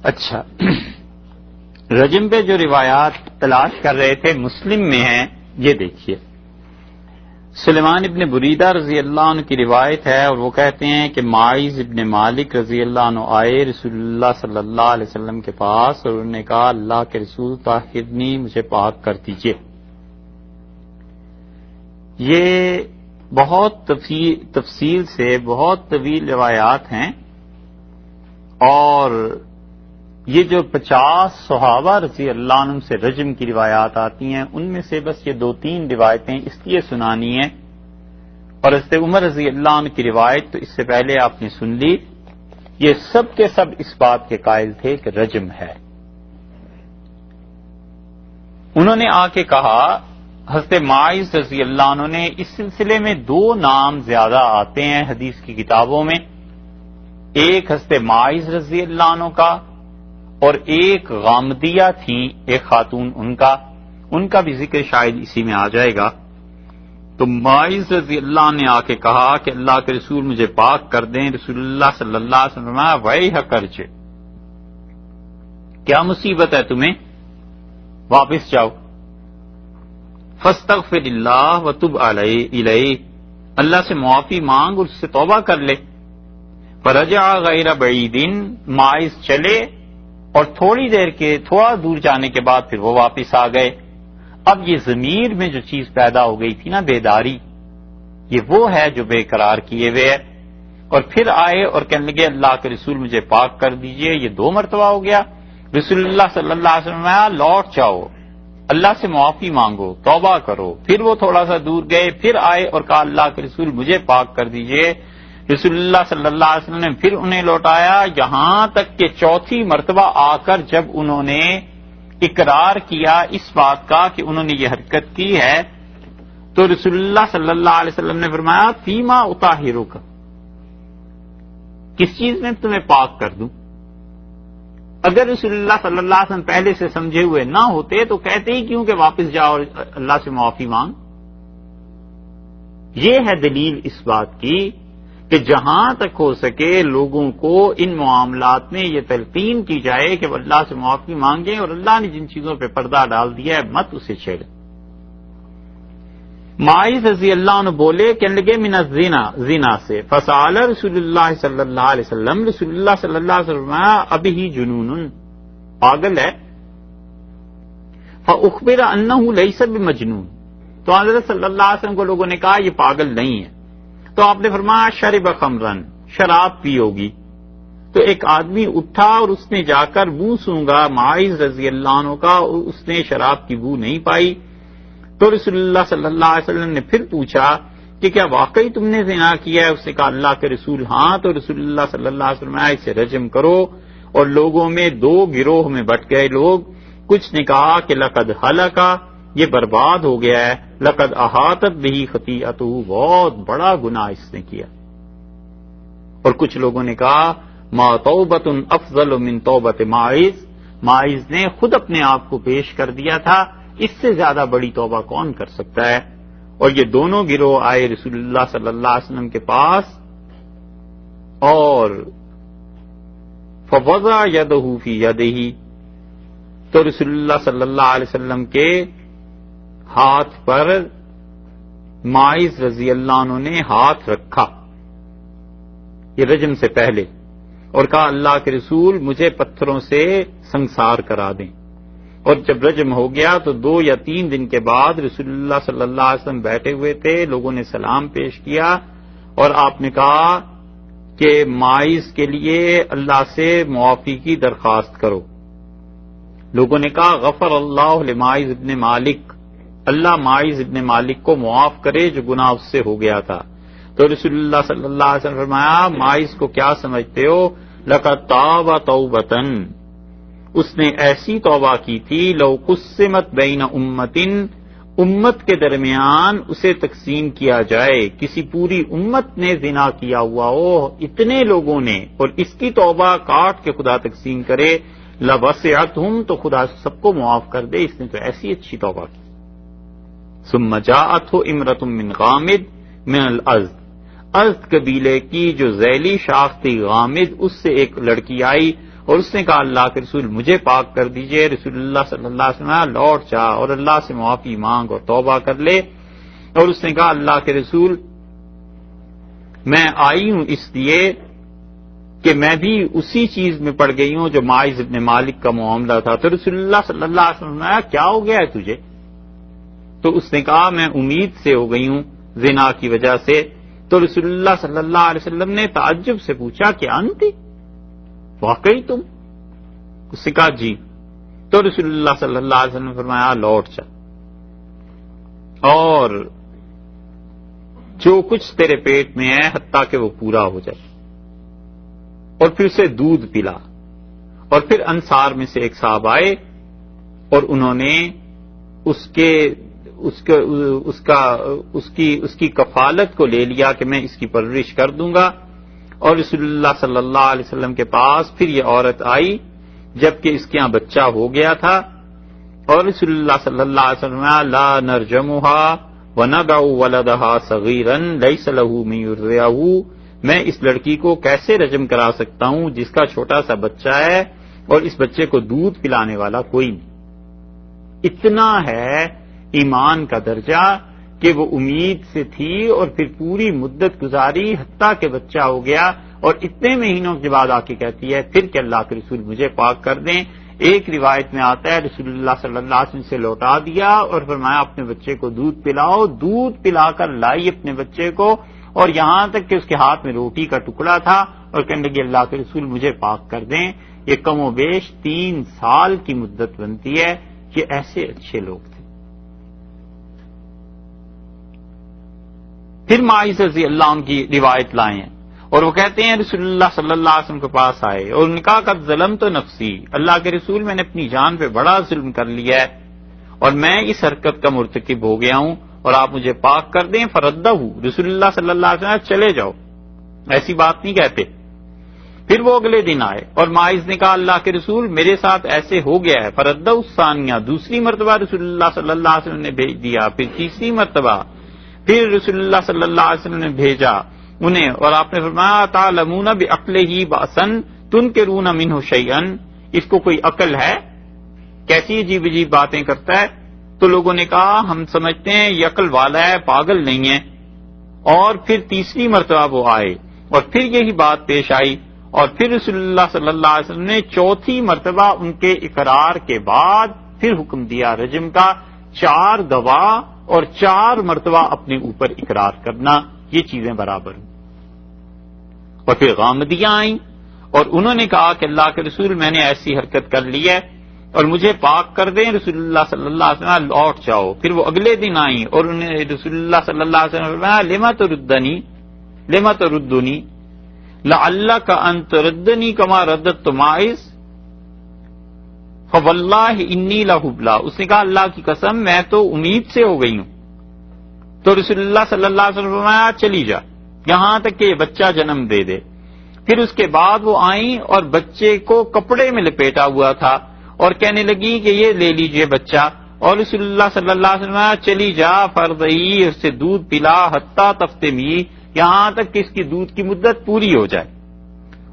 اچھا، رجم پہ جو روایات تلاش کر رہے تھے مسلم میں ہیں، یہ دیکھیے سلیمان ابن بریدہ رضی اللہ عنہ کی روایت ہے، اور وہ کہتے ہیں کہ معاذ ابن مالک رضی اللہ عنہ آئے رسول اللہ صلی اللہ علیہ وسلم کے پاس اور انہوں نے کہا اللہ کے رسول طاہرنی، مجھے پاک کر دیجئے۔ یہ بہت تفصیل سے بہت طویل روایات ہیں، اور یہ جو 50 صحابہ رضی اللہ عنہ سے رجم کی روایات آتی ہیں ان میں سے بس یہ 2-3 روایتیں اس لیے سنانی ہیں، اور حضرت عمر رضی اللہ عنہ کی روایت تو اس سے پہلے آپ نے سن لی، یہ سب کے سب اس بات کے قائل تھے کہ رجم ہے۔ انہوں نے آ کے کہا، حضرت معاذ رضی اللہ عنہ نے، اس سلسلے میں 2 نام زیادہ آتے ہیں حدیث کی کتابوں میں، ایک حضرت معاذ رضی اللہ عنہ کا اور ایک غامدیہ تھی ایک خاتون ان کا بھی ذکر شاید اسی میں آ جائے گا۔ تو معاذ رضی اللہ نے آ کے کہا کہ اللہ کے رسول مجھے پاک کر دیں۔ رسول اللہ صلی اللہ علیہ وسلم ویح کرج، کیا مصیبت ہے تمہیں، واپس جاؤ، فاستغفر اللہ وتب الیہ، اللہ سے معافی مانگ اور اس سے توبہ کر لے۔ فرجع غیر بعید، معاذ چلے اور تھوڑا دور جانے کے بعد پھر وہ واپس آ گئے۔ اب یہ ضمیر میں جو چیز پیدا ہو گئی تھی نا، بیداری، یہ وہ ہے جو بے قرار کیے ہوئے ہے، اور پھر آئے اور کہنے لگے اللہ کے رسول مجھے پاک کر دیجئے۔ یہ 2 مرتبہ ہو گیا۔ رسول اللہ صلی اللہ علیہ وسلم لوٹ جاؤ، اللہ سے معافی مانگو، توبہ کرو۔ پھر وہ تھوڑا سا دور گئے، پھر آئے اور کہا اللہ کے رسول مجھے پاک کر دیجئے۔ رسول اللہ صلی اللہ علیہ وسلم نے پھر انہیں لوٹایا، یہاں تک کہ 4تھی مرتبہ آ کر جب انہوں نے اقرار کیا اس بات کا کہ انہوں نے یہ حرکت کی ہے، تو رسول اللہ صلی اللہ علیہ وسلم نے فرمایا فیما اطاہرک، کس چیز میں تمہیں پاک کر دوں؟ اگر رسول اللہ صلی اللہ علیہ وسلم پہلے سے سمجھے ہوئے نہ ہوتے تو کہتے ہی کیوں کہ واپس جاؤ اور اللہ سے معافی مانگ۔ یہ ہے دلیل اس بات کی کہ جہاں تک ہو سکے لوگوں کو ان معاملات میں یہ تلقین کی جائے کہ وہ اللہ سے معافی مانگیں، اور اللہ نے جن چیزوں پہ پردہ ڈال دیا ہے مت اسے چھیڑیں۔ معاذ رضی اللہ عنہ بولے، کہنے لگے من الزنا، زنا سے، فسأل رسول اللہ صلی اللہ علیہ وسلم، رسول اللہ صلی اللہ علیہ وسلم ابھی جنون، پاگل ہے۔ فاخبر انہ لیس بمجنون، تو حضرت صلی اللہ علیہ وسلم کو لوگوں نے کہا یہ پاگل نہیں ہے۔ تو آپ نے فرمایا شرب خمرن، شراب پی ہوگی۔ تو ایک آدمی اٹھا اور اس نے جا کر بو سونگا معاذ رضی اللہ عنہ کا، اور اس نے شراب کی بو نہیں پائی۔ تو رسول اللہ صلی اللہ علیہ وسلم نے پھر پوچھا کہ کیا واقعی تم نے زنا کیا ہے؟ اس نے کہا اللہ کے رسول ہاں۔ تو رسول اللہ صلی اللہ علیہ وسلم اسے رجم کرو، اور لوگوں میں 2 گروہ میں بٹ گئے لوگ، کچھ نے کہا کہ لقد ہلکا، یہ برباد ہو گیا ہے، لقد احاطت بہ خطیئتہ، بہت بڑا گناہ اس نے کیا، اور کچھ لوگوں نے کہا ما توبۃ افضل من توبۃ معاذ، معاذ نے خود اپنے آپ کو پیش کر دیا تھا، اس سے زیادہ بڑی توبہ کون کر سکتا ہے۔ اور یہ دونوں گروہ آئے رسول اللہ صلی اللہ علیہ وسلم کے پاس، اور فوضع یدہ فی یدہ، تو رسول اللہ صلی اللہ علیہ وسلم کے ہاتھ پر معاذ رضی اللہ عنہ نے ہاتھ رکھا، یہ رجم سے پہلے، اور کہا اللہ کے رسول مجھے پتھروں سے سنسار کرا دیں۔ اور جب رجم ہو گیا تو 2 یا 3 دن کے بعد رسول اللہ صلی اللہ علیہ وسلم بیٹھے ہوئے تھے، لوگوں نے سلام پیش کیا، اور آپ نے کہا کہ معاذ کے لیے اللہ سے معافی کی درخواست کرو۔ لوگوں نے کہا غفر اللہ لمعاذ ابن مالک، اللہ معاذ ابن مالک کو معاف کرے جو گناہ اس سے ہو گیا تھا۔ تو رسول اللہ صلی اللہ علیہ وسلم فرمایا معاذ کو کیا سمجھتے ہو، لقد تاب توبۃ، اس نے ایسی توبہ کی تھی لو قسمت بین امت کے درمیان اسے تقسیم کیا جائے، کسی پوری امت نے زنا کیا ہوا ہو اتنے لوگوں نے، اور اس کی توبہ کاٹ کے خدا تقسیم کرے، لوسعتہم، تو خدا سب کو معاف کر دے، اس نے تو ایسی اچھی توبہ کی۔ ثم جاءته امرأة من غامد من الازد، ازد قبیلے کی جو ذیلی شاخ تھی غامد، اس سے ایک لڑکی آئی، اور اس نے کہا اللہ کے رسول مجھے پاک کر دیجئے. رسول اللہ صلی اللہ علیہ وسلم لوٹ جا اور اللہ سے معافی مانگ اور توبہ کر لے. اور اس نے کہا اللہ کے رسول میں آئی ہوں اس لیے کہ میں بھی اسی چیز میں پڑ گئی ہوں جو ماعز ابن مالک کا معاملہ تھا. تو رسول اللہ صلی اللہ علیہ وسلم نے کیا ہو گیا ہے تجھے؟ تو اس نے کہا میں امید سے ہو گئی ہوں زنا کی وجہ سے. تو رسول اللہ صلی اللہ علیہ وسلم نے تعجب سے پوچھا کہ انتی واقعی تم؟ اس نے کہا جی. تو رسول اللہ صلی اللہ علیہ وسلم نے فرمایا لوٹ جا اور جو کچھ تیرے پیٹ میں ہے حتیٰ کہ وہ پورا ہو جائے، اور پھر اسے دودھ پلا. اور پھر انصار میں سے ایک صاحب آئے اور انہوں نے اس کی کفالت کو لے لیا کہ میں اس کی پرورش کر دوں گا. اور رسول اللہ صلی اللہ علیہ وسلم کے پاس پھر یہ عورت آئی جبکہ اس کے یہاں بچہ ہو گیا تھا. اور رسول اللہ صلی اللہ علیہ وسلم لا نرجمها وندع ولدها صغيرا ليس له من يرضعه، میں اس لڑکی کو کیسے رجم کرا سکتا ہوں جس کا چھوٹا سا بچہ ہے اور اس بچے کو دودھ پلانے والا کوئی نہیں. اتنا ہے ایمان کا درجہ کہ وہ امید سے تھی اور پھر پوری مدت گزاری حتیٰ کہ بچہ ہو گیا، اور اتنے مہینوں کے بعد آ کے کہتی ہے پھر کہ اللہ کے رسول مجھے پاک کر دیں. ایک روایت میں آتا ہے رسول اللہ صلی اللہ علیہ وسلم سے لوٹا دیا اور فرمایا اپنے بچے کو دودھ پلاؤ. دودھ پلا کر لائی اپنے بچے کو، اور یہاں تک کہ اس کے ہاتھ میں روٹی کا ٹکڑا تھا اور کہنے لگی اللہ کے رسول مجھے پاک کر دیں. یہ کم و بیش 3 سال کی مدت بنتی ہے. یہ ایسے اچھے لوگ تھے. پھر ماعز رضی اللہ عنہ کی روایت لائے ہیں اور وہ کہتے ہیں رسول اللہ صلی اللہ علیہ وسلم کے پاس آئے اور انہوں نے کہا قد ظلمت نفسی، اللہ کے رسول میں نے اپنی جان پہ بڑا ظلم کر لیا ہے اور میں اس حرکت کا مرتکب ہو گیا ہوں اور آپ مجھے پاک کر دیں. فردہ رسول اللہ صلی اللہ علیہ وسلم چلے جاؤ، ایسی بات نہیں کہتے. پھر وہ اگلے دن آئے اور ماعز نے کہا اللہ کے رسول میرے ساتھ ایسے ہو گیا ہے. فردہ الثانیہ، دوسری مرتبہ رسول اللہ صلی اللہ علیہ وسلم نے بھیج دیا. پھر تیسری مرتبہ پھر رسول اللہ صلی اللہ علیہ وسلم نے بھیجا انہیں اور آپ نے فرمایا تعلمون بعقلہ بأسا تنکرون منہ شیئا، اس کو کوئی عقل ہے؟ کیسی عجیب عجیب باتیں کرتا ہے. تو لوگوں نے کہا ہم سمجھتے ہیں یہ عقل والا ہے، پاگل نہیں ہے. اور پھر تیسری مرتبہ وہ آئے اور پھر یہی بات پیش آئی اور پھر رسول اللہ صلی اللہ علیہ وسلم نے چوتھی مرتبہ ان کے اقرار کے بعد پھر حکم دیا رجم کا. 4 گواہ اور 4 مرتبہ اپنے اوپر اقرار کرنا، یہ چیزیں برابر ہیں. اور پھر غامدیاں آئیں اور انہوں نے کہا کہ اللہ کے رسول میں نے ایسی حرکت کر لی ہے اور مجھے پاک کر دیں. رسول اللہ صلی اللہ علیہ وسلم لوٹ جاؤ. پھر وہ اگلے دن آئیں اور انہیں رسول اللہ صلی اللہ علیہ وسلم فرمایا لما تردنی لعلک ان تردنی کما رددت ماعز فواللہ انی لہبلا. اس نے کہا اللہ کی قسم میں تو امید سے ہو گئی ہوں. تو رسول اللہ صلی اللہ علیہ وسلم فرمایا چلی جا یہاں تک کہ یہ بچہ جنم دے دے. پھر اس کے بعد وہ آئیں اور بچے کو کپڑے میں لپیٹا ہوا تھا اور کہنے لگی کہ یہ لے لیجئے بچہ. اور رسول اللہ صلی اللہ علیہ وسلم چلی جا فرضی، اس سے دودھ پلا حتیٰ تفتمی، یہاں تک کہ اس کی دودھ کی مدت پوری ہو جائے.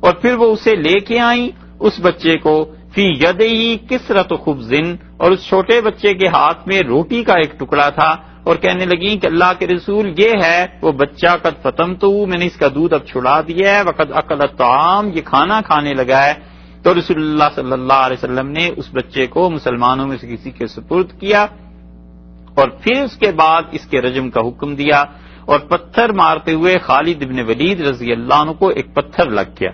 اور پھر وہ اسے لے کے آئیں اس بچے کو فی یدہی کسرۃ خبز، اور اس چھوٹے بچے کے ہاتھ میں روٹی کا ایک ٹکڑا تھا اور کہنے لگی کہ اللہ کے رسول یہ ہے وہ بچہ قد فتمتہ، میں نے اس کا دودھ اب چھڑا دیا ہے. وقد اکل الطعام، یہ کھانا کھانے لگا ہے. تو رسول اللہ صلی اللہ علیہ وسلم نے اس بچے کو مسلمانوں میں سے کسی کے سپرد کیا اور پھر اس کے بعد اس کے رجم کا حکم دیا. اور پتھر مارتے ہوئے خالد بن ولید رضی اللہ عنہ کو ایک پتھر لگ گیا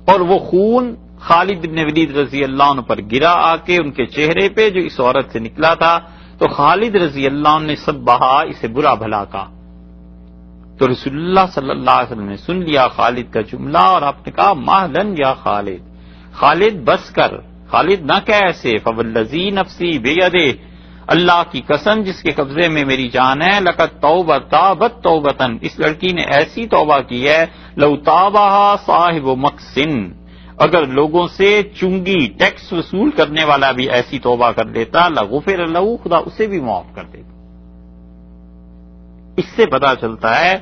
اور وہ خون خالد بن ولید رضی اللہ عنہ پر گرا آ کے ان کے چہرے پہ جو اس عورت سے نکلا تھا. تو خالد رضی اللہ عنہ نے سب بہا اسے برا بھلا کہا. تو رسول اللہ صلی اللہ علیہ وسلم نے سن لیا خالد کا جملہ اور آپ نے کہا مہلن یا خالد، خالد بس کر، خالد نہ کہ ایسے. فوالذی نفسی بیدہ، اللہ کی قسم جس کے قبضے میں میری جان ہے، لقد تابت توبتن، اس لڑکی نے ایسی توبہ کی ہے، لو تابہا صاحب مقسن، اگر لوگوں سے چنگی ٹیکس وصول کرنے والا بھی ایسی توبہ کر لیتا لغفر لہ، خدا اسے بھی معاف کر دیتا. اس سے پتا چلتا ہے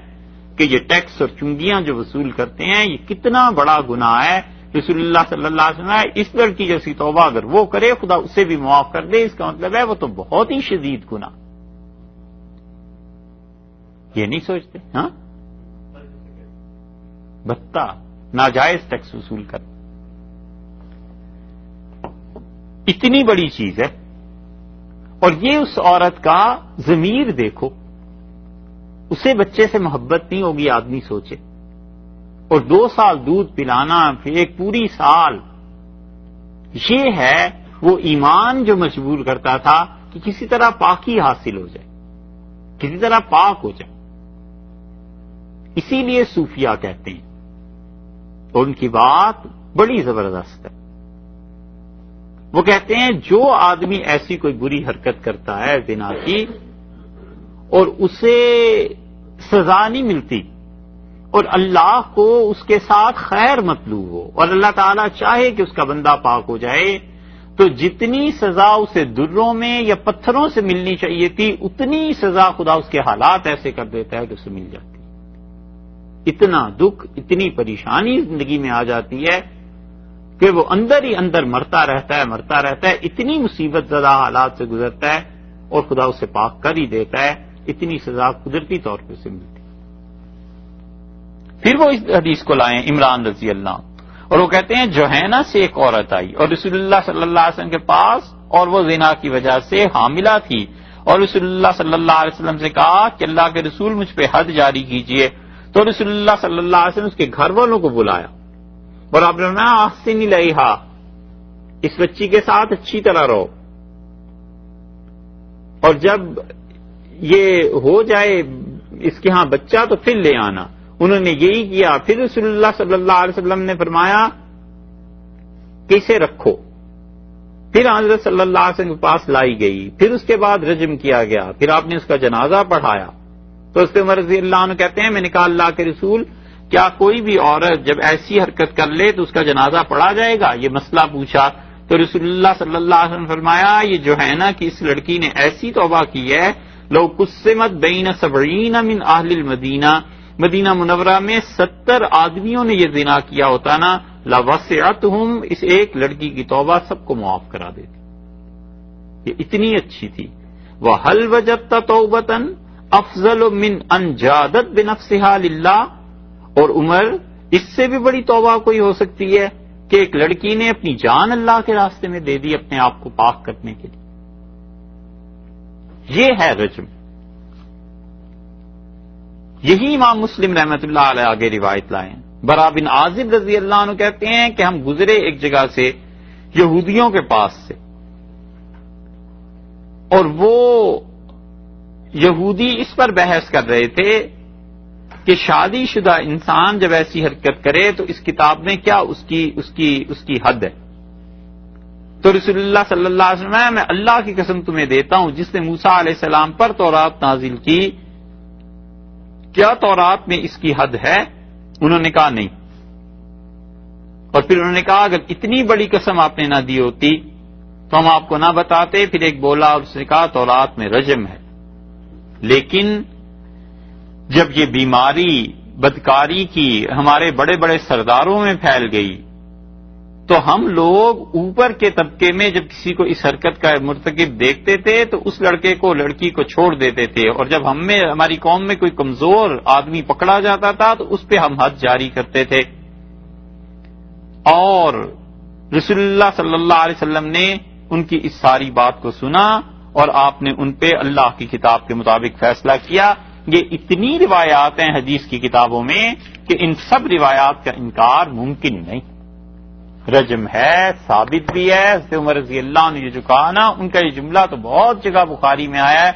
کہ یہ ٹیکس اور چنگیاں جو وصول کرتے ہیں یہ کتنا بڑا گناہ ہے رسول اللہ صلی اللہ علیہ وسلم نے اس لڑکی جیسی توبہ اگر وہ کرے خدا اسے بھی معاف کر دے، اس کا مطلب ہے وہ تو بہت ہی شدید گناہ. یہ نہیں سوچتے؟ ہاں بتا ناجائز ٹیکس وصول کر، اتنی بڑی چیز ہے. اور یہ اس عورت کا ضمیر دیکھو، اسے بچے سے محبت نہیں ہوگی آدمی سوچے، اور 2 سال دودھ پلانا، پھر ایک پوری سال، یہ ہے وہ ایمان جو مجبور کرتا تھا کہ کسی طرح پاکی حاصل ہو جائے، کسی طرح پاک ہو جائے. اسی لیے صوفیہ کہتے ہیں، اور ان کی بات بڑی زبردست ہے. وہ کہتے ہیں جو آدمی ایسی کوئی بری حرکت کرتا ہے زنا کی اور اسے سزا نہیں ملتی، اور اللہ کو اس کے ساتھ خیر مطلوب ہو، اور اللہ تعالیٰ چاہے کہ اس کا بندہ پاک ہو جائے، تو جتنی سزا اسے دروں میں یا پتھروں سے ملنی چاہیے تھی اتنی سزا خدا اس کے حالات ایسے کر دیتا ہے کہ اسے مل جاتی. اتنا دکھ، اتنی پریشانی زندگی میں آ جاتی ہے کہ وہ اندر ہی اندر مرتا رہتا ہے، اتنی مصیبت زدہ حالات سے گزرتا ہے اور خدا اسے پاک کر ہی دیتا ہے. اتنی سزا قدرتی طور پہ اسے ملتی. پھر وہ اس حدیث کو لائیں عمران رضی اللہ، اور وہ کہتے ہیں جوہینہ سے ایک عورت آئی اور رسول اللہ صلی اللہ علیہ وسلم کے پاس، اور وہ زنا کی وجہ سے حاملہ تھی، اور رسول اللہ صلی اللہ علیہ وسلم سے کہا کہ اللہ کے رسول مجھ پہ حد جاری کیجئے. تو رسول اللہ صلی اللہ علیہ وسلم اس کے گھر والوں کو بلایا اور آپ نے فرمایا احسن الیہا، اس بچی کے ساتھ اچھی طرح رہو، اور جب یہ ہو جائے اس کے ہاں بچہ تو پھر لے آنا. انہوں نے یہی کیا. پھر رسول اللہ صلی اللہ علیہ وسلم نے فرمایا کہ اسے رکھو. پھر حضرت صلی اللہ علیہ وسلم کے پاس لائی گئی، پھر اس کے بعد رجم کیا گیا، پھر آپ نے اس کا جنازہ پڑھایا. تو اس عمر رضی اللہ عنہ کہتے ہیں میں نے کہا اللہ کے رسول کیا کوئی بھی عورت جب ایسی حرکت کر لے تو اس کا جنازہ پڑھا جائے گا؟ یہ مسئلہ پوچھا تو رسول اللہ صلی اللہ علیہ وسلم فرمایا یہ جو ہے نا کہ اس لڑکی نے ایسی توبہ کی ہے، لو قسمت بین 70 من اہل المدینہ، مدینہ منورہ میں 70 آدمیوں نے یہ زنا کیا ہوتا نا، لوسعتہم، اس ایک لڑکی کی توبہ سب کو معاف کرا دیتی. یہ اتنی اچھی تھی. وَهَلْ وَجَدْتَ تَوْبَةً افضل من ان جادت بنفسها للہ، اور عمر اس سے بھی بڑی توبہ کوئی ہو سکتی ہے کہ ایک لڑکی نے اپنی جان اللہ کے راستے میں دے دی اپنے آپ کو پاک کرنے کے لیے. یہ ہے رجم. یہی امام مسلم رحمۃ اللہ علیہ آگے روایت لائے. برا بن عازب رضی اللہ عنہ کہتے ہیں کہ ہم گزرے ایک جگہ سے یہودیوں کے پاس سے، اور وہ یہودی اس پر بحث کر رہے تھے کہ شادی شدہ انسان جب ایسی حرکت کرے تو اس کتاب میں کیا اس کی حد ہے. تو رسول اللہ صلی اللہ علیہ وسلم میں اللہ کی قسم تمہیں دیتا ہوں جس نے موسیٰ علیہ السلام پر تورات نازل کی، کیا تورات میں اس کی حد ہے؟ انہوں نے کہا نہیں. اور پھر انہوں نے کہا اگر اتنی بڑی قسم آپ نے نہ دی ہوتی تو ہم آپ کو نہ بتاتے. پھر ایک بولا اور اس نے کہا تورات میں رجم ہے. لیکن جب یہ بیماری بدکاری کی ہمارے بڑے بڑے سرداروں میں پھیل گئی تو ہم لوگ اوپر کے طبقے میں جب کسی کو اس حرکت کا مرتکب دیکھتے تھے تو اس لڑکے کو لڑکی کو چھوڑ دیتے تھے، اور جب ہماری قوم میں کوئی کمزور آدمی پکڑا جاتا تھا تو اس پہ ہم حد جاری کرتے تھے. اور رسول اللہ صلی اللہ علیہ وسلم نے ان کی اس ساری بات کو سنا اور آپ نے ان پہ اللہ کی کتاب کے مطابق فیصلہ کیا. یہ اتنی روایات ہیں حدیث کی کتابوں میں کہ ان سب روایات کا انکار ممکن نہیں. رجم ہے، ثابت بھی ہے. حضرت عمر رضی اللہ عنہ نے یہ جو کہا نا، ان کا یہ جملہ تو بہت جگہ بخاری میں آیا ہے.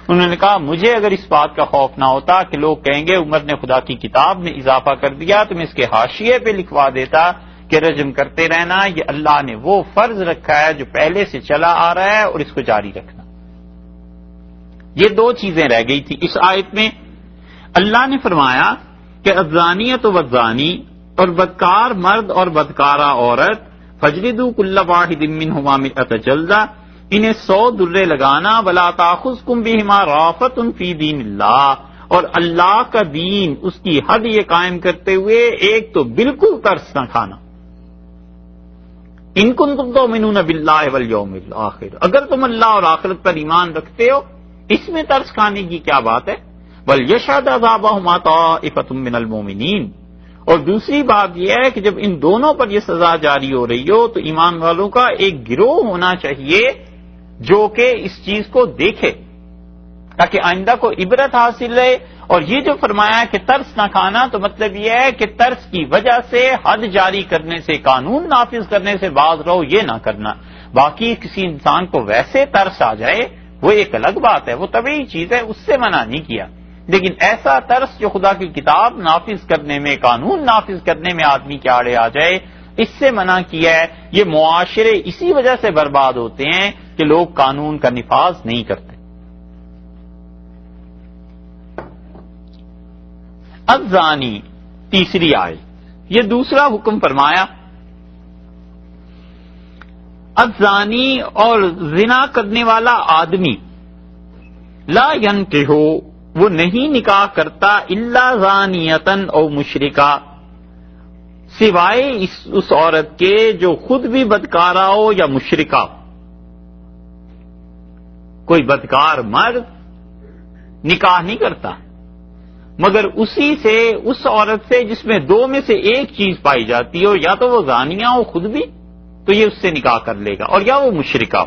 انہوں نے کہا مجھے اگر اس بات کا خوف نہ ہوتا کہ لوگ کہیں گے عمر نے خدا کی کتاب میں اضافہ کر دیا تو میں اس کے حاشیے پہ لکھوا دیتا کہ رجم کرتے رہنا یہ اللہ نے وہ فرض رکھا ہے جو پہلے سے چلا آ رہا ہے اور اس کو جاری رکھنا. یہ 2 چیزیں رہ گئی تھی اس آیت میں. اللہ نے فرمایا کہ الزانیۃ والزانی، اور بدکار مرد اور بدکارہ عورت، فجلدوا کل واحد منہما 100 جلدہ، انہیں 100 درے لگانا، ولا تاخذکم بہما رأفۃ فی دین اللہ، اور اللہ کا دین اس کی حد یہ قائم کرتے ہوئے ایک تو بالکل ترس نہ کھانا. ان کنتم تؤمنون باللہ والیوم الآخر، اگر تم اللہ اور آخرت پر ایمان رکھتے ہو، اس میں ترس کھانے کی کیا بات ہے؟ وَلْيَشْهَدْ عَذَابَهُمَا طَائِفَةٌ مِّنَ الْمُؤْمِنِينَ، اور دوسری بات یہ ہے کہ جب ان دونوں پر یہ سزا جاری ہو رہی ہو تو ایمان والوں کا ایک گروہ ہونا چاہیے جو کہ اس چیز کو دیکھے تاکہ آئندہ کو عبرت حاصل رہے۔ اور یہ جو فرمایا کہ ترس نہ کھانا، تو مطلب یہ ہے کہ ترس کی وجہ سے حد جاری کرنے سے، قانون نافذ کرنے سے باز رہو، یہ نہ کرنا۔ باقی کسی انسان کو ویسے ترس آ جائے وہ ایک الگ بات ہے، وہ طبیعی چیز ہے، اس سے منع نہیں کیا، لیکن ایسا ترس جو خدا کی کتاب نافذ کرنے میں، قانون نافذ کرنے میں آدمی کے آڑے آ جائے، اس سے منع کیا ہے۔ یہ معاشرے اسی وجہ سے برباد ہوتے ہیں کہ لوگ قانون کا نفاذ نہیں کرتے۔ الزانی، تیسری آیت، یہ دوسرا حکم فرمایا، الزانی اور زنا کرنے والا آدمی، لا ینکح، وہ نہیں نکاح کرتا، الا زانیتن او مشرکہ، سوائے اس عورت کے جو خود بھی بدکارہ ہو یا مشرکہ ہو۔ کوئی بدکار مرد نکاح نہیں کرتا مگر اسی سے، اس عورت سے جس میں دو میں سے ایک چیز پائی جاتی ہو، یا تو وہ زانیہ ہو خود بھی تو یہ اس سے نکاح کر لے گا، اور یا وہ مشرکہ ہو۔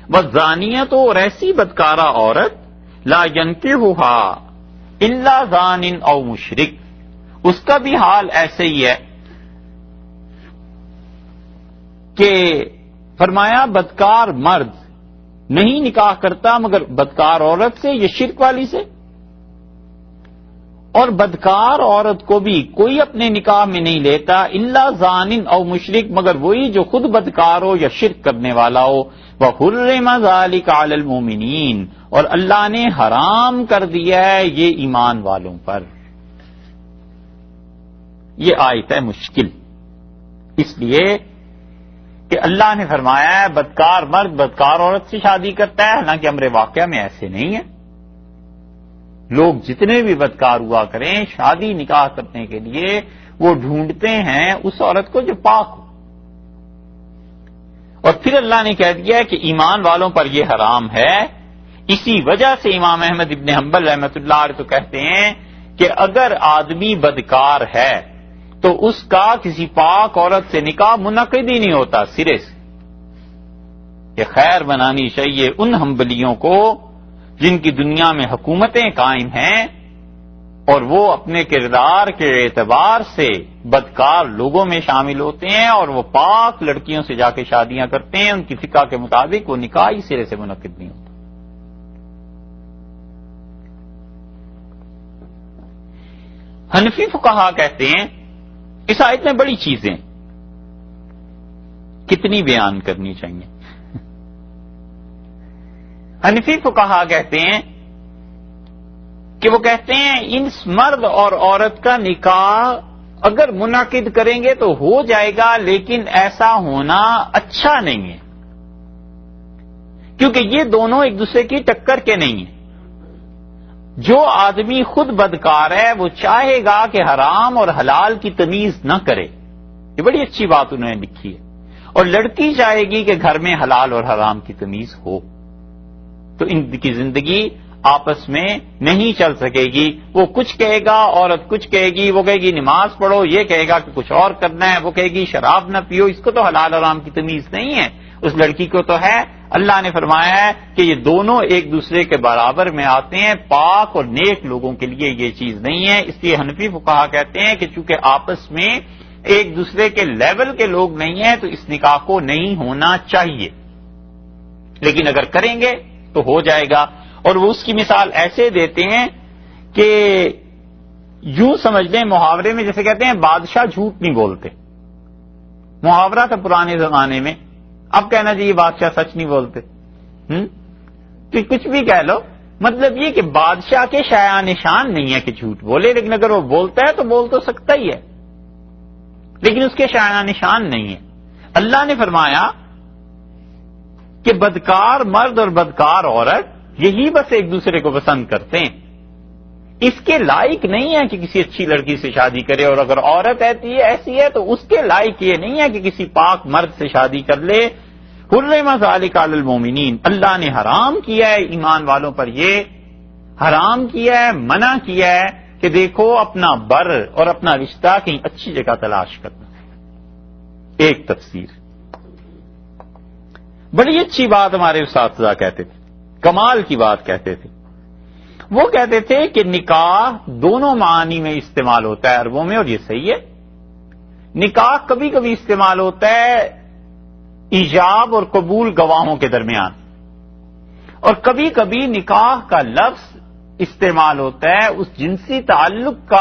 والزانیۃ، اور ایسی بدکارہ عورت، لا ینکحھا الا زان او مشرک، اس کا بھی حال ایسے ہی ہے کہ فرمایا بدکار مرد نہیں نکاح کرتا مگر بدکار عورت سے یا شرک والی سے، اور بدکار عورت کو بھی کوئی اپنے نکاح میں نہیں لیتا، الا زان او مشرک، مگر وہی جو خود بدکار ہو یا شرک کرنے والا ہو۔ وَحُرِّمَ ذَلِكَ عَلَى الْمُؤْمِنِينَ، اور اللہ نے حرام کر دیا ہے یہ ایمان والوں پر۔ یہ آیت ہے مشکل، اس لیے کہ اللہ نے فرمایا ہے بدکار مرد بدکار عورت سے شادی کرتا ہے، حالانکہ امر واقعہ میں ایسے نہیں ہے۔ لوگ جتنے بھی بدکار ہوا کریں، شادی نکاح کرنے کے لیے وہ ڈھونڈتے ہیں اس عورت کو جو پاک ہو، اور پھر اللہ نے کہہ دیا کہ ایمان والوں پر یہ حرام ہے۔ اسی وجہ سے امام احمد ابن حنبل رحمۃ اللہ علیہ تو کہتے ہیں کہ اگر آدمی بدکار ہے تو اس کا کسی پاک عورت سے نکاح منعقد ہی نہیں ہوتا سرے سے۔ کہ خیر بنانی چاہیے ان حنبلیوں کو جن کی دنیا میں حکومتیں قائم ہیں اور وہ اپنے کردار کے اعتبار سے بدکار لوگوں میں شامل ہوتے ہیں، اور وہ پاک لڑکیوں سے جا کے شادیاں کرتے ہیں، ان کی فقہ کے مطابق وہ نکاح ہی سرے سے منعقد نہیں ہوتا۔ حنفی فقہا کہتے ہیں اس آیت میں بڑی چیزیں کتنی بیان کرنی چاہیے۔ حنفی فقہا کہتے ہیں کہ وہ کہتے ہیں اس مرد اور عورت کا نکاح اگر منعقد کریں گے تو ہو جائے گا، لیکن ایسا ہونا اچھا نہیں ہے، کیونکہ یہ دونوں ایک دوسرے کی ٹکر کے نہیں ہیں۔ جو آدمی خود بدکار ہے وہ چاہے گا کہ حرام اور حلال کی تمیز نہ کرے، یہ بڑی اچھی بات انہوں نے لکھی ہے، اور لڑکی چاہے گی کہ گھر میں حلال اور حرام کی تمیز ہو، تو ان کی زندگی آپس میں نہیں چل سکے گی۔ وہ کچھ کہے گا، عورت کچھ کہے گی، وہ کہے گی نماز پڑھو، یہ کہے گا کہ کچھ اور کرنا ہے، وہ کہے گی شراب نہ پیو، اس کو تو حلال حرام کی تمیز نہیں ہے، اس لڑکی کو تو ہے۔ اللہ نے فرمایا ہے کہ یہ دونوں ایک دوسرے کے برابر میں آتے ہیں، پاک اور نیک لوگوں کے لیے یہ چیز نہیں ہے۔ اس لیے حنفی فقہا کہتے ہیں کہ چونکہ آپس میں ایک دوسرے کے لیول کے لوگ نہیں ہیں تو اس نکاح کو نہیں ہونا چاہیے، لیکن اگر کریں گے تو ہو جائے گا۔ اور وہ اس کی مثال ایسے دیتے ہیں کہ یوں سمجھ لیں محاورے میں جیسے کہتے ہیں بادشاہ جھوٹ نہیں بولتے، محاورہ تھا پرانے زمانے میں، اب کہنا چاہیے بادشاہ سچ نہیں بولتے، تو کچھ بھی کہہ لو، مطلب یہ کہ بادشاہ کے شایع نشان نہیں ہے کہ جھوٹ بولے، لیکن اگر وہ بولتا ہے تو بول تو سکتا ہی ہے، لیکن اس کے شایع نشان نہیں ہے۔ اللہ نے فرمایا کہ بدکار مرد اور بدکار عورت یہی بس ایک دوسرے کو پسند کرتے ہیں، اس کے لائق نہیں ہے کہ کسی اچھی لڑکی سے شادی کرے، اور اگر عورت ایسی ہے تو اس کے لائق یہ نہیں ہے کہ کسی پاک مرد سے شادی کر لے۔ حرم ذالک علی المومنین، اللہ نے حرام کیا ہے ایمان والوں پر، یہ حرام کیا ہے، منع کیا ہے کہ دیکھو اپنا بر اور اپنا رشتہ کہیں اچھی جگہ تلاش کرنا۔ ایک تفسیر، بڑی اچھی بات ہمارے اساتذہ کہتے تھے، کمال کی بات کہتے تھے۔ وہ کہتے تھے کہ نکاح دونوں معانی میں استعمال ہوتا ہے عربوں میں، اور یہ صحیح ہے۔ نکاح کبھی کبھی استعمال ہوتا ہے ایجاب اور قبول گواہوں کے درمیان، اور کبھی کبھی نکاح کا لفظ استعمال ہوتا ہے اس جنسی تعلق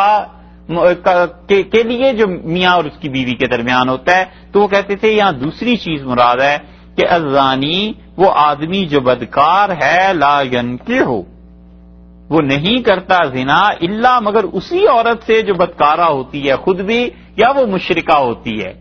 کے لیے جو میاں اور اس کی بیوی کے درمیان ہوتا ہے۔ تو وہ کہتے تھے یہاں دوسری چیز مراد ہے کہ الزانی وہ آدمی جو بدکار ہے، لا ینکح، وہ نہیں کرتا زنا الا مگر اسی عورت سے جو بدکارہ ہوتی ہے خود بھی، یا وہ مشرکہ ہوتی ہے،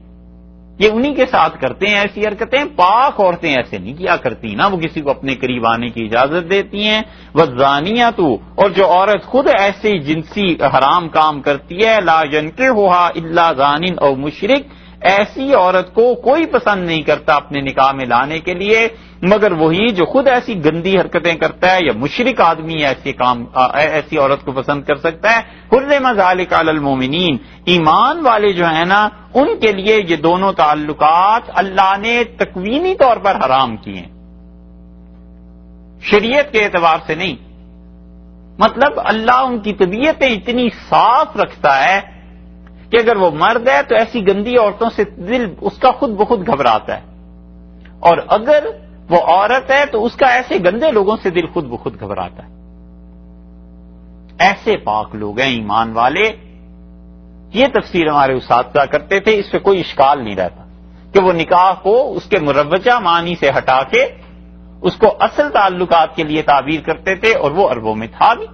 یہ انہی کے ساتھ کرتے ہیں ایسی حرکتیں۔ پاک عورتیں ایسے نہیں کیا کرتی، نہ وہ کسی کو اپنے قریب آنے کی اجازت دیتی ہیں۔ والزانیۃ، اور جو عورت خود ایسے جنسی حرام کام کرتی ہے، لا ینکحھا الا زان او مشرک، ایسی عورت کو کوئی پسند نہیں کرتا اپنے نکاح میں لانے کے لیے مگر وہی جو خود ایسی گندی حرکتیں کرتا ہے، یا مشرک آدمی ایسی عورت کو پسند کر سکتا ہے۔ حرم ذالک علی المومنین، ایمان والے جو ہیں نا ان کے لیے یہ دونوں تعلقات اللہ نے تکوینی طور پر حرام کیے ہیں، شریعت کے اعتبار سے نہیں۔ مطلب اللہ ان کی طبیعتیں اتنی صاف رکھتا ہے کہ اگر وہ مرد ہے تو ایسی گندی عورتوں سے دل اس کا خود بخود گھبراتا ہے، اور اگر وہ عورت ہے تو اس کا ایسے گندے لوگوں سے دل خود بخود گھبراتا ہے۔ ایسے پاک لوگ ہیں ایمان والے۔ یہ تفسیر ہمارے اساتذہ کرتے تھے، اس پہ کوئی اشکال نہیں رہتا کہ وہ نکاح کو اس کے مروجہ معنی سے ہٹا کے اس کو اصل تعلقات کے لیے تعبیر کرتے تھے، اور وہ عربوں میں تھا بھی۔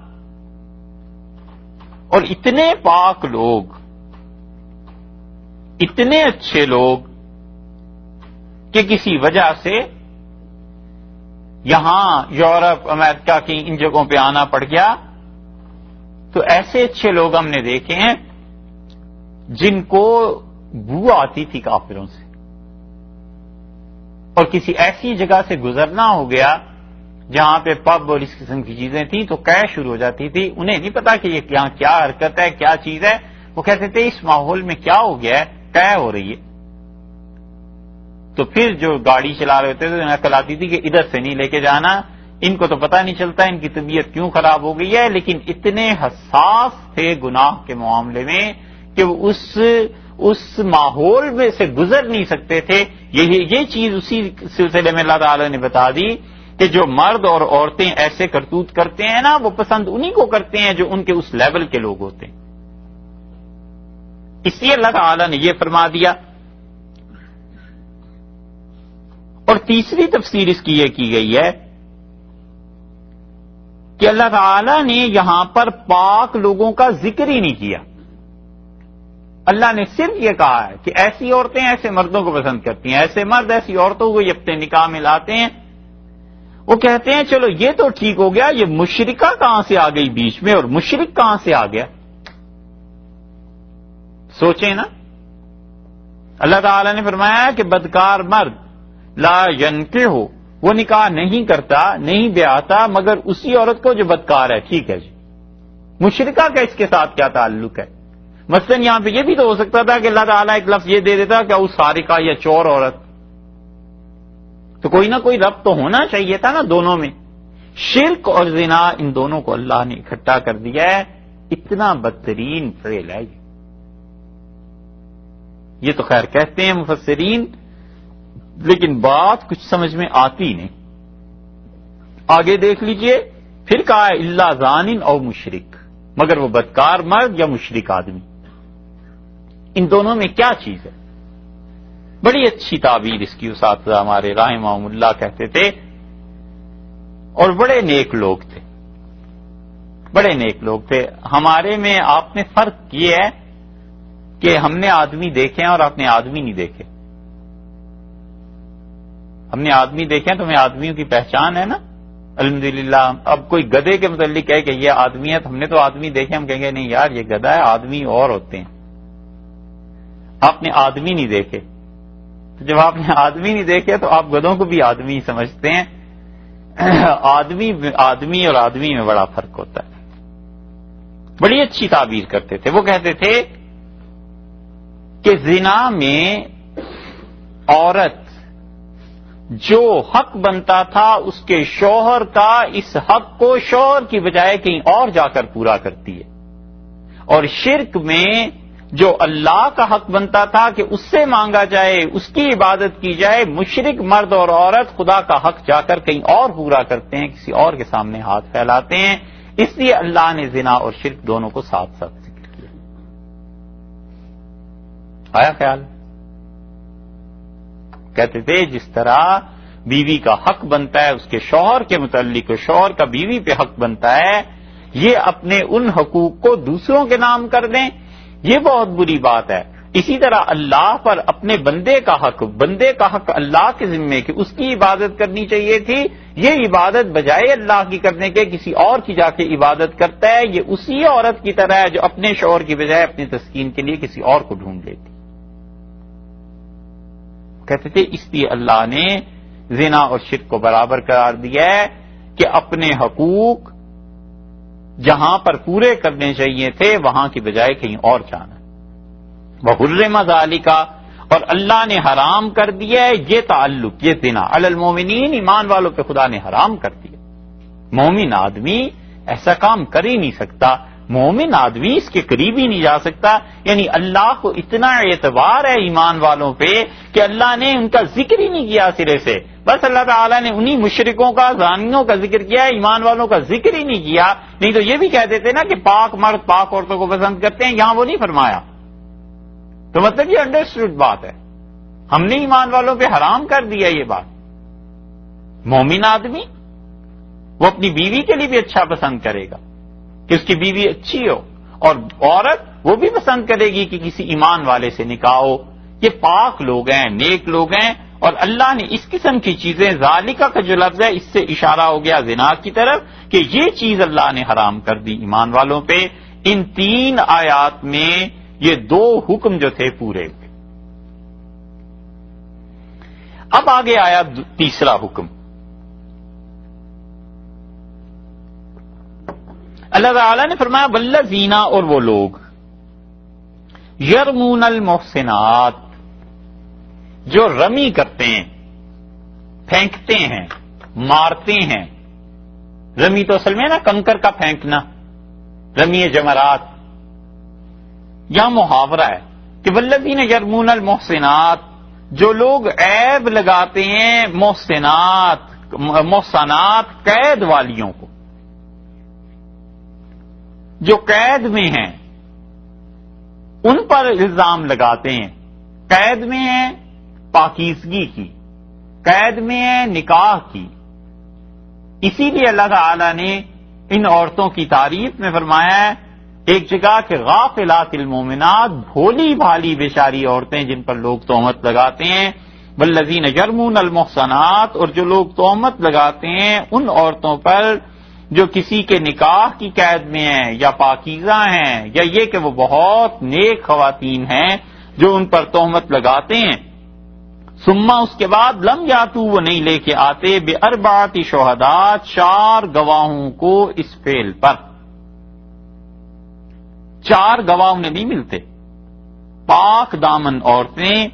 اور اتنے پاک لوگ، اتنے اچھے لوگ کہ کسی وجہ سے یہاں یورپ امریکہ کی ان جگہوں پہ آنا پڑ گیا، تو ایسے اچھے لوگ ہم نے دیکھے ہیں جن کو بو آتی تھی کافروں سے، اور کسی ایسی جگہ سے گزرنا ہو گیا جہاں پہ پب اور اس قسم کی چیزیں تھیں تو قے شروع ہو جاتی تھی۔ انہیں نہیں پتا کہ یہ کیا حرکت ہے، کیا چیز ہے۔ وہ کہتے تھے اس ماحول میں کیا ہو گیا ہے، قے ہو رہی ہے۔ تو پھر جو گاڑی چلا رہے ہوتے تھے انہیں عقل آتی تھی کہ ادھر سے نہیں لے کے جانا، ان کو تو پتہ نہیں چلتا ان کی طبیعت کیوں خراب ہو گئی ہے، لیکن اتنے حساس تھے گناہ کے معاملے میں کہ وہ اس ماحول میں سے گزر نہیں سکتے تھے۔ یہ چیز اسی سلسلے میں اللہ تعالی نے بتا دی کہ جو مرد اور عورتیں ایسے کرتوت کرتے ہیں نا، وہ پسند انہی کو کرتے ہیں جو ان کے اس لیول کے لوگ ہوتے ہیں۔ اس لیے اللہ تعالی نے یہ فرما دیا۔ اور تیسری تفسیر اس کی یہ کی گئی ہے کہ اللہ تعالی نے یہاں پر پاک لوگوں کا ذکر ہی نہیں کیا، اللہ نے صرف یہ کہا ہے کہ ایسی عورتیں ایسے مردوں کو پسند کرتی ہیں، ایسے مرد ایسی عورتوں کو یہ اپنے نکاح میں لاتے ہیں۔ وہ کہتے ہیں چلو یہ تو ٹھیک ہو گیا، یہ مشرکہ کہاں سے آ گئی بیچ میں، اور مشرک کہاں سے آ گیا؟ سوچیں نا، اللہ تعالی نے فرمایا کہ بدکار مرد لا ینکح، وہ نکاح نہیں کرتا، نہیں بیاہتا مگر اسی عورت کو جو بدکار ہے۔ ٹھیک ہے جی، مشرکہ کا اس کے ساتھ کیا تعلق ہے؟ مثلا یہاں پہ یہ بھی تو ہو سکتا تھا کہ اللہ تعالیٰ ایک لفظ یہ دے دیتا کہ اس سارقہ یا چور عورت، تو کوئی نہ کوئی ربط تو ہونا چاہیے تھا نا دونوں میں۔ شرک اور زنا ان دونوں کو اللہ نے اکٹھا کر دیا ہے، اتنا بدترین فعل ہے یہ تو خیر کہتے ہیں مفسرین، لیکن بات کچھ سمجھ میں آتی نہیں۔ آگے دیکھ لیجئے، پھر کہا ہے الا زان او مشرک، مگر وہ بدکار مرد یا مشرک آدمی۔ ان دونوں میں کیا چیز ہے؟ بڑی اچھی تعبیر اس کی اساتذہ ہمارے رحمہم اللہ کہتے تھے، اور بڑے نیک لوگ تھے، بڑے نیک لوگ تھے۔ ہمارے میں آپ نے فرق یہ ہے کہ ہم نے آدمی دیکھے ہیں اور آپ نے آدمی نہیں دیکھے۔ ہم نے آدمی دیکھے ہیں تو ہمیں آدمیوں کی پہچان ہے نا، الحمدللہ اب کوئی گدھے کے متعلق کہے کہ یہ آدمی ہے، تو ہم نے تو آدمی دیکھے، ہم کہیں گے نہیں یار یہ گدھا ہے، آدمی اور ہوتے ہیں. آپ نے آدمی نہیں دیکھے، تو جب آپ نے آدمی نہیں دیکھے تو آپ گدھوں کو بھی آدمی سمجھتے ہیں. آدمی اور آدمی میں بڑا فرق ہوتا ہے. بڑی اچھی تعبیر کرتے تھے. وہ کہتے تھے کہ زنا میں عورت جو حق بنتا تھا اس کے شوہر کا، اس حق کو شوہر کی بجائے کہیں اور جا کر پورا کرتی ہے. اور شرک میں جو اللہ کا حق بنتا تھا کہ اس سے مانگا جائے، اس کی عبادت کی جائے، مشرک مرد اور عورت خدا کا حق جا کر کہیں اور پورا کرتے ہیں، کسی اور کے سامنے ہاتھ پھیلاتے ہیں. اس لیے اللہ نے زنا اور شرک دونوں کو ساتھ ساتھ ذکر کیا. آیا خیال؟ کہتے تھے جس طرح بیوی کا حق بنتا ہے اس کے شوہر کے متعلق، شوہر کا بیوی پہ حق بنتا ہے، یہ اپنے ان حقوق کو دوسروں کے نام کر دیں، یہ بہت بری بات ہے. اسی طرح اللہ پر اپنے بندے کا حق اللہ کے ذمے کہ اس کی عبادت کرنی چاہیے تھی، یہ عبادت بجائے اللہ کی کرنے کے کسی اور کی جا کے عبادت کرتا ہے. یہ اسی عورت کی طرح ہے جو اپنے شوہر کی بجائے اپنی تسکین کے لیے کسی اور کو ڈھونڈ لیتی. کہتے تھے اس لیے اللہ نے زنا اور شرک کو برابر قرار دیا ہے کہ اپنے حقوق جہاں پر پورے کرنے چاہیے تھے وہاں کی بجائے کہیں اور جانا. وَحُرِّمَ ذَلِكَ، اور اللہ نے حرام کر دیا ہے یہ تعلق، یہ زنا علی المومنین، ایمان والوں پہ خدا نے حرام کر دیا. مومن آدمی ایسا کام کر ہی نہیں سکتا، مومن آدمی اس کے قریب ہی نہیں جا سکتا. یعنی اللہ کو اتنا اعتبار ہے ایمان والوں پہ کہ اللہ نے ان کا ذکر ہی نہیں کیا سرے سے. بس اللہ تعالیٰ نے انہی مشرکوں کا، زانیوں کا ذکر کیا ہے، ایمان والوں کا ذکر ہی نہیں کیا. نہیں تو یہ بھی کہہ دیتے نا کہ پاک مرد پاک عورتوں کو پسند کرتے ہیں، یہاں وہ نہیں فرمایا. تو مطلب یہ انڈرسٹوڈ بات ہے، ہم نے ایمان والوں پہ حرام کر دیا یہ بات. مومن آدمی وہ اپنی بیوی کے لیے بھی اچھا پسند کرے گا کہ اس کی بیوی اچھی ہو، اور عورت وہ بھی پسند کرے گی کہ کسی ایمان والے سے نکاح ہو. یہ پاک لوگ ہیں، نیک لوگ ہیں. اور اللہ نے اس قسم کی چیزیں، ذالکہ کا جو لفظ ہے اس سے اشارہ ہو گیا زنا کی طرف کہ یہ چیز اللہ نے حرام کر دی ایمان والوں پہ. ان 3 آیات میں یہ 2 حکم جو تھے پورے ہوئے. اب آگے آیا تیسرا حکم. اللہ تعالیٰ نے فرمایا والذین، اور وہ لوگ یرمون المحسنات، جو رمی کرتے ہیں، پھینکتے ہیں، مارتے ہیں. رمی تو اصل میں نا کنکر کا پھینکنا، رمی جمرات. یہاں محاورہ ہے کہ والذین یرمون المحسنات، جو لوگ عیب لگاتے ہیں محسنات قید والیوں کو، جو قید میں ہیں ان پر الزام لگاتے ہیں. قید میں ہیں پاکیزگی کی، قید میں ہیں نکاح کی. اسی لیے اللہ تعالی نے ان عورتوں کی تعریف میں فرمایا ہے ایک جگہ کہ غافلات المومنات، بھولی بھالی بیچاری عورتیں جن پر لوگ تہمت لگاتے ہیں. والذین یرمون المحصنات، اور جو لوگ تہمت لگاتے ہیں ان عورتوں پر جو کسی کے نکاح کی قید میں ہیں یا پاکیزہ ہیں، یا یہ کہ وہ بہت نیک خواتین ہیں جو ان پر تہمت لگاتے ہیں. ثم اس کے بعد لم یاتو، وہ نہیں لے کے آتے باربعۃ شہداء، 4 گواہوں کو اس فعل پر. 4 گواہ انہیں نہیں ملتے. پاک دامن عورتیں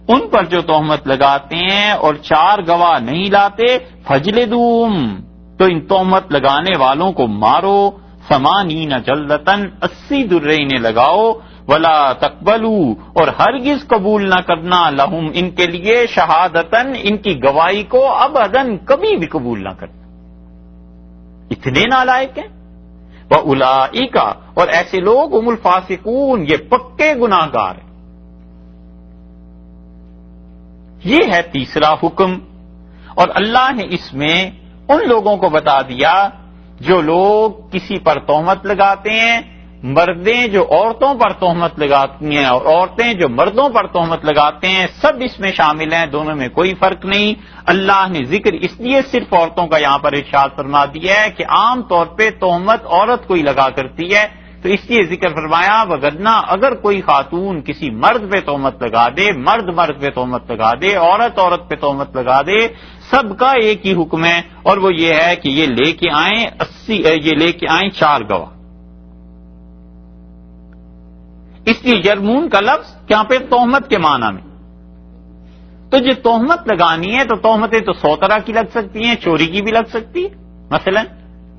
ان پر جو تہمت لگاتے ہیں اور 4 گواہ نہیں لاتے، فجلدوہم، تو ان تہمت لگانے والوں کو مارو. 80 جلدتن، 80 درے انہیں لگاؤ. ولا تقبلوا، اور ہرگز قبول نہ کرنا، لہم، ان کے لیے، شہادتن، ان کی گواہی کو، ابداً، کبھی بھی قبول نہ کرنا. اتنے نالائق ہیں. وَأُولَئِكَ، اور ایسے لوگ هم الفاسقون، یہ پکے گناہ گار ہیں. یہ ہے تیسرا حکم. اور اللہ نے اس میں ان لوگوں کو بتا دیا جو لوگ کسی پر تہمت لگاتے ہیں مردیں جو عورتوں پر تہمت لگاتی ہیں اور عورتیں جو مردوں پر تہمت لگاتے ہیں، سب اس میں شامل ہیں، دونوں میں کوئی فرق نہیں۔ اللہ نے ذکر اس لیے صرف عورتوں کا یہاں پر ارشاد فرما دیا ہے کہ عام طور پہ تہمت عورت کو ہی لگا کرتی ہے، تو اس لیے ذکر فرمایا وگرنہ اگر کوئی خاتون کسی مرد پہ تہمت لگا دے، مرد پہ تہمت لگا دے، عورت پہ تہمت لگا دے، سب کا ایک ہی حکم ہے، اور وہ یہ ہے کہ یہ لے کے آئیں 4 گواہ۔ اس لیے جرمون کا لفظ یہاں پہ تہمت کے معنی میں، تو جو تہمت لگانی ہے تو تہمتیں تو 100 طرح کی لگ سکتی ہیں، چوری کی بھی لگ سکتی ہے، مثلا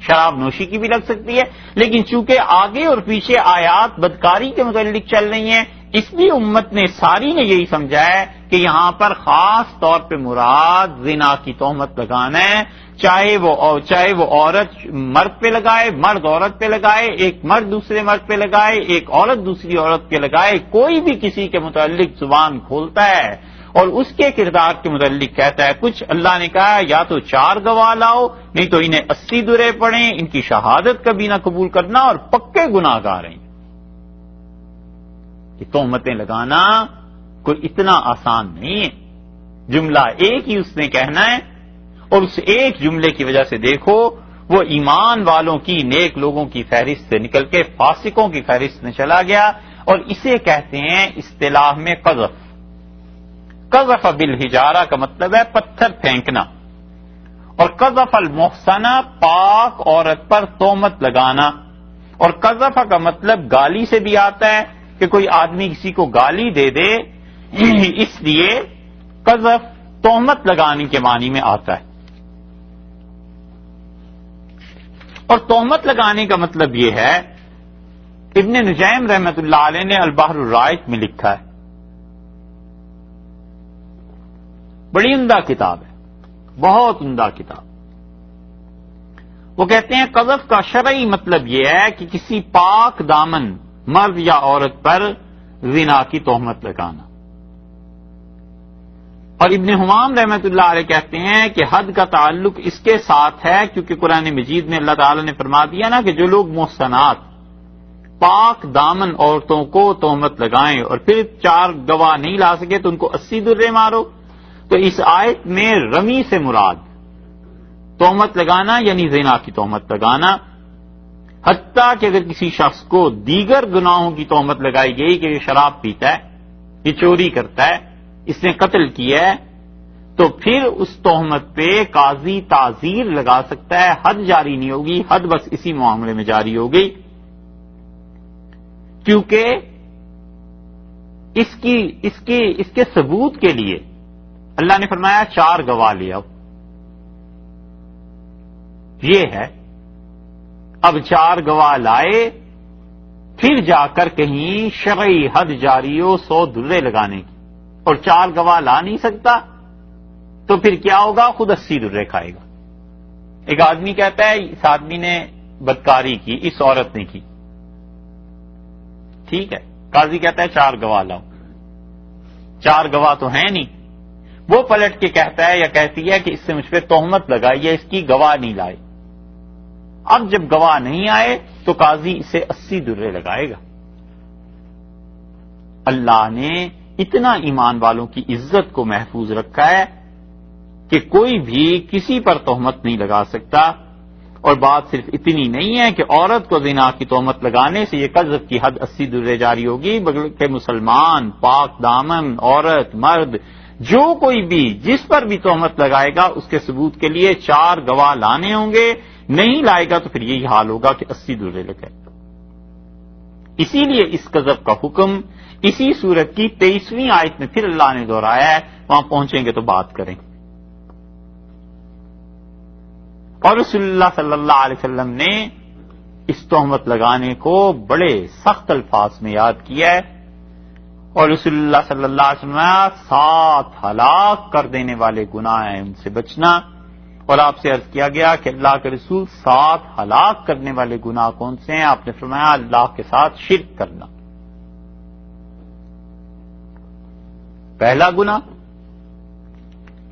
شراب نوشی کی بھی لگ سکتی ہے، لیکن چونکہ آگے اور پیچھے آیات بدکاری کے متعلق چل رہی ہیں، اس لیے امت نے ساری نے یہی سمجھا ہے کہ یہاں پر خاص طور پہ مراد زنا کی تہمت لگانا ہے، چاہے وہ عورت مرد پہ لگائے، مرد عورت پہ لگائے، ایک مرد دوسرے مرد پہ لگائے، ایک عورت دوسری عورت پہ لگائے، کوئی بھی کسی کے متعلق زبان کھولتا ہے اور اس کے کردار کے متعلق کہتا ہے کچھ، اللہ نے کہا یا تو 4 گواہ لاؤ، نہیں تو انہیں 80 درے پڑھیں، ان کی شہادت کبھی نہ قبول کرنا، اور پکے گناہ گار ہیں۔ یہ تہمتیں لگانا کوئی اتنا آسان نہیں ہے، جملہ ایک ہی اس نے کہنا ہے، اور اس ایک جملے کی وجہ سے دیکھو وہ ایمان والوں کی، نیک لوگوں کی فہرست سے نکل کے فاسقوں کی فہرست میں چلا گیا، اور اسے کہتے ہیں اصطلاح میں قذف۔ قذف بالحجارہ کا مطلب ہے پتھر پھینکنا، اور قذف المحصنہ پاک عورت پر تہمت لگانا، اور قذف کا مطلب گالی سے بھی آتا ہے کہ کوئی آدمی کسی کو گالی دے دے، اس لیے قذف تہمت لگانے کے معنی میں آتا ہے۔ اور تہمت لگانے کا مطلب یہ ہے، ابن نجیم رحمت اللہ علیہ نے البحر الرائق میں لکھا ہے، بڑی عمدہ کتاب ہے، بہت عمدہ کتاب۔ وہ کہتے ہیں قذف کا شرعی مطلب یہ ہے کہ کسی پاک دامن مرد یا عورت پر زنا کی تہمت لگانا، اور ابن حمام رحمت اللہ علیہ کہتے ہیں کہ حد کا تعلق اس کے ساتھ ہے، کیونکہ قرآن مجید میں اللہ تعالی نے فرما دیا نا کہ جو لوگ محصنات پاک دامن عورتوں کو تہمت لگائیں اور پھر 4 گواہ نہیں لا سکے تو ان کو 80 درے مارو، تو اس آیت میں رمی سے مراد تہمت لگانا یعنی زنا کی تہمت لگانا، حتیٰ کہ اگر کسی شخص کو دیگر گناہوں کی تہمت لگائی گئی کہ یہ شراب پیتا ہے، یہ چوری کرتا ہے، اس نے قتل کیا ہے، تو پھر اس تہمت پہ قاضی تعزیر لگا سکتا ہے، حد جاری نہیں ہوگی، حد بس اسی معاملے میں جاری ہو گئی، کیونکہ اس کے ثبوت کے لیے اللہ نے فرمایا 4 گواہ لے آؤ، یہ ہے۔ اب 4 گواہ لائے، پھر جا کر کہیں شرعی حد جاری ہو 100 درے لگانے کی، اور 4 گواہ لا نہیں سکتا تو پھر کیا ہوگا؟ خود 80 درے کھائے گا۔ ایک آدمی کہتا ہے اس آدمی نے بدکاری کی، اس عورت نے کی، ٹھیک ہے، قاضی کہتا ہے 4 گواہ لاؤ، 4 گواہ تو ہیں نہیں، وہ پلٹ کے کہتا ہے یا کہتی ہے کہ اس سے مجھ پہ تہمت لگائی ہے، اس کی گواہ نہیں لائے۔ اب جب گواہ نہیں آئے تو قاضی اسے 80 درے لگائے گا۔ اللہ نے اتنا ایمان والوں کی عزت کو محفوظ رکھا ہے کہ کوئی بھی کسی پر تہمت نہیں لگا سکتا، اور بات صرف اتنی نہیں ہے کہ عورت کو زنا کی تہمت لگانے سے یہ قذف کی حد 80 درے جاری ہوگی، بلکہ مسلمان پاک دامن عورت مرد جو کوئی بھی جس پر بھی تہمت لگائے گا اس کے ثبوت کے لیے 4 گواہ لانے ہوں گے، نہیں لائے گا تو پھر یہی حال ہوگا کہ 80 درے لگائے گا۔ اسی لیے اس قذف کا حکم اسی سورت کی 23ویں آیت میں پھر اللہ نے دہرایا ہے، وہاں پہنچیں گے تو بات کریں گے۔ اور رسول اللہ صلی اللہ علیہ وسلم نے اس تہمت لگانے کو بڑے سخت الفاظ میں یاد کیا ہے، اور رسول اللہ صلی اللہ علیہ وسلم 7 ہلاک کر دینے والے گناہ ہیں، ان سے بچنا، اور آپ سے عرض کیا گیا کہ اللہ کے رسول 7 ہلاک کرنے والے گناہ کون سے ہیں؟ آپ نے فرمایا اللہ کے ساتھ شرک کرنا پہلا گناہ،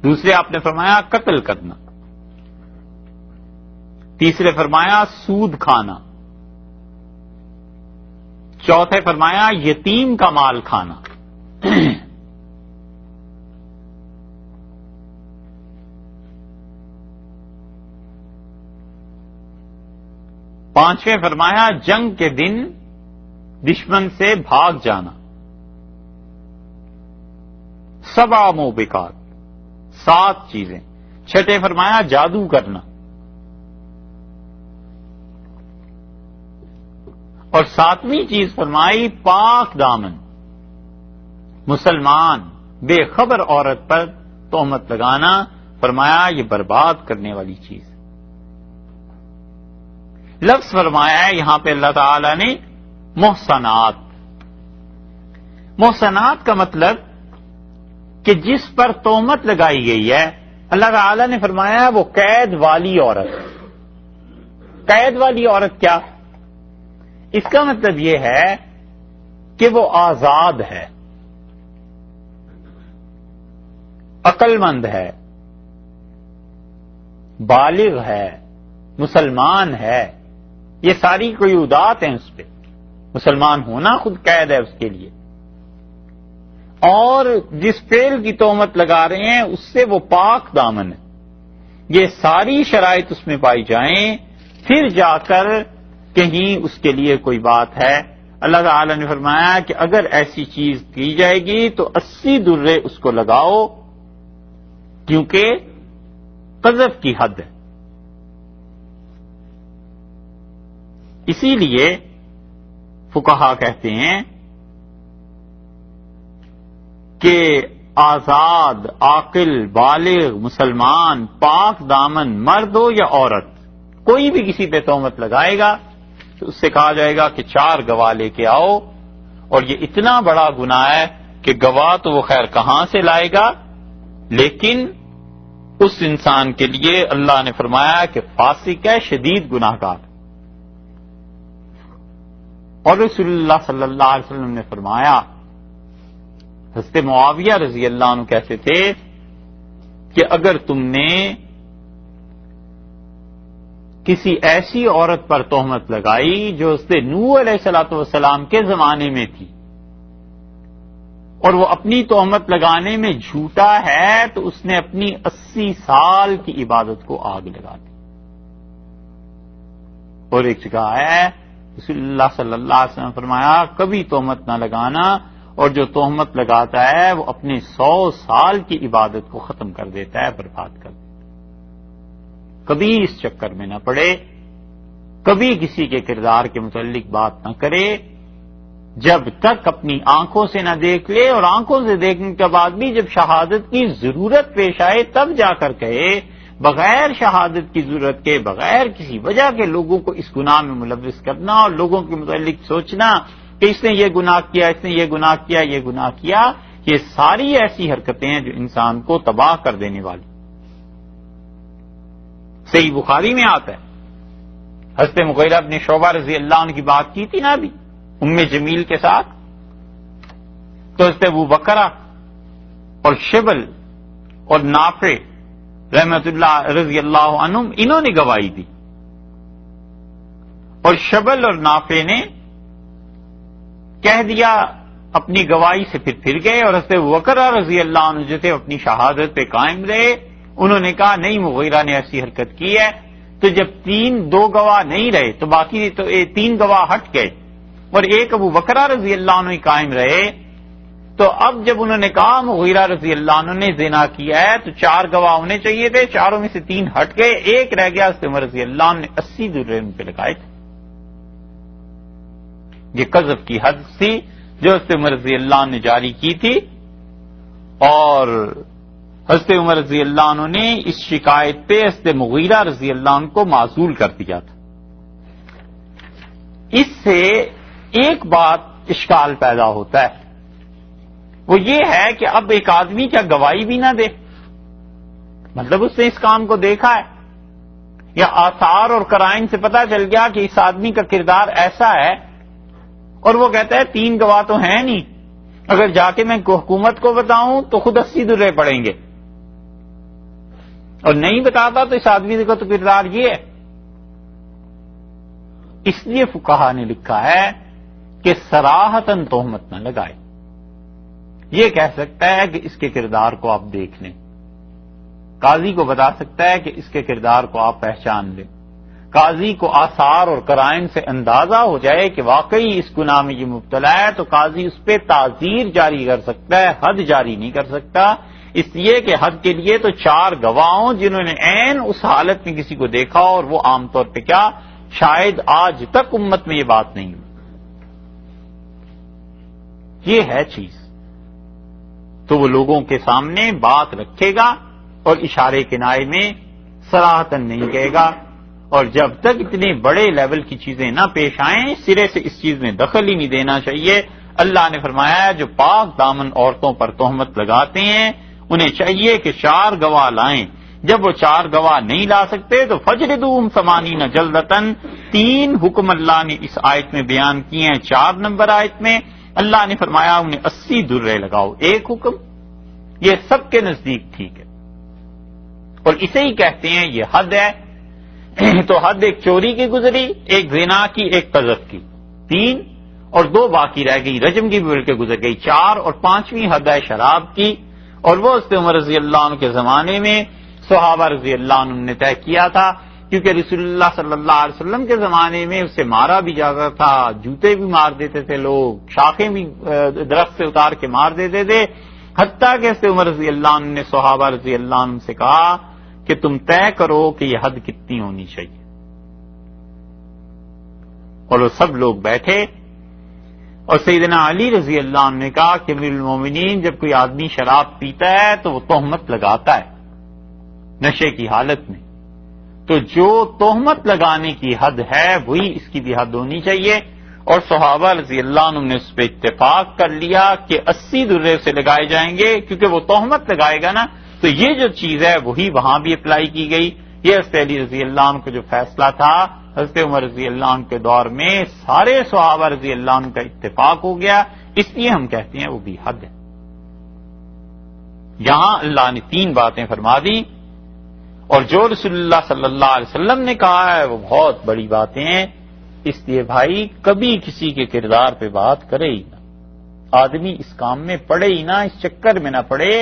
دوسرے آپ نے فرمایا قتل کرنا، تیسرے فرمایا سود کھانا، چوتھے فرمایا یتیم کا مال کھانا، پانچویں فرمایا جنگ کے دن دشمن سے بھاگ جانا، 7 موبقات، 7 چیزیں۔ چھٹے فرمایا جادو کرنا، اور 7ویں چیز فرمائی پاک دامن، مسلمان بے خبر عورت پر تہمت لگانا، فرمایا یہ برباد کرنے والی چیز۔ لفظ فرمایا ہے یہاں پہ اللہ تعالی نے محصنات۔ محصنات کا مطلب کہ جس پر تہمت لگائی گئی ہے، اللہ تعالی نے فرمایا وہ قید والی عورت۔ قید والی عورت کیا؟ اس کا مطلب یہ ہے کہ وہ آزاد ہے، عقل مند ہے، بالغ ہے، مسلمان ہے، یہ ساری قیودات ہیں اس پہ۔ مسلمان ہونا خود قید ہے اس کے لیے، اور جس فعل کی تہمت لگا رہے ہیں اس سے وہ پاک دامن ہے۔ یہ ساری شرائط اس میں پائی جائیں، پھر جا کر کہیں اس کے لیے کوئی بات ہے۔ اللہ تعالی نے فرمایا کہ اگر ایسی چیز کی جائے گی تو 80 درے اس کو لگاؤ، کیونکہ قذف کی حد ہے۔ اسی لیے فقہا کہتے ہیں کہ آزاد، عاقل، بالغ، مسلمان، پاک دامن، مرد ہو یا عورت، کوئی بھی کسی پہ تہمت لگائے گا تو اس سے کہا جائے گا کہ 4 گواہ لے کے آؤ، اور یہ اتنا بڑا گناہ ہے کہ گواہ تو وہ خیر کہاں سے لائے گا، لیکن اس انسان کے لیے اللہ نے فرمایا کہ فاسق ہے، شدید گناہ گار۔ اور رسول اللہ صلی اللہ علیہ وسلم نے فرمایا، حضرت معاویہ رضی اللہ عنہ کہتے تھے کہ اگر تم نے کسی ایسی عورت پر تہمت لگائی جو حضرت نوح علیہ الصلوۃ والسلام کے زمانے میں تھی، اور وہ اپنی تہمت لگانے میں جھوٹا ہے، تو اس نے اپنی 80 سال کی عبادت کو آگ لگا دی۔ اور ایک جگہ ہے رسول اللہ صلی اللہ علیہ وسلم فرمایا کبھی تہمت نہ لگانا، اور جو تہمت لگاتا ہے وہ اپنے 100 سال کی عبادت کو ختم کر دیتا ہے، برباد کر دیتا ہے۔ کبھی اس چکر میں نہ پڑے، کبھی کسی کے کردار کے متعلق بات نہ کرے جب تک اپنی آنکھوں سے نہ دیکھ لے، اور آنکھوں سے دیکھنے کے بعد بھی جب شہادت کی ضرورت پیش آئے تب جا کر کہے، بغیر شہادت کی ضرورت کے، بغیر کسی وجہ کے لوگوں کو اس گناہ میں ملوث کرنا اور لوگوں کے متعلق سوچنا کہ اس نے یہ گناہ کیا، اس نے یہ گناہ کیا، یہ گناہ کیا، یہ ساری ایسی حرکتیں ہیں جو انسان کو تباہ کر دینے والی۔ صحیح بخاری میں آتا ہے، حضرت مغیرہ بن شعبہ رضی اللہ عنہ کی بات کی تھی نا ابھی ام جمیل کے ساتھ، تو حضرت ابو بکرہ اور شبل اور نافع رحمت اللہ رضی اللہ عنہم انہوں نے گواہی دی، اور شبل اور نافع نے کہہ دیا اپنی گواہی سے پھر گئے، اور حضرت ابو بکر رضی اللہ عنہ جو تھے اپنی شہادت پہ قائم رہے۔ انہوں نے کہا نہیں، مغیرہ نے ایسی حرکت کی ہے۔ تو جب 2 گواہ نہیں رہے تو باقی تو 3 گواہ ہٹ گئے، اور ایک ابو بکر رضی اللہ عنہ قائم رہے۔ تو اب جب انہوں نے کہا مغیرہ رضی اللہ عنہ نے زنا کیا ہے تو 4 گواہ ہونے چاہیے تھے، 4 میں سے 3 ہٹ گئے، ایک رہ گیا، حضرت عمر رضی اللہ عنہ نے 80 درے ان پہ لگائے تھے۔ یہ قذف کی حد تھی جو حضرت عمر رضی اللہ عنہ نے جاری کی تھی، اور حضرت عمر رضی اللہ عنہ نے اس شکایت پہ حضرت مغیرہ رضی اللہ عنہ کو معزول کر دیا تھا۔ اس سے ایک بات اشکال پیدا ہوتا ہے، وہ یہ ہے کہ اب ایک آدمی کیا گواہی بھی نہ دے؟ مطلب اس نے اس کام کو دیکھا ہے، یا آثار اور قرائن سے پتہ چل گیا کہ اس آدمی کا کردار ایسا ہے، اور وہ کہتا ہے 3 گواہ تو ہیں نہیں، اگر جا کے میں حکومت کو بتاؤں تو خود 80 درے پڑیں گے، اور نہیں بتاتا تو اس آدمی کا تو کردار یہ ہے۔ اس لیے فقہا نے لکھا ہے کہ صراحتاً تہمت نہ لگائے. یہ کہہ سکتا ہے کہ اس کے کردار کو آپ دیکھ لیں، قاضی کو بتا سکتا ہے کہ اس کے کردار کو آپ پہچان لیں، قاضی کو آثار اور قرائن سے اندازہ ہو جائے کہ واقعی اس گناہ میں یہ مبتلا ہے، تو قاضی اس پہ تعزیر جاری کر سکتا ہے، حد جاری نہیں کر سکتا، اس لیے کہ حد کے لیے تو 4 گواہ ہوں جنہوں نے عین اس حالت میں کسی کو دیکھا، اور وہ عام طور پہ کیا، شاید آج تک امت میں یہ بات نہیں ہوئی. یہ ہے چیز. تو وہ لوگوں کے سامنے بات رکھے گا اور اشارے کنائے میں صراحتاً نہیں کہے گا، اور جب تک اتنے بڑے لیول کی چیزیں نہ پیش آئیں سرے سے اس چیز میں دخل ہی نہیں دینا چاہیے. اللہ نے فرمایا ہے جو پاک دامن عورتوں پر تہمت لگاتے ہیں انہیں چاہیے کہ 4 گواہ لائیں. جب وہ 4 گواہ نہیں لا سکتے تو فجلدوہم 80 جلدتن. 3 حکم اللہ نے اس آیت میں بیان کیے ہیں. 4 نمبر آیت میں اللہ نے فرمایا انہیں 80 درے لگاؤ. ایک حکم یہ سب کے نزدیک ٹھیک ہے، اور اسے ہی کہتے ہیں یہ حد ہے. تو حد ایک چوری کی گزری، ایک زنا کی، ایک قذف کی، 3 اور 2 باقی رہ گئی، رجم کی بھی بلکہ گزر گئی، 4 اور 5ویں حد ہے شراب کی. اور وہ حضرت عمر رضی اللہ عنہ کے زمانے میں صحابہ رضی اللہ عنہ نے طے کیا تھا، کیونکہ رسول اللہ صلی اللہ علیہ وسلم کے زمانے میں اسے مارا بھی جاتا تھا، جوتے بھی مار دیتے تھے لوگ، شاخیں بھی درخت سے اتار کے مار دیتے تھے. حتیٰ کہ حضرت عمر رضی اللہ عنہ نے صحابہ رضی اللہ عنہ سے کہا کہ تم طے کرو کہ یہ حد کتنی ہونی چاہیے. اور وہ سب لوگ بیٹھے، اور سیدنا علی رضی اللہ عنہ نے کہا کہ امیر المومنین جب کوئی آدمی شراب پیتا ہے تو وہ تہمت لگاتا ہے نشے کی حالت میں، تو جو تہمت لگانے کی حد ہے وہی اس کی بھی حد ہونی چاہیے. اور صحابہ رضی اللہ عنہ نے اس پہ اتفاق کر لیا کہ 80 درے سے لگائے جائیں گے، کیونکہ وہ تہمت لگائے گا نا، تو یہ جو چیز ہے وہی وہاں بھی اپلائی کی گئی. یہ حضرت علی رضی اللہ عنہ کا جو فیصلہ تھا حضرت عمر رضی اللہ عنہ کے دور میں سارے صحابہ رضی اللہ عنہ کا اتفاق ہو گیا، اس لیے ہم کہتے ہیں وہ بھی حد ہے. یہاں اللہ نے 3 باتیں فرما دی، اور جو رسول اللہ صلی اللہ علیہ وسلم نے کہا ہے وہ بہت بڑی باتیں ہیں. اس لیے بھائی کبھی کسی کے کردار پہ بات کرے ہی نہ، آدمی اس کام میں پڑے ہی نہ، اس چکر میں نہ پڑے.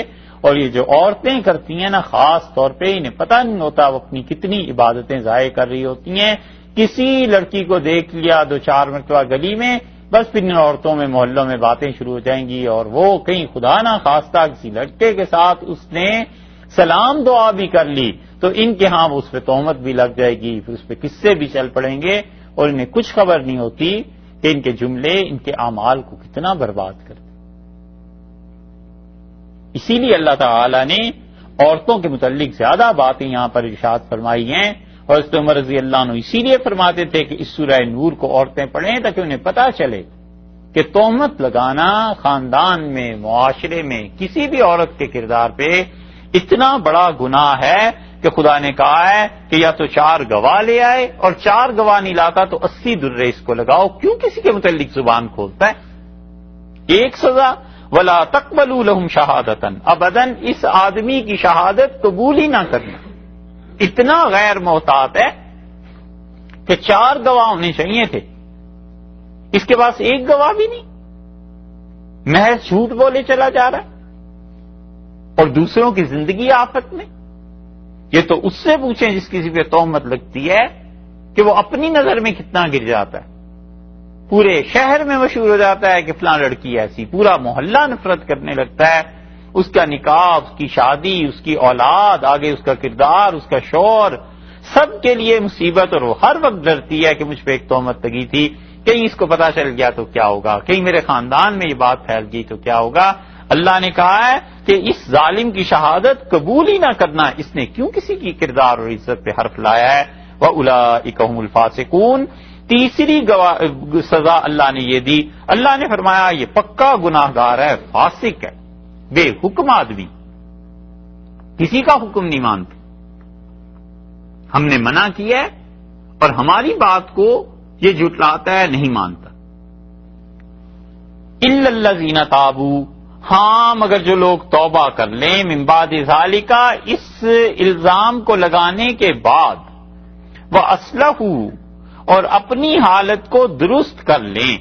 اور یہ جو عورتیں کرتی ہیں نا خاص طور پہ، انہیں پتہ نہیں ہوتا وہ اپنی کتنی عبادتیں ضائع کر رہی ہوتی ہیں. کسی لڑکی کو دیکھ لیا 2-4 مرتبہ گلی میں، بس پھر ان عورتوں میں محلوں میں باتیں شروع ہو جائیں گی، اور وہ کہیں خدا نہ خواستہ کسی لڑکے کے ساتھ اس نے سلام دعا بھی کر لی تو ان کے ہاں اس پہ تہمت بھی لگ جائے گی، پھر اس پہ قصے بھی چل پڑیں گے، اور انہیں کچھ خبر نہیں ہوتی کہ ان کے جملے ان کے اعمال کو کتنا برباد کرتے. اسی لیے اللہ تعالی نے عورتوں کے متعلق زیادہ باتیں یہاں پر ارشاد فرمائی ہیں، اور حضرت عمر رضی اللہ عنہ اسی لیے فرماتے تھے کہ اس سورہ نور کو عورتیں پڑھیں تاکہ انہیں پتہ چلے کہ تہمت لگانا خاندان میں، معاشرے میں کسی بھی عورت کے کردار پہ اتنا بڑا گناہ ہے کہ خدا نے کہا ہے کہ یا تو 4 گواہ لے آئے، اور 4 گواہ نہیں لاتا تو 80 درے اس کو لگاؤ. کیوں کسی کے متعلق زبان کھولتا ہے؟ ایک سزا، وَلَا تَقْبَلُوا لَهُمْ شَهَادَةً، ابداً اس آدمی کی شہادت قبول ہی نہ کرنا. اتنا غیر محتاط ہے کہ 4 گواہ ہونے چاہیے تھے، اس کے پاس 1 گواہ بھی نہیں، محض جھوٹ بولے چلا جا رہا ہے، اور دوسروں کی زندگی آفت میں. یہ تو اس سے پوچھیں جس کسی پہ تہمت لگتی ہے کہ وہ اپنی نظر میں کتنا گر جاتا ہے، پورے شہر میں مشہور ہو جاتا ہے کہ فلاں لڑکی ایسی، پورا محلہ نفرت کرنے لگتا ہے. اس کا نکاح، اس کی شادی، اس کی اولاد، آگے اس کا کردار، اس کا شوہر، سب کے لیے مصیبت. اور وہ ہر وقت ڈرتی ہے کہ مجھ پہ ایک تہمت لگی تھی، کہیں اس کو پتا چل گیا تو کیا ہوگا، کہیں میرے خاندان میں یہ بات پھیل گئی تو کیا ہوگا. اللہ نے کہا ہے کہ اس ظالم کی شہادت قبول ہی نہ کرنا. اس نے کیوں کسی کی کردار اور عزت پہ حرف لایا ہے؟ وَأُولَٰئِكَ هُمُ الْفَاسِقُونَ. تیسری سزا اللہ نے یہ دی، اللہ نے فرمایا یہ پکا گناہ گار ہے، فاسق ہے، بے حکم آدمی، کسی کا حکم نہیں مانتا. ہم نے منع کیا ہے اور ہماری بات کو یہ جھٹلاتا ہے، نہیں مانتا. إِلَّا الَّذِينَ تَابُوا، ہاں مگر جو لوگ توبہ کر لیں، من بعد ذالک، اس الزام کو لگانے کے بعد، وَأَصْلَحُوا، اور اپنی حالت کو درست کر لیں.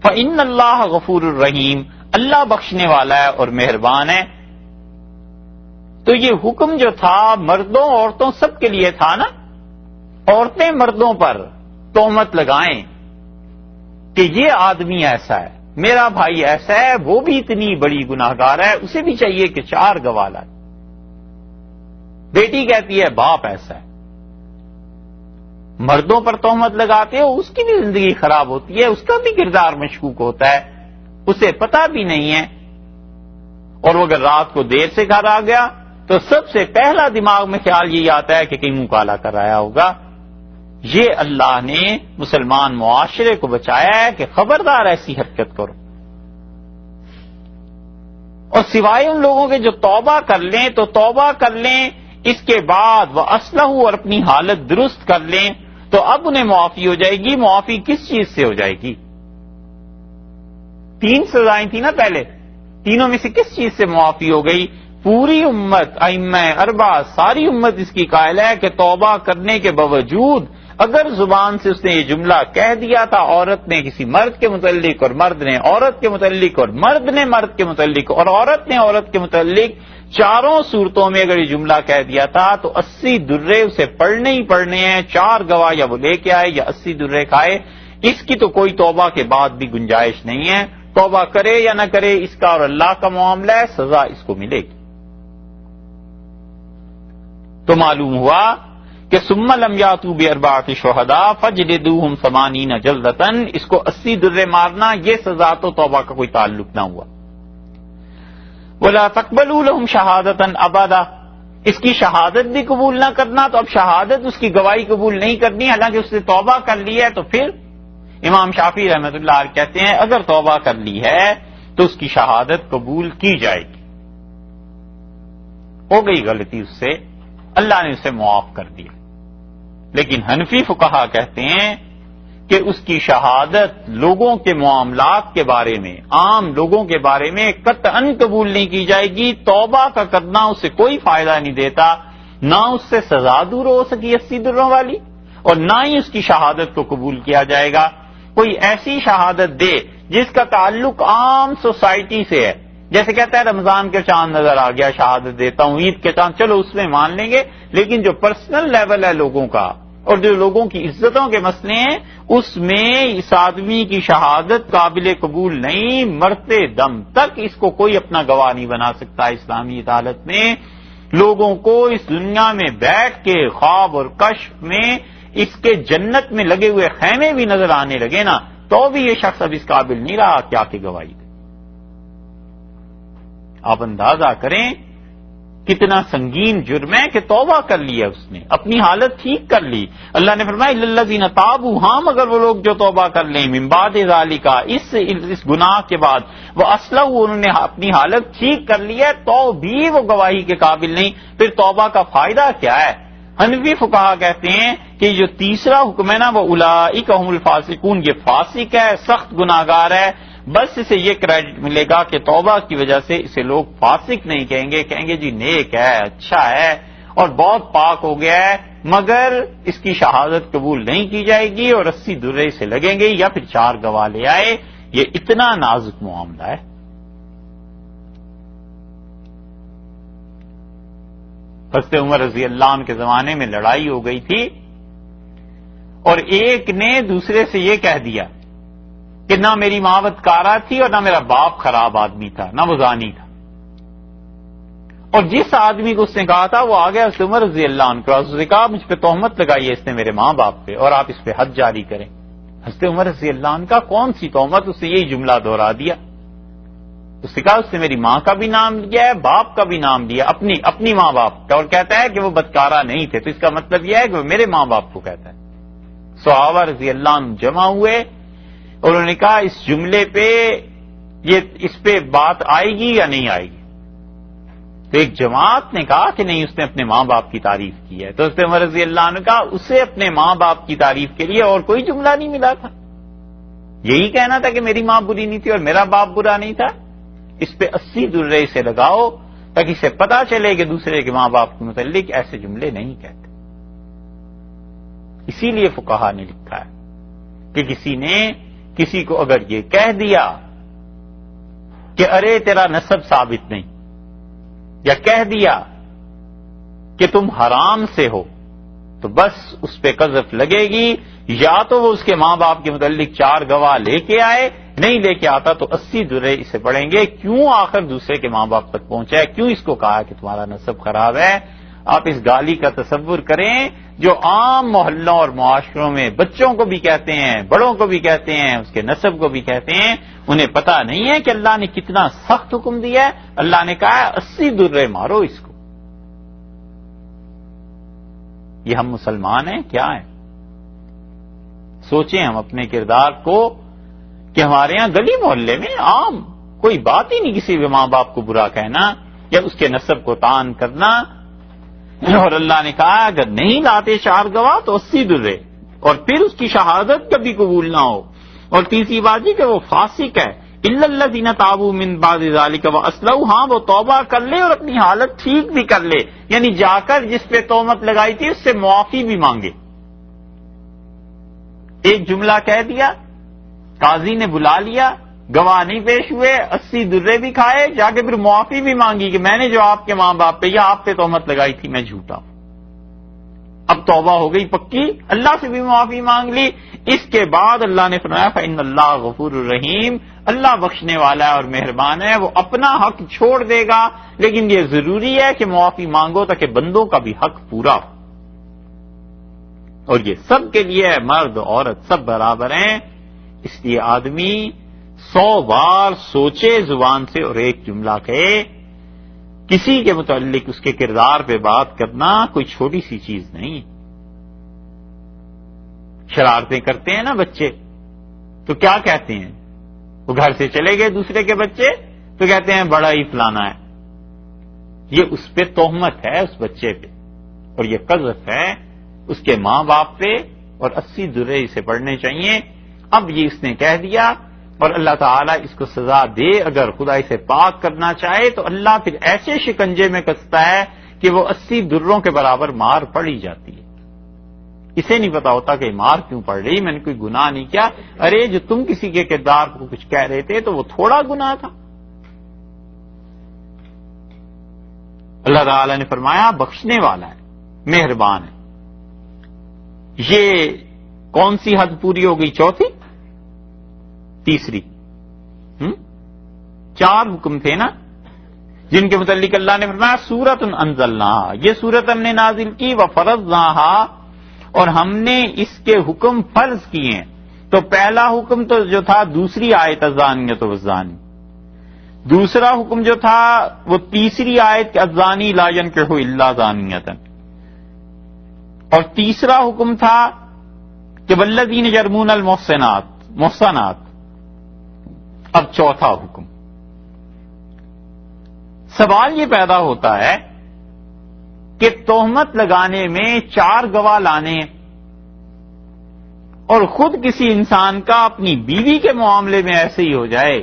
فإن اللہ غفور الرحیم، اللہ بخشنے والا ہے اور مہربان ہے۔ تو یہ حکم جو تھا مردوں عورتوں سب کے لیے تھا نا۔ عورتیں مردوں پر تہمت لگائیں کہ یہ آدمی ایسا ہے، میرا بھائی ایسا ہے، وہ بھی اتنی بڑی گناہگار ہے، اسے بھی چاہیے کہ 4 گواہ لائے۔ بیٹی کہتی ہے باپ ایسا ہے، مردوں پر تہمت لگاتے ہو، اس کی بھی زندگی خراب ہوتی ہے، اس کا بھی کردار مشکوک ہوتا ہے، اسے پتہ بھی نہیں ہے، اور وہ اگر رات کو دیر سے گھر آ گیا تو سب سے پہلا دماغ میں خیال یہی آتا ہے کہ کہیں منہ کالا کر آیا ہوگا۔ یہ اللہ نے مسلمان معاشرے کو بچایا ہے کہ خبردار ایسی حرکت کرو۔ اور سوائے ان لوگوں کے جو توبہ کر لیں تو توبہ کر لیں، اس کے بعد وہ اصلح اور اپنی حالت درست کر لیں تو اب انہیں معافی ہو جائے گی۔ معافی کس چیز سے ہو جائے گی؟ 3 سزائیں تھیں نا پہلے، تینوں میں سے کس چیز سے معافی ہو گئی؟ پوری امت، ائمہ 4 ساری امت اس کی قائل ہے کہ توبہ کرنے کے باوجود اگر زبان سے اس نے یہ جملہ کہہ دیا تھا، عورت نے کسی مرد کے متعلق اور مرد نے عورت کے متعلق اور مرد نے مرد کے متعلق اور عورت نے عورت کے متعلق، چاروں صورتوں میں اگر یہ جملہ کہہ دیا تھا تو 80 درے اسے پڑھنے ہی پڑھنے ہیں، 4 گواہ یا وہ لے کے آئے یا 80 درے کھائے۔ اس کی تو کوئی توبہ کے بعد بھی گنجائش نہیں ہے، توبہ کرے یا نہ کرے اس کا اور اللہ کا معاملہ ہے، سزا اس کو ملے گی۔ تو معلوم ہوا کہ ثم لم یاتوا باربعۃ شہداء فاجلدوہم 80 جلدۃ، اس کو 80 درے مارنا، یہ سزا تو توبہ کا کوئی تعلق نہ ہوا۔ ولا تقبلوا لهم شہادۃ ابدا، اس کی شہادت بھی قبول نہ کرنا، تو اب شہادت اس کی گواہی قبول نہیں کرنی، حالانکہ اس نے توبہ کر لی ہے۔ تو پھر امام شافعی رحمۃ اللہ علیہ کہتے ہیں اگر توبہ کر لی ہے تو اس کی شہادت قبول کی جائے گی، ہو گئی غلطی اس سے، اللہ نے اسے معاف کر دیا۔ لیکن حنفی فقہا کہتے ہیں کہ اس کی شہادت لوگوں کے معاملات کے بارے میں، عام لوگوں کے بارے میں قطعاً قبول نہیں کی جائے گی۔ توبہ کا کرنا اسے کوئی فائدہ نہیں دیتا، نہ اس سے سزا دور ہو سکی 80 دروں والی، اور نہ ہی اس کی شہادت کو قبول کیا جائے گا۔ کوئی ایسی شہادت دے جس کا تعلق عام سوسائٹی سے ہے، جیسے کہتا ہے رمضان کے چاند نظر آ گیا شہادت دیتا ہوں، عید کے چاند، چلو اس میں مان لیں گے، لیکن جو پرسنل لیول ہے لوگوں کا اور جو لوگوں کی عزتوں کے مسئلے ہیں، اس میں اس آدمی کی شہادت قابل قبول نہیں، مرتے دم تک اس کو کوئی اپنا گواہ نہیں بنا سکتا۔ اسلامی عدالت میں لوگوں کو اس دنیا میں بیٹھ کے خواب اور کشف میں اس کے جنت میں لگے ہوئے خیمے بھی نظر آنے لگے نا، تو بھی یہ شخص اب اس قابل نہیں رہا کیا کہ گواہی دے۔ آپ اندازہ کریں کتنا سنگین جرم ہے کہ توبہ کر لی ہے اس نے، اپنی حالت ٹھیک کر لی۔ اللہ نے فرمایا الا الذین تابوا، ہاں مگر وہ لوگ جو توبہ کر لیں، من بعد ذالک، اس گناہ کے بعد، وہ اصلحوا، انہوں نے اپنی حالت ٹھیک کر لی ہے، تو بھی وہ گواہی کے قابل نہیں، پھر توبہ کا فائدہ کیا ہے؟ حنفی فقہا کہتے ہیں کہ جو تیسرا حکم ہے نا وہ اولئک هم الفاسقون، یہ فاسق ہے، سخت گناہگار ہے، بس اسے یہ کریڈٹ ملے گا کہ توبہ کی وجہ سے اسے لوگ فاسق نہیں کہیں گے، کہیں گے جی نیک ہے، اچھا ہے اور بہت پاک ہو گیا ہے، مگر اس کی شہادت قبول نہیں کی جائے گی اور 80 درے سے لگیں گے یا پھر 4 گواہ لے آئے۔ یہ اتنا نازک معاملہ ہے۔ حضرت عمر رضی اللہ عنہ کے زمانے میں لڑائی ہو گئی تھی اور ایک نے دوسرے سے یہ کہہ دیا کہ نہ میری ماں بدکارہ تھی اور نہ میرا باپ خراب آدمی تھا، نہ وہ زانی تھا، اور جس آدمی کو اس نے کہا تھا وہ آ گیا حضرت عمر رضی اللہ عنہ کو، اس نے کہا مجھ پہ تہمت لگائی ہے اس نے میرے ماں باپ پہ اور آپ اس پہ حد جاری کریں۔ حضرت عمر رضی اللہ عنہ کا کون سی تہمت، اس نے یہی جملہ دوہرا دیا، اس نے کہا اس نے میری ماں کا بھی نام لیا ہے، باپ کا بھی نام لیا، اپنی ماں باپ کا، اور کہتا ہے کہ وہ بدکارہ نہیں تھے، تو اس کا مطلب یہ ہے کہ وہ میرے ماں باپ کو کہتا ہے۔ صحابہ رضی اللہ عنہ جمع ہوئے اور انہوں نے کہا اس جملے پہ اس پہ بات آئے گی یا نہیں آئے گی؟ تو ایک جماعت نے کہا کہ نہیں، اس نے اپنے ماں باپ کی تعریف کی ہے، تو حضرت عمر رضی اللہ عنہ نے کہا اسے اپنے ماں باپ کی تعریف کے لیے اور کوئی جملہ نہیں ملا تھا، یہی کہنا تھا کہ میری ماں بری نہیں تھی اور میرا باپ برا نہیں تھا، اس پہ 80 درے سے لگاؤ تاکہ اسے پتا چلے کہ دوسرے کے ماں باپ کے متعلق ایسے جملے نہیں کہتے۔ اسی لیے فقہا نے لکھا ہے کہ کسی کو اگر یہ کہہ دیا کہ ارے تیرا نسب ثابت نہیں، یا کہہ دیا کہ تم حرام سے ہو، تو بس اس پہ قذف لگے گی. یا تو وہ اس کے ماں باپ کے متعلق 4 گواہ لے کے آئے، نہیں لے کے آتا تو 80 درے اسے پڑیں گے. کیوں آخر دوسرے کے ماں باپ تک پہنچا ہے؟ کیوں اس کو کہا کہ تمہارا نسب خراب ہے؟ آپ اس گالی کا تصور کریں جو عام محلوں اور معاشروں میں بچوں کو بھی کہتے ہیں، بڑوں کو بھی کہتے ہیں، اس کے نسب کو بھی کہتے ہیں. انہیں پتا نہیں ہے کہ اللہ نے کتنا سخت حکم دیا ہے. اللہ نے کہا 80 درے مارو اس کو. یہ ہم مسلمان ہیں کیا ہیں؟ سوچیں ہم اپنے کردار کو کہ ہمارے ہاں گلی محلے میں عام کوئی بات ہی نہیں کسی بھی ماں باپ کو برا کہنا یا اس کے نسب کو تان کرنا. اور اللہ نے کہا اگر نہیں لاتے 4 گواہ تو 80 درے، اور پھر اس کی شہادت کبھی قبول نہ ہو. اور تیسری بات یہ کہ وہ فاسق ہے. الا الذین تابوا من بعد ذلک واصلحوا، ہاں وہ توبہ کر لے اور اپنی حالت ٹھیک بھی کر لے، یعنی جا کر جس پہ تہمت لگائی تھی اس سے معافی بھی مانگے. ایک جملہ کہہ دیا، قاضی نے بلا لیا، گواہ نہیں پیش ہوئے، 80 درے بھی کھائے، جا کے پھر معافی بھی مانگی کہ میں نے جو آپ کے ماں باپ پہ یا آپ پہ تہمت لگائی تھی میں جھوٹا ہوں. اب توبہ ہو گئی پکی، اللہ سے بھی معافی مانگ لی. اس کے بعد اللہ نے فرمایا فإن اللہ غفور الرحیم، اللہ بخشنے والا ہے اور مہربان ہے، وہ اپنا حق چھوڑ دے گا، لیکن یہ ضروری ہے کہ معافی مانگو تاکہ بندوں کا بھی حق پورا ہو. اور یہ سب کے لیے مرد عورت سب برابر ہیں. اس لیے آدمی 100 بار سوچے زبان سے اور ایک جملہ کہے. کسی کے متعلق اس کے کردار پہ بات کرنا کوئی چھوٹی سی چیز نہیں. شرارتیں کرتے ہیں نا بچے تو کیا کہتے ہیں؟ وہ گھر سے چلے گئے دوسرے کے بچے تو کہتے ہیں بڑا ہی فلانا ہے. یہ اس پہ تہمت ہے اس بچے پہ، اور یہ قذف ہے اس کے ماں باپ پہ، اور 80 درے اسے پڑھنے چاہیے. اب یہ اس نے کہہ دیا اور اللہ تعالیٰ اس کو سزا دے. اگر خدا اسے پاک کرنا چاہے تو اللہ پھر ایسے شکنجے میں کستا ہے کہ وہ 80 دروں کے برابر مار پڑی جاتی ہے. اسے نہیں پتا ہوتا کہ مار کیوں پڑ رہی، میں نے کوئی گناہ نہیں کیا. ارے جو تم کسی کے کردار کو کچھ کہہ رہے تھے تو وہ تھوڑا گناہ تھا. اللہ تعالیٰ نے فرمایا بخشنے والا ہے، مہربان ہے. یہ کون سی حد پوری ہو گئی؟ چوتھی؟ تیسری؟ 4 حکم تھے نا جن کے متعلق اللہ نے فرمایا سورۃ انزلناہا، یہ سورت ہم نے نازل کی، وفرضناہا، اور ہم نے اس کے حکم فرض کیے ہیں. تو پہلا حکم تو جو تھا دوسری آیت الزانیۃ والزانی، دوسرا حکم جو تھا وہ تیسری آیت الزانی لا ینکح الا زانیۃ، اور تیسرا حکم تھا کہ والذین یرمون المحصنات. اب چوتھا حکم. سوال یہ پیدا ہوتا ہے کہ تہمت لگانے میں 4 گواہ لانے ہیں، اور خود کسی انسان کا اپنی بیوی کے معاملے میں ایسے ہی ہو جائے،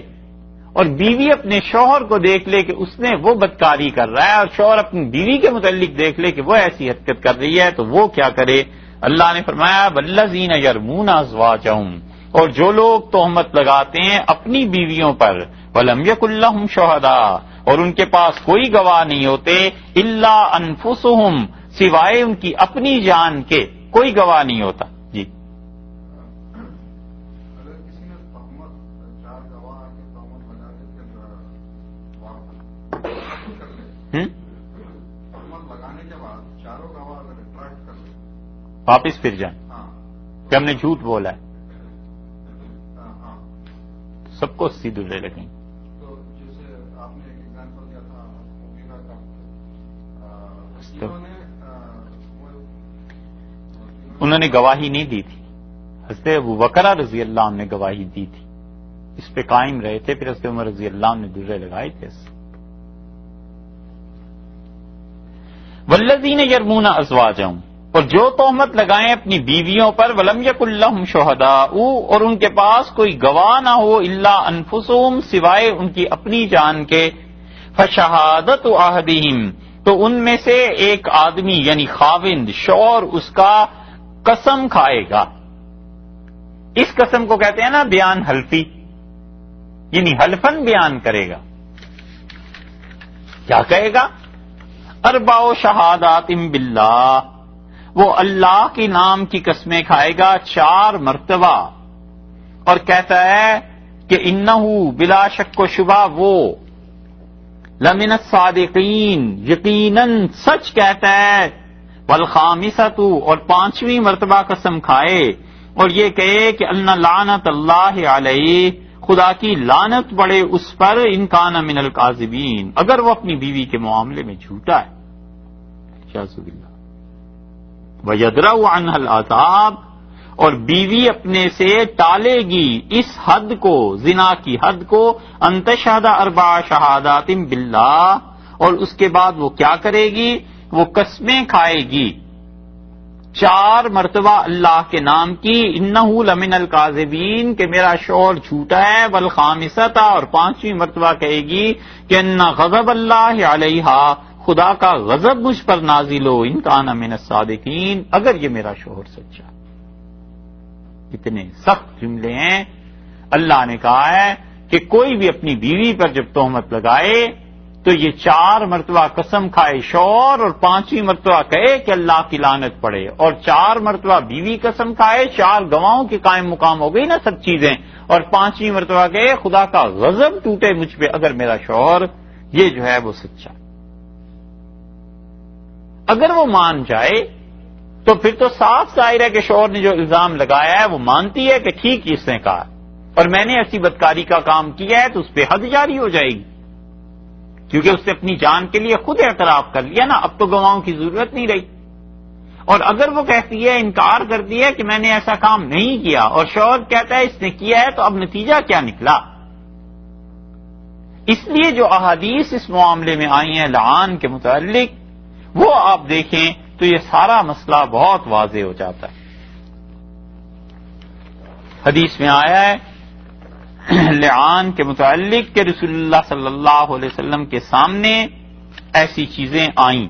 اور بیوی اپنے شوہر کو دیکھ لے کہ اس نے وہ بدکاری کر رہا ہے، اور شوہر اپنی بیوی کے متعلق دیکھ لے کہ وہ ایسی حرکت کر رہی ہے، تو وہ کیا کرے؟ اللہ نے فرمایا والذین یرمون ازواجہم، اور جو لوگ تہمت لگاتے ہیں اپنی بیویوں پر، ولم یکن لہم شہداء، اور ان کے پاس کوئی گواہ نہیں ہوتے، الا انفسہم، سوائے ان کی اپنی جان کے، کوئی گواہ نہیں ہوتا. جی واپس پھر جائیں کہ ہم نے جھوٹ بولا ہے، سب کو 80 درے لگیں. انہوں نے گواہی نہیں دی تھی، حضرت ابوبکر رضی اللہ عنہ نے گواہی دی تھی، اس پہ قائم رہے تھے، پھر حضرت عمر رضی اللہ عنہ نے درے لگائے تھے. والذین یرمون ازواجہم، اور جو تہمت لگائیں اپنی بیویوں پر، ولم یکن لہم شہداء، اور ان کے پاس کوئی گواہ نہ ہو، الا انفسہم، سوائے ان کی اپنی جان کے، فشہادت احدہم، تو ان میں سے ایک آدمی یعنی خاوند شوہر اس کا قسم کھائے گا، اس قسم کو کہتے ہیں نا بیان حلفی، یعنی حلفن بیان کرے گا. کیا کہے گا؟ اربع شہادات باللہ، وہ اللہ کے نام کی قسمیں کھائے گا 4 مرتبہ، اور کہتا ہے کہ انہو بلا شک و شبہ وہ لمن الصادقین، یقیناً سچ کہتا ہے. والخامسۃ، اور 5ویں مرتبہ قسم کھائے اور یہ کہے کہ ان لعنت اللہ علیہ، خدا کی لعنت پڑے اس پر، ان کان من الکاذبین، اگر وہ اپنی بیوی کے معاملے میں جھوٹا ہے. اعوذ باللہ. وَيَدْرَأُ عَنْهَا الْعَذَابَ، اور بیوی اپنے سے ٹالے گی اس حد کو، زنا کی حد کو، ان تشہد 4 شہادات باللہ، اور اس کے بعد وہ کیا کرے گی؟ وہ قسمیں کھائے گی 4 مرتبہ اللہ کے نام کی، انہو لمن الکاذبین، کہ میرا شوہر جھوٹا ہے. والخامسۃ، اور 5ویں مرتبہ کہے گی کہ ان غضب اللہ علیہا، خدا کا غضب مجھ پر نازل ہو، ان کان من الصادقین، اگر یہ میرا شوہر سچا. کتنے سخت جملے ہیں. اللہ نے کہا ہے کہ کوئی بھی اپنی بیوی پر جب تہمت لگائے تو یہ 4 مرتبہ قسم کھائے شوہر، اور 5ویں مرتبہ کہے کہ اللہ کی لعنت پڑے، اور 4 مرتبہ بیوی قسم کھائے، 4 گواہوں کے قائم مقام ہو گئی نا سب چیزیں، اور 5ویں مرتبہ کہے خدا کا غضب ٹوٹے مجھ پہ اگر میرا شوہر یہ جو ہے وہ سچا. اگر وہ مان جائے تو پھر تو صاف ظاہر ہے کہ شوہر نے جو الزام لگایا ہے وہ مانتی ہے کہ ٹھیک اس نے کہا، اور میں نے ایسی بدکاری کا کام کیا ہے تو اس پہ حد جاری ہو جائے گی، کیونکہ اس نے اپنی جان کے لیے خود اعتراف کر لیا نا، اب تو گواہوں کی ضرورت نہیں رہی. اور اگر وہ کہتی ہے، انکار کرتی ہے کہ میں نے ایسا کام نہیں کیا، اور شوہر کہتا ہے اس نے کیا ہے، تو اب نتیجہ کیا نکلا؟ اس لیے جو احادیث اس معاملے میں آئی ہیں لعان کے متعلق، وہ آپ دیکھیں تو یہ سارا مسئلہ بہت واضح ہو جاتا ہے. حدیث میں آیا ہے لعان کے متعلق کہ رسول اللہ صلی اللہ علیہ وسلم کے سامنے ایسی چیزیں آئیں،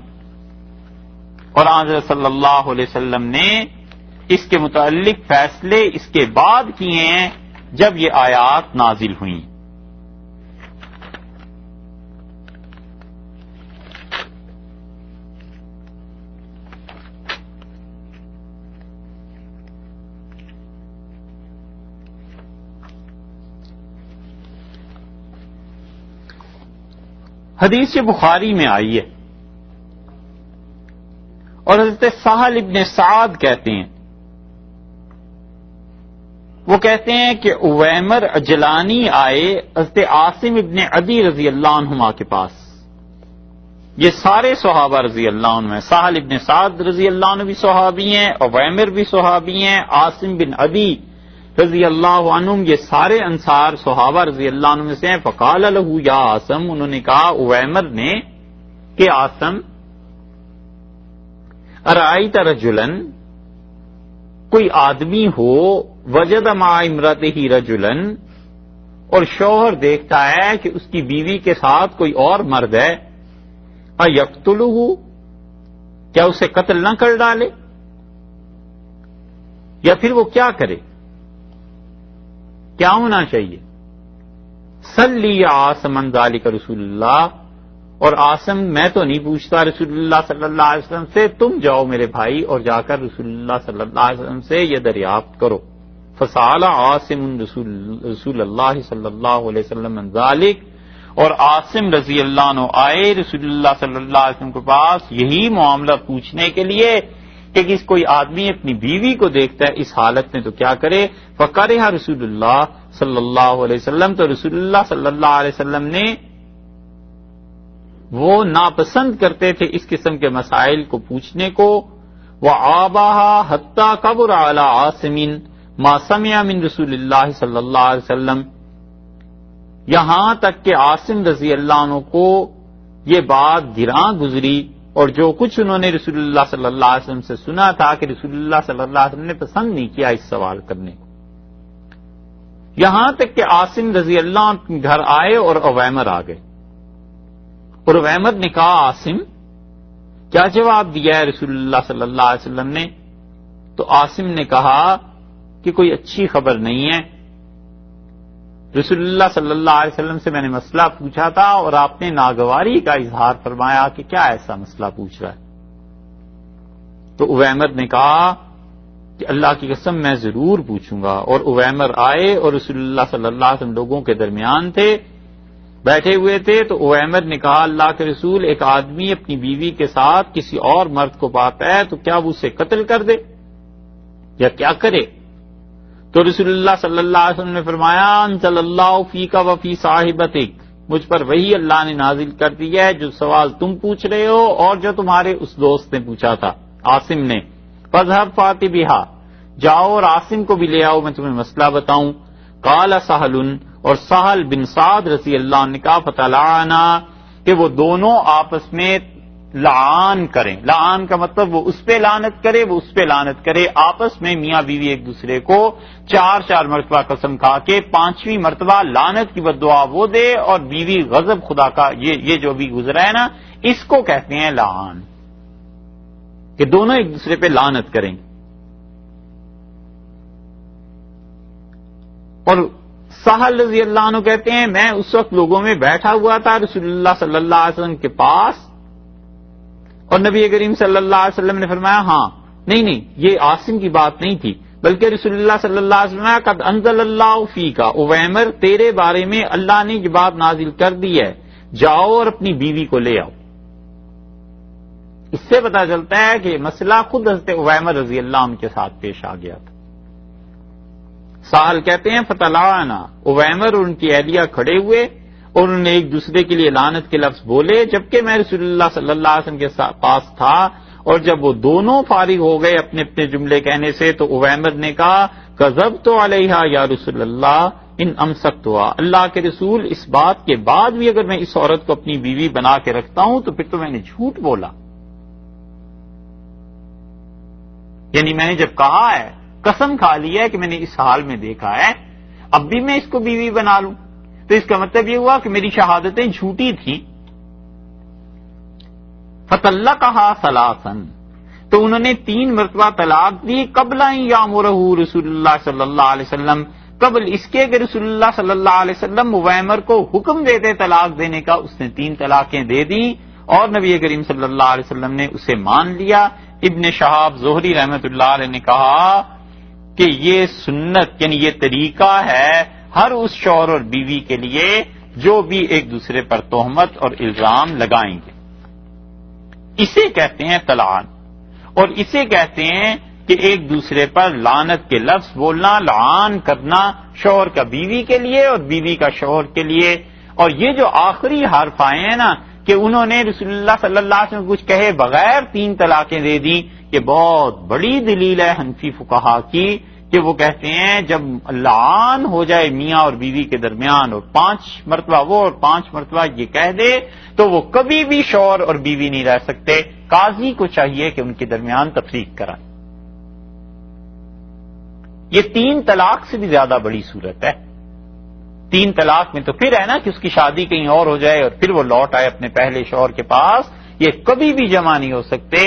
اور حضرت صلی اللہ علیہ وسلم نے اس کے متعلق فیصلے اس کے بعد کیے ہیں جب یہ آیات نازل ہوئیں. حدیث بخاری میں آئی ہے، اور حضرت سہل ابن سعد کہتے ہیں، وہ کہتے ہیں کہ اویمر اجلانی آئے حضرت عاصم ابن عدی رضی اللہ عنہما کے پاس. یہ سارے صحابہ رضی اللہ عنہ ہیں. سہل ابن سعد رضی اللہ عنہ بھی صحابی ہیں، اویمر بھی صحابی ہیں، عاصم بن عدی رضی اللہ عنہم یہ سارے انصار صحابہ رضی اللہ عنہ سے ہیں. فقال له یا عاصم، انہوں نے کہا اویمر نے کہ عاصم، ارأیت رجلا، کوئی آدمی ہو، وجد مع امرأته رجلا، اور شوہر دیکھتا ہے کہ اس کی بیوی کے ساتھ کوئی اور مرد ہے، ایقتلہ، کیا اسے قتل نہ کر ڈالے، یا پھر وہ کیا کرے، کیا ہونا چاہیے؟ صلی یا عاصم عن ذلک رسول اللہ، اور عاصم میں تو نہیں پوچھتا رسول اللہ صلی اللہ علیہ وسلم سے، تم جاؤ میرے بھائی اور جا کر رسول اللہ صلی اللہ علیہ وسلم سے یہ دریافت کرو. فسأل عاصم رسول اللہ صلی اللہ علیہ وسلم عن ذلک، اور عاصم رضی اللہ عنہ آئے رسول اللہ صلی اللہ علیہ وسلم کے پاس یہی معاملہ پوچھنے کے لیے کہ کوئی آدمی اپنی بیوی کو دیکھتا ہے اس حالت میں تو کیا کرے. فقرہ رسول اللہ صلی اللہ علیہ وسلم، تو رسول اللہ صلی اللہ علیہ وسلم نے وہ ناپسند کرتے تھے اس قسم کے مسائل کو پوچھنے کو. وعاباها حتى كبر على عاصم ما سمع من رسول اللہ صلی اللہ علیہ وسلم، یہاں تک کہ عاصم رضی اللہ عنہ کو یہ بات گراں گزری، اور جو کچھ انہوں نے رسول اللہ صلی اللہ علیہ وسلم سے سنا تھا کہ رسول اللہ صلی اللہ علیہ وسلم نے پسند نہیں کیا اس سوال کرنے کو. یہاں تک کہ عاصم رضی اللہ عنہ گھر آئے اور اویمر آ گئے، اور اویمر نے کہا عاصم کیا جواب دیا ہے رسول اللہ صلی اللہ علیہ وسلم نے؟ تو عاصم نے کہا کہ کوئی اچھی خبر نہیں ہے. رسول اللہ صلی اللہ علیہ وسلم سے میں نے مسئلہ پوچھا تھا اور آپ نے ناگواری کا اظہار فرمایا کہ کیا ایسا مسئلہ پوچھ رہا ہے. تو اویمر نے کہا کہ اللہ کی قسم میں ضرور پوچھوں گا. اور اویمر آئے اور رسول اللہ صلی اللہ علیہ وسلم لوگوں کے درمیان تھے، بیٹھے ہوئے تھے. تو اویمر نے کہا اللہ کے رسول، ایک آدمی اپنی بیوی کے ساتھ کسی اور مرد کو پاتا ہے تو کیا وہ اسے قتل کر دے یا کیا کرے؟ تو رسول اللہ صلی اللہ علیہ وسلم نے فرمایا انزل اللہ فیک و فی صاحبتک، مجھ پر وہی اللہ نے نازل کر دی ہے جو سوال تم پوچھ رہے ہو اور جو تمہارے اس دوست نے پوچھا تھا عاصم نے. فاذهب فاتی بہا، جاؤ اور عاصم کو بھی لے آؤ، میں تمہیں مسئلہ بتاؤں. قال سہل، اور سہل بن سعد رضی اللہ عنہ نے کہا فتلعنا، کہ وہ دونوں آپس میں لعان کریں. لعان کا مطلب وہ اس پہ لعنت کرے، وہ اس پہ لعنت کرے. آپس میں میاں بیوی ایک دوسرے کو 4 مرتبہ قسم کھا کے 5ویں مرتبہ لعنت کی بددعا وہ دے اور بیوی غضب خدا کا، یہ جو بھی گزرا ہے نا، اس کو کہتے ہیں لعان، کہ دونوں ایک دوسرے پہ لعنت کریں. اور سہل رضی اللہ عنہ کہتے ہیں میں اس وقت لوگوں میں بیٹھا ہوا تھا رسول اللہ صلی اللہ علیہ وسلم کے پاس، اور نبی کریم صلی اللہ علیہ وسلم نے فرمایا ہاں نہیں یہ عاصم کی بات نہیں تھی، بلکہ رسول اللہ صلی اللہ علیہ وسلم قد انزل اللہ فیکا، اویمر تیرے بارے میں اللہ نے یہ بات نازل کر دی ہے، جاؤ اور اپنی بیوی کو لے آؤ. اس سے پتہ چلتا ہے کہ یہ مسئلہ خود حضرت اویمر رضی اللہ عنہ کے ساتھ پیش آ گیا تھا. سہل کہتے ہیں فتلعنا، اویمر اور ان کی اہلیہ کھڑے ہوئے اور انہوں نے ایک دوسرے کے لیے لعنت کے لفظ بولے، جبکہ میں رسول اللہ صلی اللہ علیہ وسلم کے پاس تھا. اور جب وہ دونوں فارغ ہو گئے اپنے اپنے جملے کہنے سے تو اویمر نے کہا کذبت علیہا یا رسول اللہ ان امسکتها، اللہ کے رسول اس بات کے بعد بھی اگر میں اس عورت کو اپنی بیوی بنا کے رکھتا ہوں تو پھر تو میں نے جھوٹ بولا. یعنی میں نے جب کہا ہے، قسم کھا لی ہے کہ میں نے اس حال میں دیکھا ہے، اب بھی میں اس کو بیوی بنا لوں، تو اس کا مطلب یہ ہوا کہ میری شہادتیں جھوٹی تھیں. فطلقها ثلاثا، تو انہوں نے 3 مرتبہ طلاق دی. قبل ان یامرہ رسول اللہ صلی اللہ علیہ وسلم، قبل اس کے کہ رسول اللہ صلی اللہ علیہ وسلم اویمر کو حکم دیتے طلاق دینے کا، اس نے 3 طلاقیں دے دیں اور نبی کریم صلی اللہ علیہ وسلم نے اسے مان لیا. ابن شہاب زہری رحمۃ اللہ علیہ نے کہا کہ یہ سنت، یعنی یہ طریقہ ہے ہر اس شوہر اور بیوی کے لیے جو بھی ایک دوسرے پر تہمت اور الزام لگائیں گے. اسے کہتے ہیں طلعان، اور اسے کہتے ہیں کہ ایک دوسرے پر لعنت کے لفظ بولنا، لعان کرنا، شوہر کا بیوی کے لیے اور بیوی کا شوہر کے لیے. اور یہ جو آخری حرف آئے ہیں نا کہ انہوں نے رسول اللہ صلی اللہ علیہ وسلم کچھ کہے بغیر 3 طلاقیں دے دی، یہ بہت بڑی دلیل ہے حنفی فقہا کی کہ وہ کہتے ہیں جب لعان ہو جائے میاں اور بیوی کے درمیان اور 5 مرتبہ وہ اور 5 مرتبہ یہ کہہ دے تو وہ کبھی بھی شوہر اور بیوی نہیں رہ سکتے. قاضی کو چاہیے کہ ان کے درمیان تفریق کرائے. یہ 3 طلاق سے بھی زیادہ بڑی صورت ہے. 3 طلاق میں تو پھر ہے نا کہ اس کی شادی کہیں اور ہو جائے اور پھر وہ لوٹ آئے اپنے پہلے شوہر کے پاس، یہ کبھی بھی جمع نہیں ہو سکتے،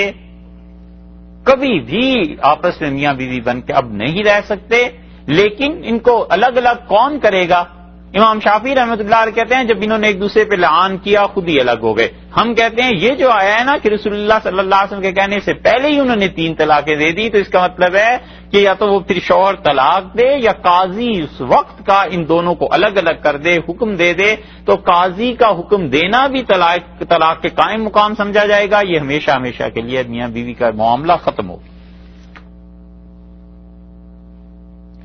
کبھی بھی آپس میں میاں بیوی بن کے اب نہیں رہ سکتے. لیکن ان کو الگ الگ کون کرے گا؟ امام شافعی رحمۃ اللہ علیہ کہتے ہیں جب انہوں نے ایک دوسرے پہ لعان کیا خود ہی الگ ہو گئے. ہم کہتے ہیں یہ جو آیا ہے نا کہ رسول اللہ صلی اللہ علیہ وسلم کے کہنے سے پہلے ہی انہوں نے 3 طلاقیں دے دی، تو اس کا مطلب ہے کہ یا تو وہ پھر شوہر طلاق دے یا قاضی اس وقت کا ان دونوں کو الگ الگ کر دے، حکم دے دے. تو قاضی کا حکم دینا بھی طلاق کے قائم مقام سمجھا جائے گا. یہ ہمیشہ ہمیشہ کے لیے میاں بیوی کا معاملہ ختم ہو.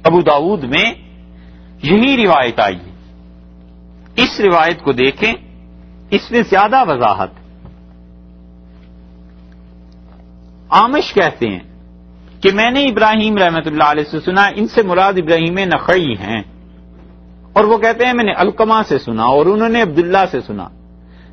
ابو داؤد میں یہی روایت آئی ہے. اس روایت کو دیکھیں، اس میں زیادہ وضاحت. آمش کہتے ہیں کہ میں نے ابراہیم رحمۃ اللہ علیہ سے سنا، ان سے مراد ابراہیم نخعی ہیں، اور وہ کہتے ہیں میں نے علقمہ سے سنا اور انہوں نے عبداللہ سے سنا.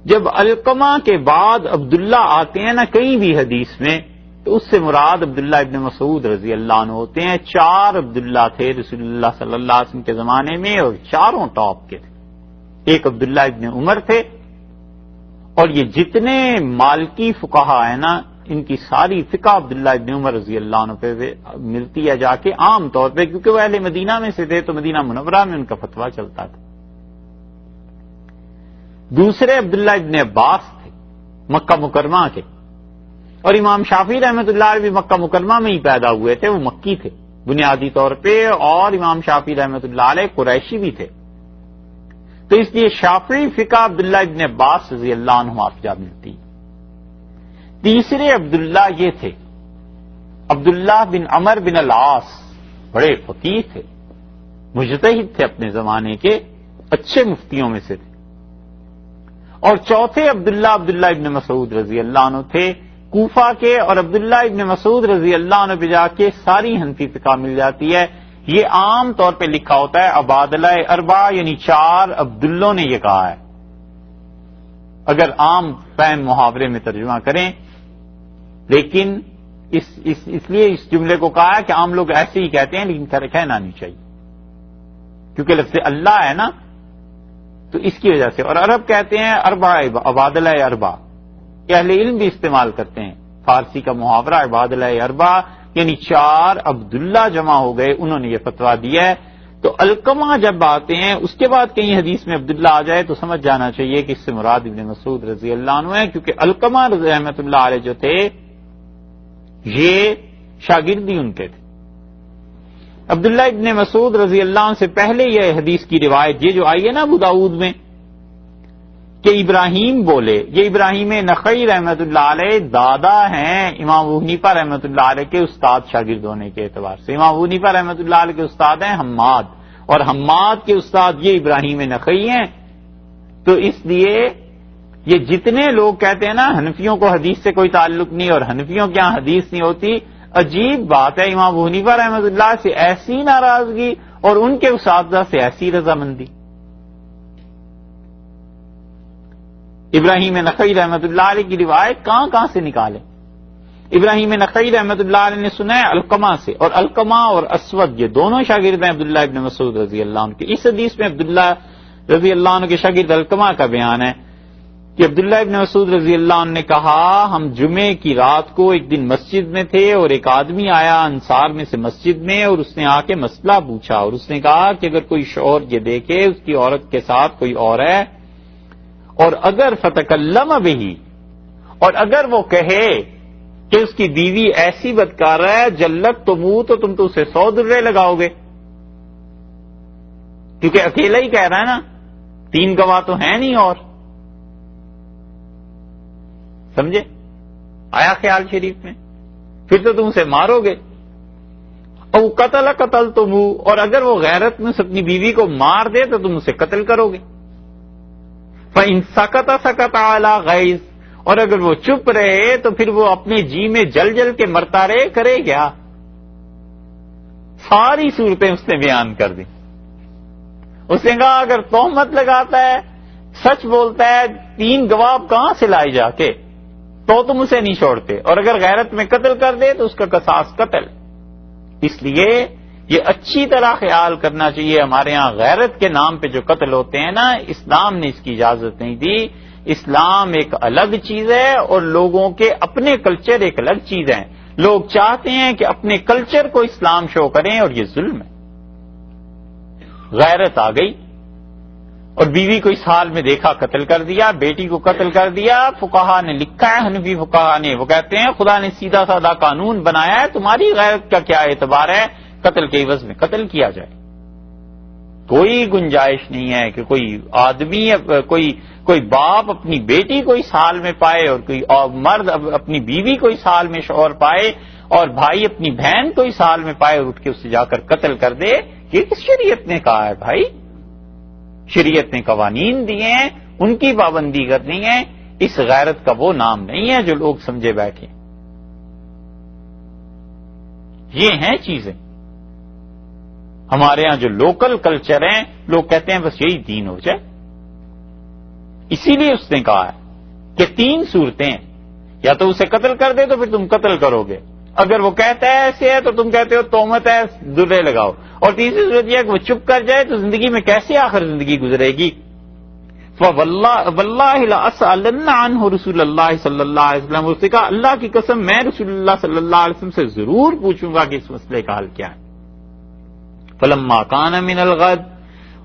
جب علقمہ کے بعد عبداللہ آتے ہیں نا کہیں بھی حدیث میں، تو اس سے مراد عبداللہ ابن مسعود رضی اللہ عنہ ہوتے ہیں. 4 عبداللہ تھے رسول اللہ صلی اللہ علیہ وسلم کے زمانے میں اور چاروں ٹاپ کے تھے. ایک عبداللہ ابن عمر تھے، اور یہ جتنے مالکی فقہا ہیں نا ان کی ساری فقہ عبداللہ ابن عمر رضی اللہ عنہ پہ ملتی ہے جا کے عام طور پہ، کیونکہ وہ اہل مدینہ میں سے تھے تو مدینہ منورہ میں ان کا فتویٰ چلتا تھا۔ دوسرے عبداللہ ابن عباس تھے مکہ مکرمہ کے، اور امام شافعی رحمۃ اللہ علیہ بھی مکہ مکرمہ میں ہی پیدا ہوئے تھے، وہ مکی تھے بنیادی طور پہ، اور امام شافعی رحمۃ اللہ علیہ قریشی بھی تھے، تو اس لیے شافعی فقہ عبداللہ ابن عباس رضی اللہ عنہ آپ جا ملتی۔ تیسرے عبداللہ یہ تھے عبداللہ بن عمر بن العاص، بڑے فقیہ تھے، مجتہد تھے اپنے زمانے کے، اچھے مفتیوں میں سے تھے۔ اور چوتھے عبداللہ ابن مسعود رضی اللہ عنہ تھے کوفہ کے، اور عبداللہ ابن مسعود رضی اللہ عنہ پہ جا کے ساری حنفی فقہ مل جاتی ہے۔ یہ عام طور پہ لکھا ہوتا ہے عبادلہ اربع، یعنی 4 عبداللوں نے یہ کہا ہے، اگر عام فہم محاورے میں ترجمہ کریں، لیکن اس لیے اس جملے کو کہا ہے کہ عام لوگ ایسے ہی کہتے ہیں، لیکن کہنا نہیں چاہیے کیونکہ لفظ اللہ ہے نا، تو اس کی وجہ سے۔ اور عرب کہتے ہیں اربع، عبادلہ اربع، اہل علم بھی استعمال کرتے ہیں فارسی کا محاورہ عبادلہ اربع، یعنی 4 عبداللہ جمع ہو گئے، انہوں نے یہ فتویٰ دیا ہے۔ تو علقمہ جب آتے ہیں اس کے بعد کہیں حدیث میں عبداللہ آ جائے تو سمجھ جانا چاہیے کہ اس سے مراد ابن مسعود رضی اللہ عنہ ہے، کیونکہ علقمہ رحمۃ اللہ علیہ جو تھے یہ شاگردی ان کے تھے۔ عبداللہ ابن مسعود رضی اللہ عنہ سے پہلے یہ حدیث کی روایت یہ جو آئی ہے نا ابو داؤد میں کہ ابراہیم بولے، یہ ابراہیم نخعی رحمۃ اللہ علیہ دادا ہیں امام ابو حنیفہ رحمۃ اللہ علیہ کے استاد شاگرد ہونے کے اعتبار سے۔ امام ابو حنیفہ رحمۃ اللہ علیہ کے استاد ہیں حماد، اور حماد کے استاد یہ ابراہیم نخعی ہیں۔ تو اس لیے یہ جتنے لوگ کہتے ہیں نا حنفیوں کو حدیث سے کوئی تعلق نہیں اور حنفیوں کے یہاں حدیث نہیں ہوتی، عجیب بات ہے، امام ابو حنیفہ رحمۃ اللہ سے ایسی ناراضگی اور ان کے اساتذہ سے ایسی رضامندی۔ ابراہیم نخعی رحمۃ اللہ علیہ کی روایت کہاں سے نکالے؟ ابراہیم نخعی رحمۃ اللہ علیہ نے سنا ہے علقمہ سے، اور علقمہ اور اسود یہ دونوں شاگرد ہیں عبداللہ ابن مسعود رضی اللہ عنہ کے۔ اس حدیث میں عبداللہ رضی اللہ عنہ کے شاگرد علقمہ کا بیان ہے کہ عبداللہ ابن مسعود رضی اللہ عنہ نے کہا ہم جمعے کی رات کو ایک دن مسجد میں تھے اور ایک آدمی آیا انصار میں سے مسجد میں، اور اس نے آ کے مسئلہ پوچھا، اور اس نے کہا کہ اگر کوئی شوہر یہ دیکھے اس کی عورت کے ساتھ کوئی اور ہے، اور اگر فتکلم بہی، اور اگر وہ کہے کہ اس کی بیوی ایسی بدکار ہے جلت تو منہ تو تم تو اسے 100 درے لگاؤ گے، کیونکہ اکیلا ہی کہہ رہا ہے نا، 3 گواہ تو ہیں نہیں، اور سمجھے آیا خیال شریف میں، پھر تو تم اسے مارو گے۔ او قتل تو منہ، اور اگر وہ غیرت میں اپنی بیوی کو مار دے تو تم اسے قتل کرو گے۔ فَإِن سَكَتَ عَلَى غَيْظٍ، اور اگر وہ چپ رہے تو پھر وہ اپنے جی میں جل کے مرتا رہے، کرے کیا؟ ساری صورتیں اس نے بیان کر دی۔ اس نے کہا اگر تہمت لگاتا ہے، سچ بولتا ہے، 3 گواہ کہاں سے لائے جا کے، تو تم اسے نہیں چھوڑتے، اور اگر غیرت میں قتل کر دے تو اس کا قصاص قتل۔ اس لیے یہ اچھی طرح خیال کرنا چاہیے، ہمارے ہاں غیرت کے نام پہ جو قتل ہوتے ہیں نا، اسلام نے اس کی اجازت نہیں دی۔ اسلام ایک الگ چیز ہے اور لوگوں کے اپنے کلچر ایک الگ چیز ہے۔ لوگ چاہتے ہیں کہ اپنے کلچر کو اسلام شو کریں، اور یہ ظلم ہے۔ غیرت آ گئی اور بیوی کو اس حال میں دیکھا قتل کر دیا، بیٹی کو قتل کر دیا۔ فقہا نے لکھا ہے، حنفی فقہا نے، وہ کہتے ہیں خدا نے سیدھا سادہ قانون بنایا ہے، تمہاری غیرت کا کیا اعتبار ہے، قتل کے عوض میں قتل کیا جائے۔ کوئی گنجائش نہیں ہے کہ کوئی آدمی کوئی باپ اپنی بیٹی کو اس حال میں پائے، اور کوئی مرد اپنی بیوی کو اس حال میں شوہر پائے، اور بھائی اپنی بہن کو اس حال میں پائے اور اٹھ کے اسے جا کر قتل کر دے۔ یہ کس شریعت نے کہا ہے بھائی؟ شریعت نے قوانین دیے ہیں، ان کی پابندی کرنی ہے۔ اس غیرت کا وہ نام نہیں ہے جو لوگ سمجھے بیٹھے۔ یہ ہیں چیزیں ہمارے ہاں جو لوکل کلچر ہیں، لوگ کہتے ہیں بس یہی دین ہو جائے۔ اسی لیے اس نے کہا ہے کہ 3 صورتیں ہیں، یا تو اسے قتل کر دے تو پھر تم قتل کرو گے، اگر وہ کہتا ہے ایسے ہے تو تم کہتے ہو تہمت ہے، درے لگاؤ، اور تیسری صورت یہ ہے کہ وہ چپ کر جائے تو زندگی میں کیسے آخر زندگی گزرے گی؟ واللہ لأسألن عنہ رسول اللہ صلی اللہ علیہ وسلم، اس نے کہا اللہ کی قسم میں رسول اللہ صلی اللہ علیہ وسلم سے ضرور پوچھوں گا کہ اس مسئلے کا حل کیا ہے۔ فلما کان من الغد،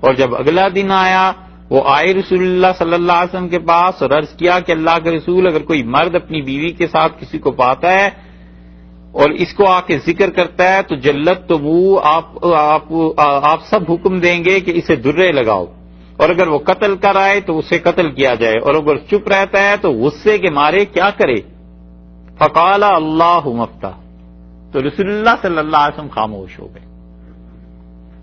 اور جب اگلا دن آیا وہ آئے رسول اللہ صلی اللہ علیہ وسلم کے پاس اور عرض کیا کہ اللہ کے رسول، اگر کوئی مرد اپنی بیوی کے ساتھ کسی کو پاتا ہے اور اس کو آ کے ذکر کرتا ہے تو جلت تو وہ آپ سب حکم دیں گے کہ اسے درے لگاؤ، اور اگر وہ قتل کر آئے تو اسے قتل کیا جائے، اور اگر چپ رہتا ہے تو غصے کے مارے کیا کرے؟ فقال اللہ مفتح، تو رسول اللہ صلی اللہ علیہ وسلم خاموش ہو گئے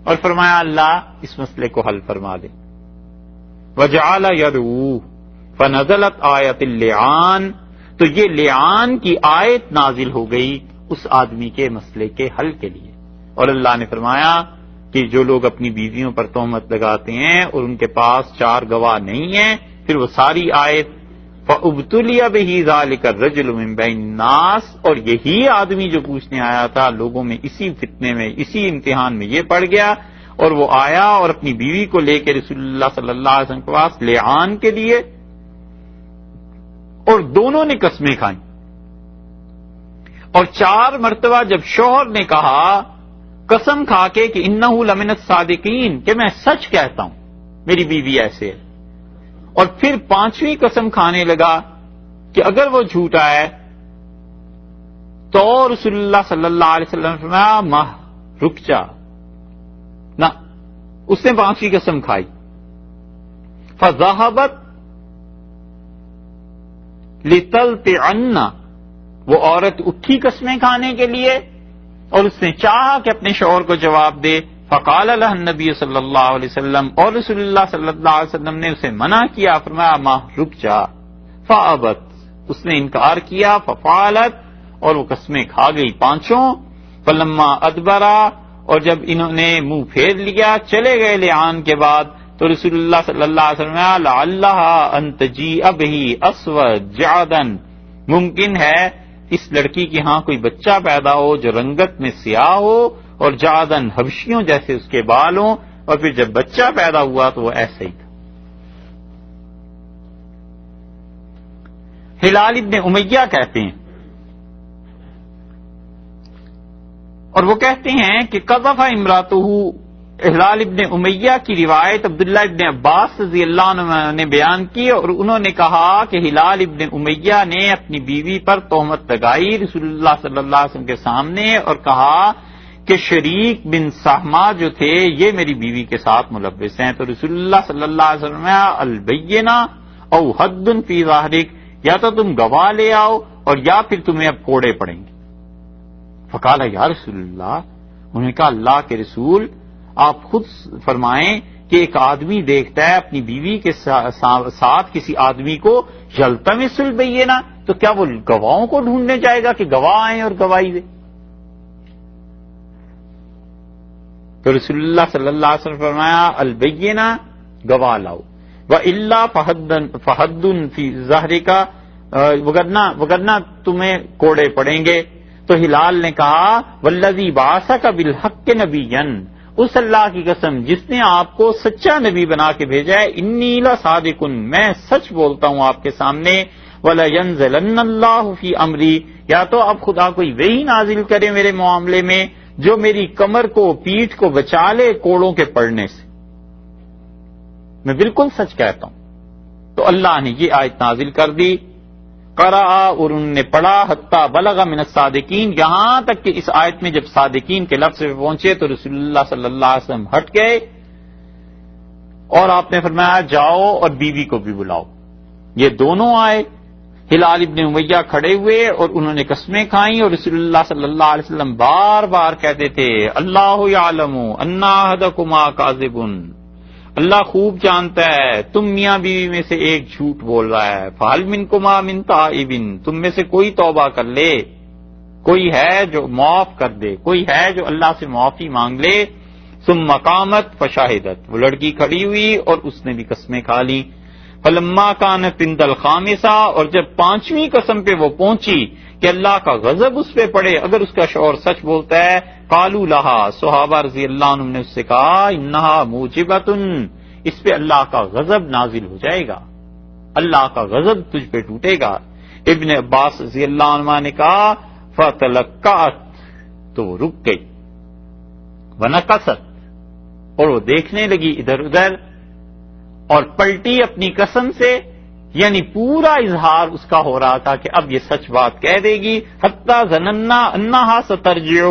اور فرمایا اللہ اس مسئلے کو حل فرما دے۔ وجعل يدعو فنزلت آیت اللعان، تو یہ لعان کی آیت نازل ہو گئی اس آدمی کے مسئلے کے حل کے لیے، اور اللہ نے فرمایا کہ جو لوگ اپنی بیویوں پر تہمت لگاتے ہیں اور ان کے پاس 4 گواہ نہیں ہیں، پھر وہ ساری آیت فَأُبْتُلِيَ بِهِ ذَلِكَ الرَّجُلُ مِن بَيْنِ النَّاسِ، اور یہی آدمی جو پوچھنے آیا تھا لوگوں میں اسی فتنے میں اسی امتحان میں یہ پڑ گیا، اور وہ آیا اور اپنی بیوی کو لے کے رسول اللہ صلی اللہ علیہ وسلم کے پاس لعان کے لیے، اور دونوں نے قسمیں کھائیں، اور 4 مرتبہ جب شوہر نے کہا قسم کھا کے کہ انہ لمن الصادقین، کہ میں سچ کہتا ہوں میری بیوی ایسے ہے، اور پھر 5ویں قسم کھانے لگا کہ اگر وہ جھوٹا ہے تو رسول اللہ صلی اللہ علیہ وسلم نے فرمایا ماہ رک جا نہ، اس نے 5ویں قسم کھائی۔ فذهبت لتلطعن، وہ عورت اٹھی قسمیں کھانے کے لیے اور اس نے چاہا کہ اپنے شوہر کو جواب دے، فقال لها النبی صلی اللہ علیہ وسلم، اور رسول اللہ صلی اللہ علیہ وسلم نے اسے منع کیا، فرمایا ماں رک جا۔ فابت، اس نے انکار کیا، ففعلت، اور وہ قسمیں کھا گئی 5۔ فلما ادبرا، اور جب انہوں نے منہ پھیر لیا چلے گئے لعان کے بعد، تو رسول اللہ صلی اللہ علیہ وسلم لعلها ان تجیء به اسود جعدا، ممکن ہے اس لڑکی کے ہاں کوئی بچہ پیدا ہو جو رنگت میں سیاہ ہو اور جعدن حبشیوں جیسے اس کے بال ہوں، اور پھر جب بچہ پیدا ہوا تو وہ ایسے ہی تھا۔ ہلال ابن امیہ کہتے ہیں، اور وہ کہتے ہیں کہ قذف امراتہ، ہلال ابن امیہ کی روایت عبداللہ ابن عباس رضی اللہ عنہ نے بیان کی، اور انہوں نے کہا کہ ہلال ابن امیہ نے اپنی بیوی پر تہمت لگائی رسول اللہ صلی اللہ علیہ وسلم کے سامنے اور کہا کہ شریک بن سہما جو تھے یہ میری بیوی کے ساتھ ملوث ہیں، تو رسول اللہ صلی اللہ علیہ وسلم البینہ او حد فی ظاہرک، یا تو تم گواہ لے آؤ اور یا پھر تمہیں اب کوڑے پڑیں گے۔ فقال یا رسول اللہ، انہوں نے کہا اللہ کے رسول آپ خود فرمائیں کہ ایک آدمی دیکھتا ہے اپنی بیوی کے ساتھ کسی آدمی کو یلتمس البینہ، تو کیا وہ گواہوں کو ڈھونڈنے جائے گا کہ گواہ آئیں اور گواہی دیں؟ تو رسول اللہ صلی اللہ علیہ وسلم فرمایا البینہ، گواہ لاؤ، وَإِلَّا فَحَدٌّ فِي ظَهْرِكَ، وگرنہ تمہیں کوڑے پڑیں گے۔ تو ہلال نے کہا وَالَّذِي بَعَثَكَ بِالْحَقِّ نَبِيًّا، اس اللہ کی قسم جس نے آپ کو سچا نبی بنا کے بھیجا ہے، انی لصادق، میں سچ بولتا ہوں آپ کے سامنے، وَلَيَنزِلَنَّ اللَّهُ فِي أَمْرِي، یا تو اب خدا کوئی وحی نازل کرے میرے معاملے میں جو میری کمر کو پیٹھ کو بچا لے کوڑوں کے پڑنے سے، میں بالکل سچ کہتا ہوں۔ تو اللہ نے یہ آیت نازل کر دی، قرأ، اور انہوں نے پڑھا حتی بلغ من الصادقین، یہاں تک کہ اس آیت میں جب صادقین کے لفظ پہ پہنچے تو رسول اللہ صلی اللہ علیہ وسلم ہٹ گئے اور آپ نے فرمایا جاؤ اور بیوی کو بھی بلاؤ۔ یہ دونوں آئے، ہلال ابن امیہ کھڑے ہوئے اور انہوں نے قسمیں کھائیں، اور رسول اللہ صلی اللہ علیہ وسلم بار بار کہتے تھے اللہ یعلم ان احدکما کاذب، اللہ خوب جانتا ہے تم میاں بیوی میں سے ایک جھوٹ بول رہا ہے، فہل منکما من تائب، تم میں سے کوئی توبہ کر لے، کوئی ہے جو معاف کر دے، کوئی ہے جو اللہ سے معافی مانگ لے۔ ثم قامت فشاہدت، وہ لڑکی کھڑی ہوئی اور اس نے بھی قسمیں کھا لی۔ فلما كانت عند الخامسہ، اور جب 5ویں قسم پہ وہ پہنچی کہ اللہ کا غضب اس پہ پڑے اگر اس کا شوہر سچ بولتا ہے، قالوا لها، صحابہ رضی اللہ عنہم نے اس سے کہا انہا موجبۃ، اس پہ اللہ کا غضب نازل ہو جائے گا، اللہ کا غضب تجھ پہ ٹوٹے گا۔ ابن عباس رضی اللہ عنہ نے کہا فتلقات، تو وہ رک گئی، ونقصت، اور وہ دیکھنے لگی ادھر ادھر اور پلٹی اپنی قسم سے، یعنی پورا اظہار اس کا ہو رہا تھا کہ اب یہ سچ بات کہہ دے گی، حتی ظننا انہا سترجع،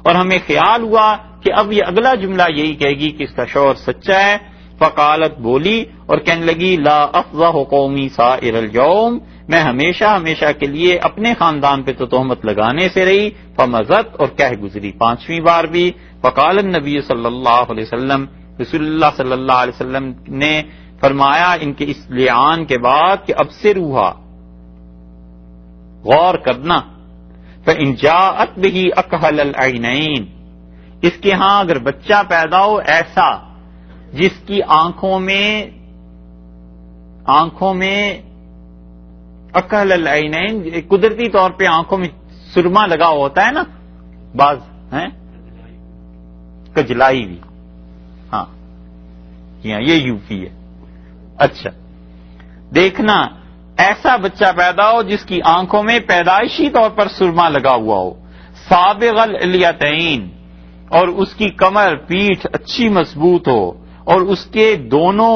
اور ہمیں خیال ہوا کہ اب یہ اگلا جملہ یہی کہے گی کہ اس کا شوہر سچا ہے۔ فقالت، بولی اور کہنے لگی لا افضح قومی سائر اليوم، میں ہمیشہ ہمیشہ کے لیے اپنے خاندان پہ تو تہمت لگانے سے رہی، فمزت، اور کہہ گزری 5ویں بار بھی۔ فقال النبی صلی اللہ علیہ وسلم، رسول اللہ صلی اللہ علیہ وسلم نے فرمایا ان کے اس لعان کے بعد کہ اب سے روحا، غور کرنا، فإن جاءت به اکحل العینین، اس کے ہاں اگر بچہ پیدا ہو ایسا جس کی آنکھوں میں اکحل العینین، قدرتی طور پہ آنکھوں میں سرما لگا ہوتا ہے نا، بعض ہیں کجلائی بھی، ہاں یہ یوپی ہے۔ اچھا، دیکھنا ایسا بچہ پیدا ہو جس کی آنکھوں میں پیدائشی طور پر سرما لگا ہوا ہو، سابغ الیتین، اور اس کی کمر پیٹھ اچھی مضبوط ہو، اور اس کے دونوں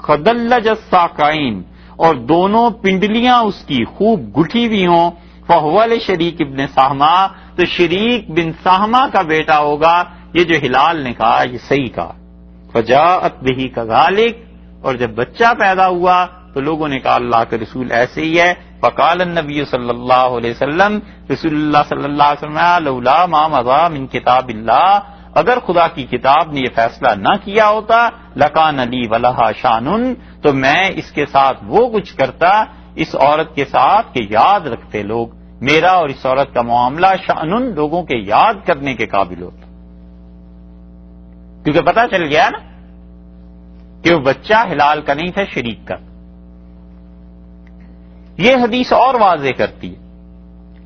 خدلج الساقین، اور دونوں پنڈلیاں اس کی خوب گٹھی ہوئی ہوں، فہو لشریک ابن سہمہ، تو شریک بن سہمہ کا بیٹا ہوگا۔ یہ جو ہلال نے کہا یہ صحیح کہا۔ فجاءت بہ کذالک، اور جب بچہ پیدا ہوا تو لوگوں نے کہا اللہ کے رسول ایسے ہی ہے۔ فقال النبی صلی اللہ علیہ وسلم، رسول اللہ صلی اللہ علیہ وسلم، لولا ما مضى من کتاب اللہ، اگر خدا کی کتاب نے یہ فیصلہ نہ کیا ہوتا، لکان لی ولہا شان، تو میں اس کے ساتھ وہ کچھ کرتا، اس عورت کے ساتھ کہ یاد رکھتے لوگ میرا اور اس عورت کا معاملہ، شان لوگوں کے یاد کرنے کے قابل ہوتا، کیونکہ پتہ چل گیا نا کہ وہ بچہ ہلال کا نہیں تھا، شریک کا۔ یہ حدیث اور واضح کرتی ہے۔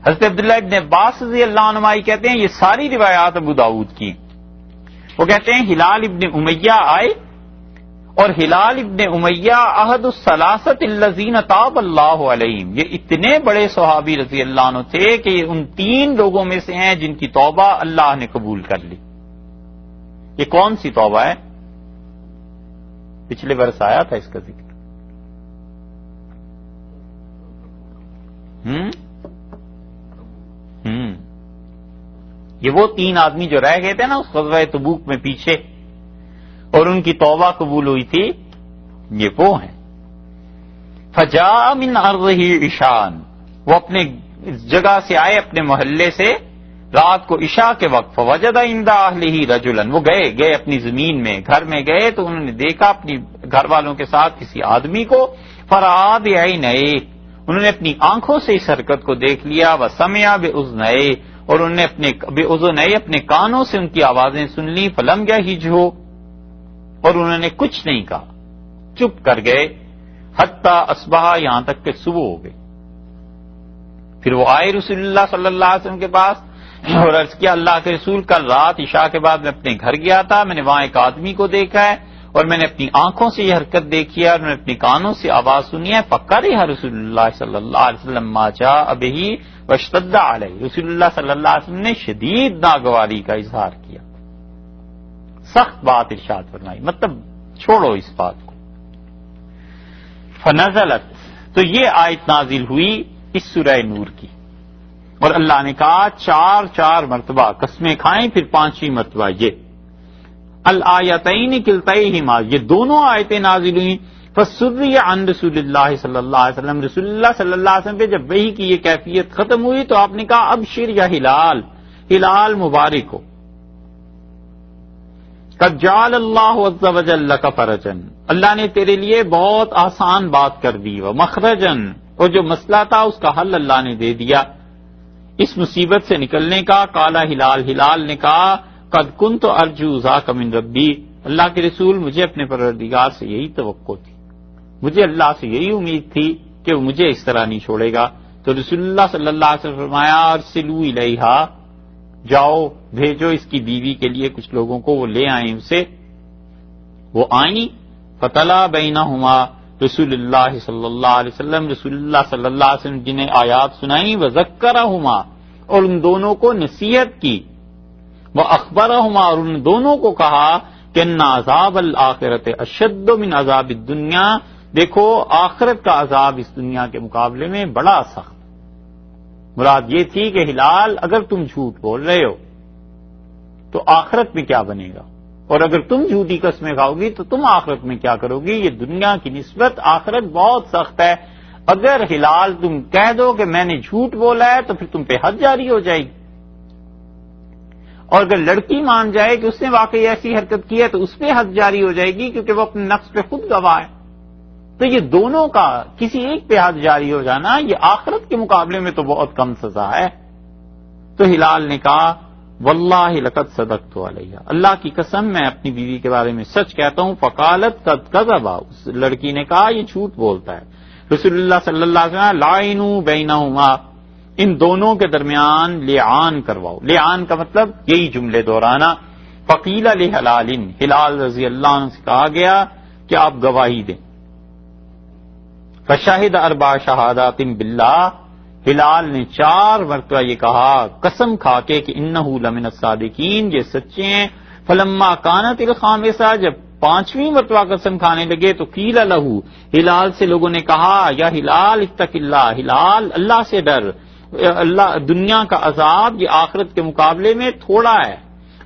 حضرت عبداللہ ابن عباس رضی اللہ عنہ کہتے ہیں یہ ساری روایات ابو داؤد کی، وہ کہتے ہیں ہلال ابن امیہ آئے، اور ہلال ابن امیہ احد الثلاثۃ الذین تاب اللہ علیہم، یہ اتنے بڑے صحابی رضی اللہ عنہ تھے کہ یہ ان 3 لوگوں میں سے ہیں جن کی توبہ اللہ نے قبول کر لی۔ یہ کون سی توبہ ہے؟ پچھلے برس آیا تھا اس کا ذکر۔ یہ وہ 3 آدمی جو رہ گئے تھے نا اس غزوہ تبوک میں پیچھے، اور ان کی توبہ قبول ہوئی تھی، یہ وہ ہیں۔ فجاء من ارضہ عشاء، وہ اپنے جگہ سے آئے، اپنے محلے سے رات کو عشاء کے وقت، فوجد عند اہلہ رجلا، وہ گئے اپنی زمین میں، گھر میں گئے تو انہوں نے دیکھا اپنی گھر والوں کے ساتھ کسی آدمی کو، فرآ بعینیہ، انہوں نے اپنی آنکھوں سے اس حرکت کو دیکھ لیا، وسمع باذنیہ، اور انہوں نے اپنے باذنیہ اپنے کانوں سے ان کی آوازیں سن لی، فلم یہجہ، اور انہوں نے کچھ نہیں کہا، چپ کر گئے، حتی اصبح، یہاں تک کہ صبح ہو گئی۔ پھر وہ آئے رسول اللہ صلی اللہ علیہ وسلم کے پاس اور عرض کیا اللہ کے رسول، کل رات عشاء کے بعد میں اپنے گھر گیا تھا، میں نے وہاں ایک آدمی کو دیکھا ہے، اور میں نے اپنی آنکھوں سے یہ حرکت دیکھی ہے، اور میں نے اپنی کانوں سے آواز سنی ہے، فکرہ رسول اللہ صلی اللہ علیہ وسلم ما جاء بہ واشتد علیہ، رسول اللہ صلی اللہ علیہ وسلم نے شدید ناگواری کا اظہار کیا، سخت بات ارشاد فرمائی، مطلب چھوڑو اس بات کو۔ فنزلت، تو یہ آیت نازل ہوئی اس سورہ نور کی، اور اللہ نے کہا 4 مرتبہ قسمیں کھائیں، پھر 5ویں مرتبہ یہ الآیتین کلتیہما، یہ دونوں آیتیں نازل ہوئیں۔ فسری عن رسول اللہ صلی اللہ علیہ وسلم، رسول اللہ صلی اللہ علیہ وسلم پہ جب وحی کی یہ کیفیت ختم ہوئی تو آپ نے کہا ابشر یا ہلال مبارک ہو، قد جعل اللہ عز وجل لک فرجا، اللہ نے تیرے لیے بہت آسان بات کر دی، ومخرجا، اور جو مسئلہ تھا اس کا حل اللہ نے دے دیا اس مصیبت سے نکلنے کا۔ قالا ہلال نے کہا قد کنت ارجو ذاک من ربی، اللہ کے رسول مجھے اپنے پروردگار سے یہی توقع تھی، مجھے اللہ سے یہی امید تھی کہ وہ مجھے اس طرح نہیں چھوڑے گا۔ تو رسول اللہ صلی اللہ علیہ وسلم فرمایا ارسلوا الیہا، جاؤ بھیجو اس کی بیوی کے لیے کچھ لوگوں کو، وہ لے آئیں اسے، وہ آئیں فتلا بینہما رسول اللہ صلی اللہ علیہ وسلم، رسول اللہ صلی اللہ علیہ وسلم جنہیں آیات سنائیں، وذکرہما اور ان دونوں کو نصیحت کی، واخبرہما اور ان دونوں کو کہا کہ ان عذاب الآخرۃ اشد من عذاب الدنیا، دیکھو آخرت کا عذاب اس دنیا کے مقابلے میں بڑا سخت۔ مراد یہ تھی کہ ہلال اگر تم جھوٹ بول رہے ہو تو آخرت میں کیا بنے گا، اور اگر تم جھوٹی قسمیں کھاؤ گی تو تم آخرت میں کیا کرو گی، یہ دنیا کی نسبت آخرت بہت سخت ہے۔ اگر ہلال تم کہہ دو کہ میں نے جھوٹ بولا ہے تو پھر تم پہ حد جاری ہو جائے گی، اور اگر لڑکی مان جائے کہ اس نے واقعی ایسی حرکت کی ہے تو اس پہ حد جاری ہو جائے گی، کیونکہ وہ اپنے نفس پہ خود گواہ ہے۔ تو یہ دونوں کا کسی ایک پہ حد جاری ہو جانا یہ آخرت کے مقابلے میں تو بہت کم سزا ہے۔ تو ہلال نے کہا واللہ لقد صدقت علیہ، اللہ کی قسم میں اپنی بیوی کے بارے میں سچ کہتا ہوں۔ فقالت قد کذب، اس لڑکی نے کہا یہ جھوٹ بولتا ہے۔ رسول اللہ صلی اللہ علیہ وسلم لعنوا بینہما، ان دونوں کے درمیان لعان کرواؤ۔ لعان کا مطلب یہی جملے دہرانا۔ فقیل لہلال، ہلال رضی اللہ عنہ سے کہا گیا کہ آپ گواہی دیں۔ فشہد اربع شہادات باللہ، ہلال نے 4 مرتبہ یہ کہا قسم کھا کے کہ انہ لمن الصادقین، یہ سچے ہیں۔ فلما کانت الخامسہ، جب 5ویں مرتبہ قسم کھانے لگے تو قیل لہ، ہلال سے لوگوں نے کہا یا ہلال اتق اللہ، ہلال اللہ سے ڈر، اللہ دنیا کا عذاب یہ آخرت کے مقابلے میں تھوڑا ہے۔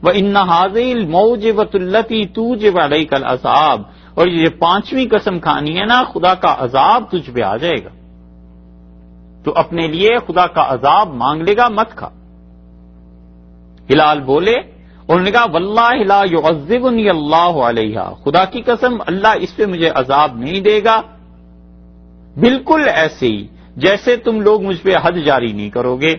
وَإِنَّ هَذِهِ الْمَوْجِبَةُ الَّتِي تُوجِبُ عَلَيْكَ الْعَذَابَ، اور یہ 5ویں قسم کھانی ہے نا، خدا کا عذاب تجھ پہ آ جائے گا، تو اپنے لیے خدا کا عذاب مانگ لے گا، مت کھا۔ ہلال بولے، انہوں نے کہا واللہ لا يعذبنی اللہ علیہا، خدا کی قسم اللہ اس پہ مجھے عذاب نہیں دے گا، بالکل ایسے ہی جیسے تم لوگ مجھ پہ حد جاری نہیں کرو گے،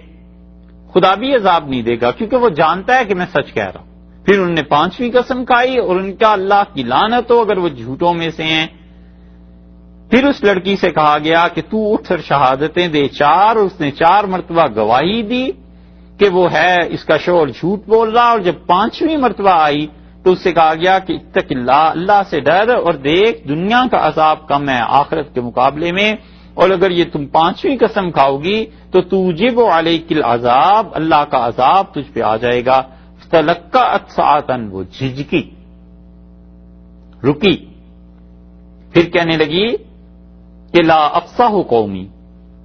خدا بھی عذاب نہیں دے گا، کیونکہ وہ جانتا ہے کہ میں سچ کہہ رہا ہوں۔ پھر انہوں نے 5ویں قسم کھائی اور ان کا اللہ کی لعنت ہو اگر وہ جھوٹوں میں سے ہیں۔ پھر اس لڑکی سے کہا گیا کہ تو اٹھ اور شہادتیں دے 4، اور اس نے 4 مرتبہ گواہی دی کہ وہ ہے اس کا شوہر جھوٹ بول رہا، اور جب 5ویں مرتبہ آئی تو اس سے کہا گیا کہ اتق اللہ، اللہ سے ڈر اور دیکھ دنیا کا عذاب کم ہے آخرت کے مقابلے میں، اور اگر یہ تم 5ویں قسم کھاؤ گی تو توجب علیک العذاب، اللہ کا عذاب تجھ پہ آ جائے گا۔ فلقأت ساعتاً، وہ جھجکی، رکی، پھر کہنے لگی کہ لا افصح قومی،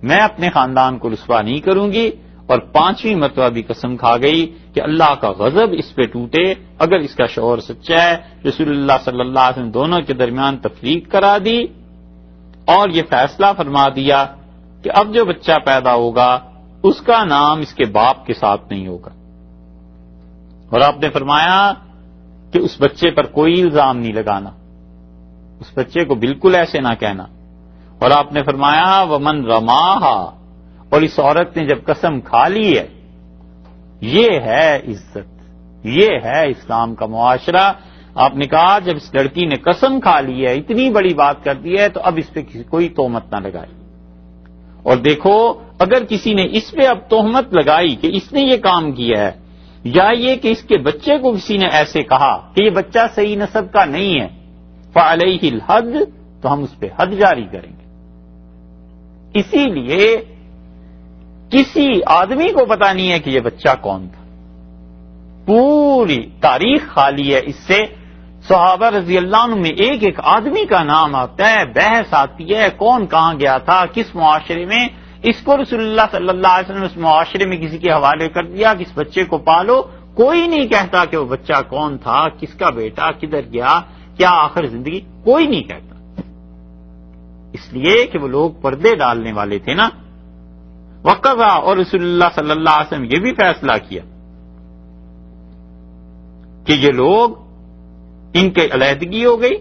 میں اپنے خاندان کو رسوا نہیں کروں گی، اور 5ویں مرتبہ بھی قسم کھا گئی کہ اللہ کا غضب اس پہ ٹوٹے اگر اس کا شوہر سچا ہے۔ رسول اللہ صلی اللہ علیہ وسلم دونوں کے درمیان تفریق کرا دی اور یہ فیصلہ فرما دیا کہ اب جو بچہ پیدا ہوگا اس کا نام اس کے باپ کے ساتھ نہیں ہوگا، اور آپ نے فرمایا کہ اس بچے پر کوئی الزام نہیں لگانا، اس بچے کو بالکل ایسے نہ کہنا، اور آپ نے فرمایا ومن رماہا، اور اس عورت نے جب قسم کھا لی ہے، یہ ہے عزت، یہ ہے اسلام کا معاشرہ۔ آپ نے کہا جب اس لڑکی نے قسم کھا لی ہے، اتنی بڑی بات کر دی ہے، تو اب اس پہ کوئی تہمت نہ لگائے۔ اور دیکھو اگر کسی نے اس پہ اب تہمت لگائی کہ اس نے یہ کام کیا ہے، یا یہ کہ اس کے بچے کو کسی نے ایسے کہا کہ یہ بچہ صحیح نسب کا نہیں ہے، فعلیہ الحد، تو ہم اس پہ حد جاری کریں گے۔ اسی لیے کسی آدمی کو پتا نہیں ہے کہ یہ بچہ کون تھا، پوری تاریخ خالی ہے اس سے۔ صحابہ رضی اللہ عنہ میں ایک ایک آدمی کا نام آتا ہے، بحث آتی ہے کون کہاں گیا تھا، کس معاشرے میں، اس کو رسول اللہ صلی اللہ علیہ وسلم اس معاشرے میں کسی کے حوالے کر دیا کہ اس بچے کو پالو، کوئی نہیں کہتا کہ وہ بچہ کون تھا، کس کا بیٹا، کدھر گیا، کیا آخر زندگی، کوئی نہیں کہتا، اس لیے کہ وہ لوگ پردے ڈالنے والے تھے نا۔ وقضا، اور رسول اللہ صلی اللہ علیہ وسلم یہ بھی فیصلہ کیا کہ یہ لوگ ان کے علیحدگی ہو گئی،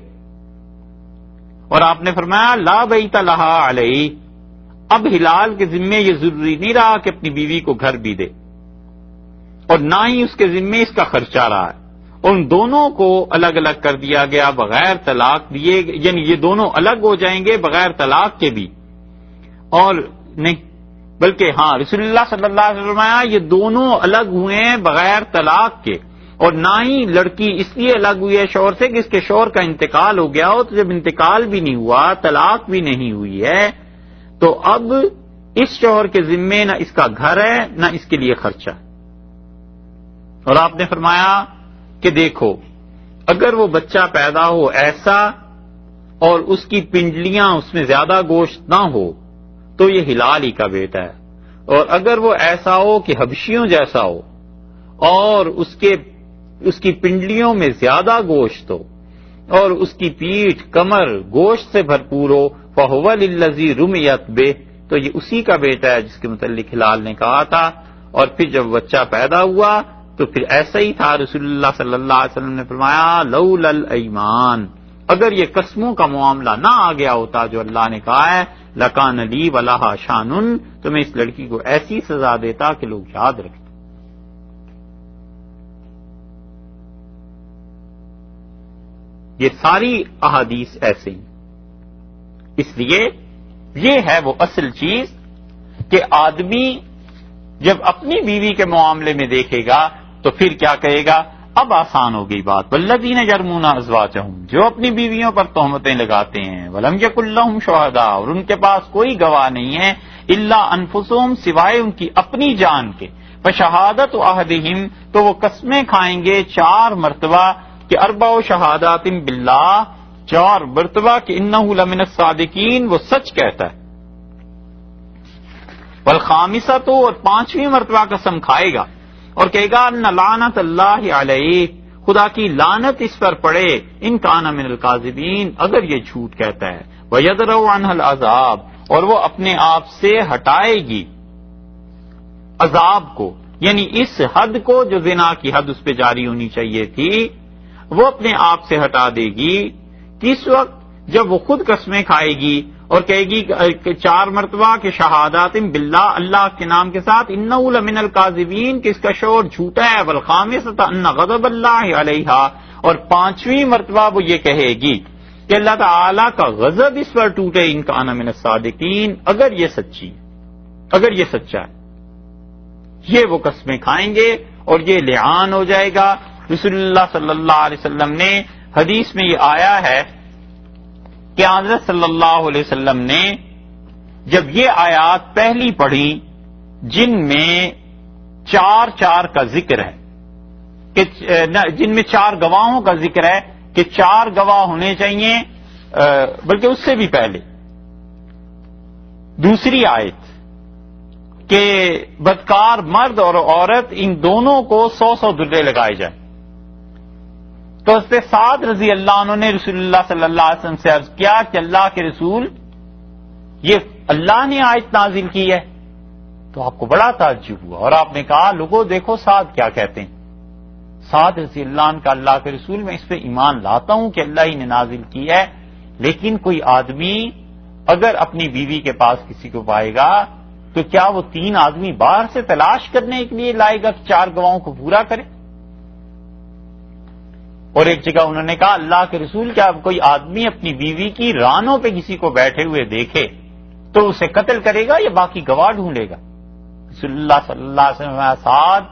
اور آپ نے فرمایا لا بیت لہا علیہ، اب ہلال کے ذمے یہ ضروری نہیں رہا کہ اپنی بیوی کو گھر بھی دے، اور نہ ہی اس کے ذمے اس کا خرچہ رہا ہے، ان دونوں کو الگ الگ کر دیا گیا بغیر طلاق دیے، یعنی یہ دونوں الگ ہو جائیں گے بغیر طلاق کے بھی، اور نہیں بلکہ ہاں رسول اللہ صلی اللہ علیہ وسلم فرمایا یہ دونوں الگ ہوئے ہیں بغیر طلاق کے، اور نہ ہی لڑکی اس لیے الگ ہوئی ہے شوہر سے کہ اس کے شوہر کا انتقال ہو گیا ہو، تو جب انتقال بھی نہیں ہوا، طلاق بھی نہیں ہوئی ہے، تو اب اس شوہر کے ذمے نہ اس کا گھر ہے نہ اس کے لیے خرچہ۔ اور آپ نے فرمایا کہ دیکھو اگر وہ بچہ پیدا ہو ایسا اور اس کی پنڈلیاں اس میں زیادہ گوشت نہ ہو تو یہ ہلال ہی کا بیٹا ہے، اور اگر وہ ایسا ہو کہ حبشیوں جیسا ہو اور اس کی پنڈلیوں میں زیادہ گوشت ہو اور اس کی پیٹھ کمر گوشت سے بھرپور ہو، فَهُوَ لِلَّذِي رُمِيَتْ بِهِ، تو یہ اسی کا بیٹا ہے جس کے متعلق ہلال نے کہا تھا۔ اور پھر جب بچہ پیدا ہوا تو پھر ایسا ہی تھا، رسول اللہ صلی اللہ علیہ وسلم نے فرمایا لولا الایمان، اگر یہ قسموں کا معاملہ نہ آ گیا ہوتا جو اللہ نے کہا ہے، لکان لی ولہا شانن، تو میں اس لڑکی کو ایسی سزا دیتا کہ لوگ یاد رکھتے۔ یہ ساری احادیث ایسے ہی، اس لیے یہ ہے وہ اصل چیز کہ آدمی جب اپنی بیوی کے معاملے میں دیکھے گا تو پھر کیا کہے گا؟ اب آسان ہو گئی بات، والذین یرمون ازواجہم، جو اپنی بیویوں پر تہمتیں لگاتے ہیں، ولم یکن لہم شہداء، اور ان کے پاس کوئی گواہ نہیں ہے، الا انفسہم، سوائے ان کی اپنی جان کے، فشہادت احدہم، تو وہ قسمیں کھائیں گے 4 مرتبہ کہ اربع شہادات باللہ، 4 مرتبہ کہ انہ لمن الصادقین، وہ سچ کہتا ہے، والخامسۃ، اور 5ویں مرتبہ قسم کھائے گا اور کہے گا ان لعنت اللہ علیہ، خدا کی لعنت اس پر پڑے، ان کان من الکاذبین، اگر یہ جھوٹ کہتا ہے، ویدرؤ عنہ العذاب، اور وہ اپنے آپ سے ہٹائے گی عذاب کو، یعنی اس حد کو جو زنا کی حد اس پہ جاری ہونی چاہیے تھی وہ اپنے آپ سے ہٹا دے گی۔ کس وقت؟ جب وہ خود قسمیں کھائے گی اور کہے گی 4 مرتبہ کہ شہادات باللہ، اللہ کے نام کے ساتھ، انہ لمن الکاذبین، کہ اس کا شوہر جھوٹا ہے، والخامسۃ ان غضب اللہ علیہا، اور 5ویں مرتبہ وہ یہ کہے گی کہ اللہ تعالی کا غضب اس پر ٹوٹے، ان کان من الصادقین، اگر یہ سچی، اگر یہ سچا ہے، یہ وہ قسمیں کھائیں گے اور یہ لعان ہو جائے گا۔ رسول اللہ صلی اللہ علیہ وسلم نے حدیث میں یہ آیا ہے کہ حضرت صلی اللہ علیہ وسلم نے جب یہ آیات پہلی پڑھی جن میں 4 کا ذکر ہے، کہ جن میں 4 گواہوں کا ذکر ہے کہ 4 گواہ ہونے چاہیے، بلکہ اس سے بھی پہلے دوسری آیت کہ بدکار مرد اور عورت ان دونوں کو 100 درے لگائے جائیں، تو اس سے سعد رضی اللہ عنہ نے رسول اللہ صلی اللہ علیہ وسلم سے عرض کیا کہ اللہ کے رسول، یہ اللہ نے آیت نازل کی ہے؟ تو آپ کو بڑا تعجب ہوا اور آپ نے کہا لوگوں دیکھو سعد کیا کہتے ہیں۔ سعد رضی اللہ عنہ کا اللہ کے رسول، میں اس پہ ایمان لاتا ہوں کہ اللہ ہی نے نازل کی ہے، لیکن کوئی آدمی اگر اپنی بیوی کے پاس کسی کو پائے گا تو کیا وہ 3 آدمی باہر سے تلاش کرنے کے لیے لائے گا کہ 4 گواہوں کو پورا کرے؟ اور ایک جگہ انہوں نے کہا اللہ کے رسول، کیا کوئی آدمی اپنی بیوی کی رانوں پہ کسی کو بیٹھے ہوئے دیکھے تو اسے قتل کرے گا یا باقی گواہ ڈھونڈے گا؟ رسول اللہ صلی اللہ علیہ وسلم سعد،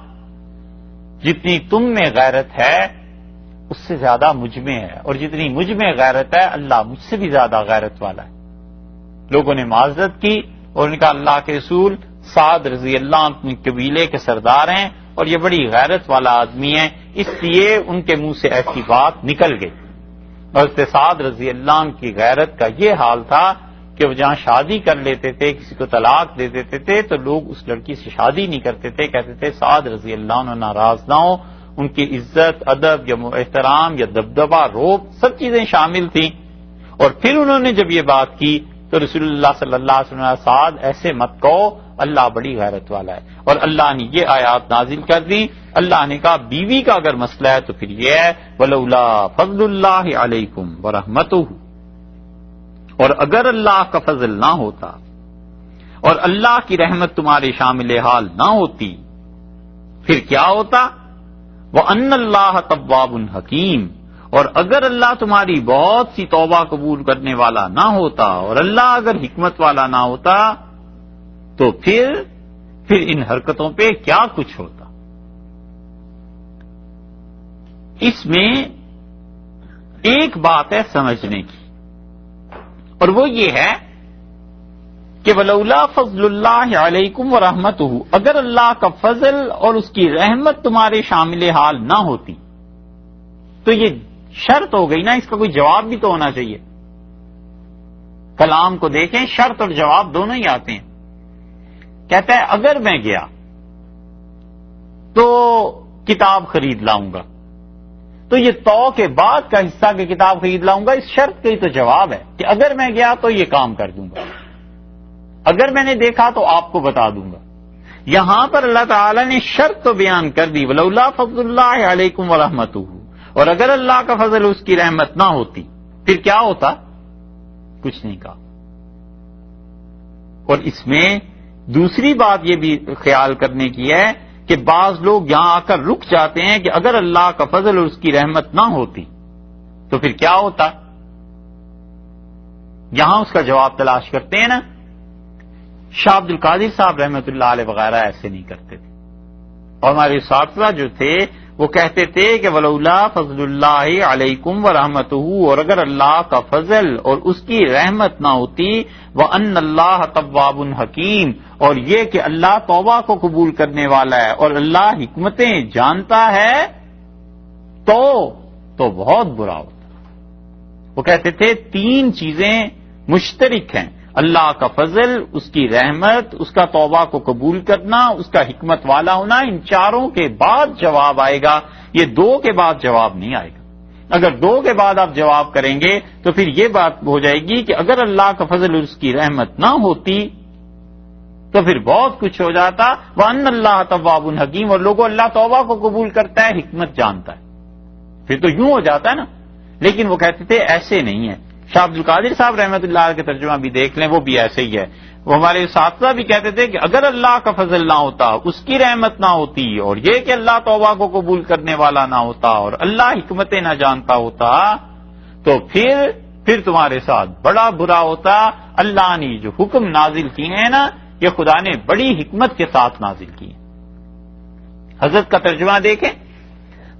جتنی تم میں غیرت ہے اس سے زیادہ مجھ میں ہے، اور جتنی مجھ میں غیرت ہے اللہ مجھ سے بھی زیادہ غیرت والا ہے۔ لوگوں نے معذرت کی اور ان کا اللہ کے رسول، سعد رضی اللہ عنہ اپنے قبیلے کے سردار ہیں اور یہ بڑی غیرت والا آدمی ہے، اس لیے ان کے منہ سے ایسی بات نکل گئی۔ حضرت سعد رضی اللہ عنہ کی غیرت کا یہ حال تھا کہ وہ جہاں شادی کر لیتے تھے، کسی کو طلاق دے دیتے تھے تو لوگ اس لڑکی سے شادی نہیں کرتے تھے، کہتے تھے سعد رضی اللہ عنہ ناراض نہ ہو، ان کی عزت، ادب یا احترام یا دبدبہ، روب، سب چیزیں شامل تھیں۔ اور پھر انہوں نے جب یہ بات کی تو رسول اللہ صلی اللہ علیہ وسلم سعد ایسے مت کہو، اللہ بڑی غیرت والا ہے، اور اللہ نے یہ آیات نازل کر دی۔ اللہ نے کہا بیوی کا اگر مسئلہ ہے تو پھر یہ ہے وَلَوْلَا فَضْلُ اللَّهِ عَلَيْكُمْ وَرَحْمَتُهُ، اور اگر اللہ کا فضل نہ ہوتا اور اللہ کی رحمت تمہارے شامل حال نہ ہوتی پھر کیا ہوتا؟ وَأَنَّ اللَّهَ تَوَّابٌ حَكِيمٌ، اور اگر اللہ تمہاری بہت سی توبہ قبول کرنے والا نہ ہوتا اور اللہ اگر حکمت والا نہ ہوتا تو پھر ان حرکتوں پہ کیا کچھ ہوتا۔ اس میں ایک بات ہے سمجھنے کی، اور وہ یہ ہے کہ ولولا فضل اللہ علیکم ورحمتہ، اگر اللہ کا فضل اور اس کی رحمت تمہارے شامل حال نہ ہوتی تو یہ شرط ہو گئی نا، اس کا کوئی جواب بھی تو ہونا چاہیے. کلام کو دیکھیں، شرط اور جواب دونوں ہی آتے ہیں. کہتا ہے اگر میں گیا تو کتاب خرید لاؤں گا، تو یہ تو کے بعد کا حصہ کہ کتاب خرید لاؤں گا، اس شرط کا ہی تو جواب ہے کہ اگر میں گیا تو یہ کام کر دوں گا، اگر میں نے دیکھا تو آپ کو بتا دوں گا. یہاں پر اللہ تعالی نے شرط تو بیان کر دی، ولولا فضل اللہ علیکم ورحمتہ، اور اگر اللہ کا فضل اس کی رحمت نہ ہوتی پھر کیا ہوتا؟ کچھ نہیں کہا. اور اس میں دوسری بات یہ بھی خیال کرنے کی ہے کہ بعض لوگ یہاں آ کر رک جاتے ہیں کہ اگر اللہ کا فضل اور اس کی رحمت نہ ہوتی تو پھر کیا ہوتا. یہاں اس کا جواب تلاش کرتے ہیں نا. شاہ عبد القادر صاحب رحمۃ اللہ علیہ وغیرہ ایسے نہیں کرتے تھے، اور ہمارے اساتذہ جو تھے وہ کہتے تھے کہ ولولا فضل اللہ علیکم ورحمتہ، اور اگر اللہ کا فضل اور اس کی رحمت نہ ہوتی، وَأَنَّ اللَّهَ تَوَّابٌ حکیم، اور یہ کہ اللہ توبہ کو قبول کرنے والا ہے اور اللہ حکمتیں جانتا ہے، تو بہت برا ہوتا. وہ کہتے تھے تین چیزیں مشترک ہیں، اللہ کا فضل، اس کی رحمت، اس کا توبہ کو قبول کرنا، اس کا حکمت والا ہونا، ان چاروں کے بعد جواب آئے گا، یہ دو کے بعد جواب نہیں آئے گا. اگر دو کے بعد آپ جواب کریں گے تو پھر یہ بات ہو جائے گی کہ اگر اللہ کا فضل اور اس کی رحمت نہ ہوتی تو پھر بہت کچھ ہو جاتا. وَأَنَّ اللَّهَ تَوَّابٌ حکیم، اور لوگوں اللہ توبہ کو قبول کرتا ہے، حکمت جانتا ہے، پھر تو یوں ہو جاتا ہے نا. لیکن وہ کہتے تھے ایسے نہیں ہے. شاہ عبد القادر صاحب رحمۃ اللہ علیہ کے ترجمہ بھی دیکھ لیں، وہ بھی ایسے ہی ہے. وہ ہمارے اساتذہ بھی کہتے تھے کہ اگر اللہ کا فضل نہ ہوتا، اس کی رحمت نہ ہوتی، اور یہ کہ اللہ توبہ کو قبول کرنے والا نہ ہوتا اور اللہ حکمتیں نہ جانتا ہوتا، تو پھر تمہارے ساتھ بڑا برا ہوتا. اللہ نے جو حکم نازل کیے ہیں نا، یہ خدا نے بڑی حکمت کے ساتھ نازل کیے. حضرت کا ترجمہ دیکھیں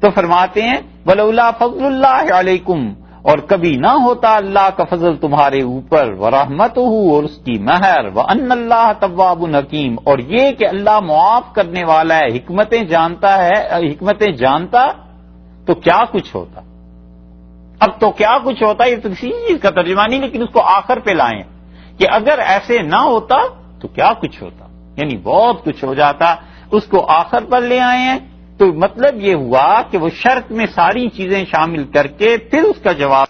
تو فرماتے ہیں ولولا فضل اللہ علیکم، اور کبھی نہ ہوتا اللہ کا فضل تمہارے اوپر، ورحمتہ، اور اس کی مہر، وَأَنَّ اللَّهَ تَوَّابٌ حکیم، اور یہ کہ اللہ معاف کرنے والا ہے، حکمتیں جانتا، تو کیا کچھ ہوتا. اب تو کیا کچھ ہوتا یہ تو کسی چیز کا ترجمہ نہیں، لیکن اس کو آخر پہ لائیں کہ اگر ایسے نہ ہوتا تو کیا کچھ ہوتا، یعنی بہت کچھ ہو جاتا. اس کو آخر پر لے آئے ہیں تو مطلب یہ ہوا کہ وہ شرط میں ساری چیزیں شامل کر کے پھر اس کا جواب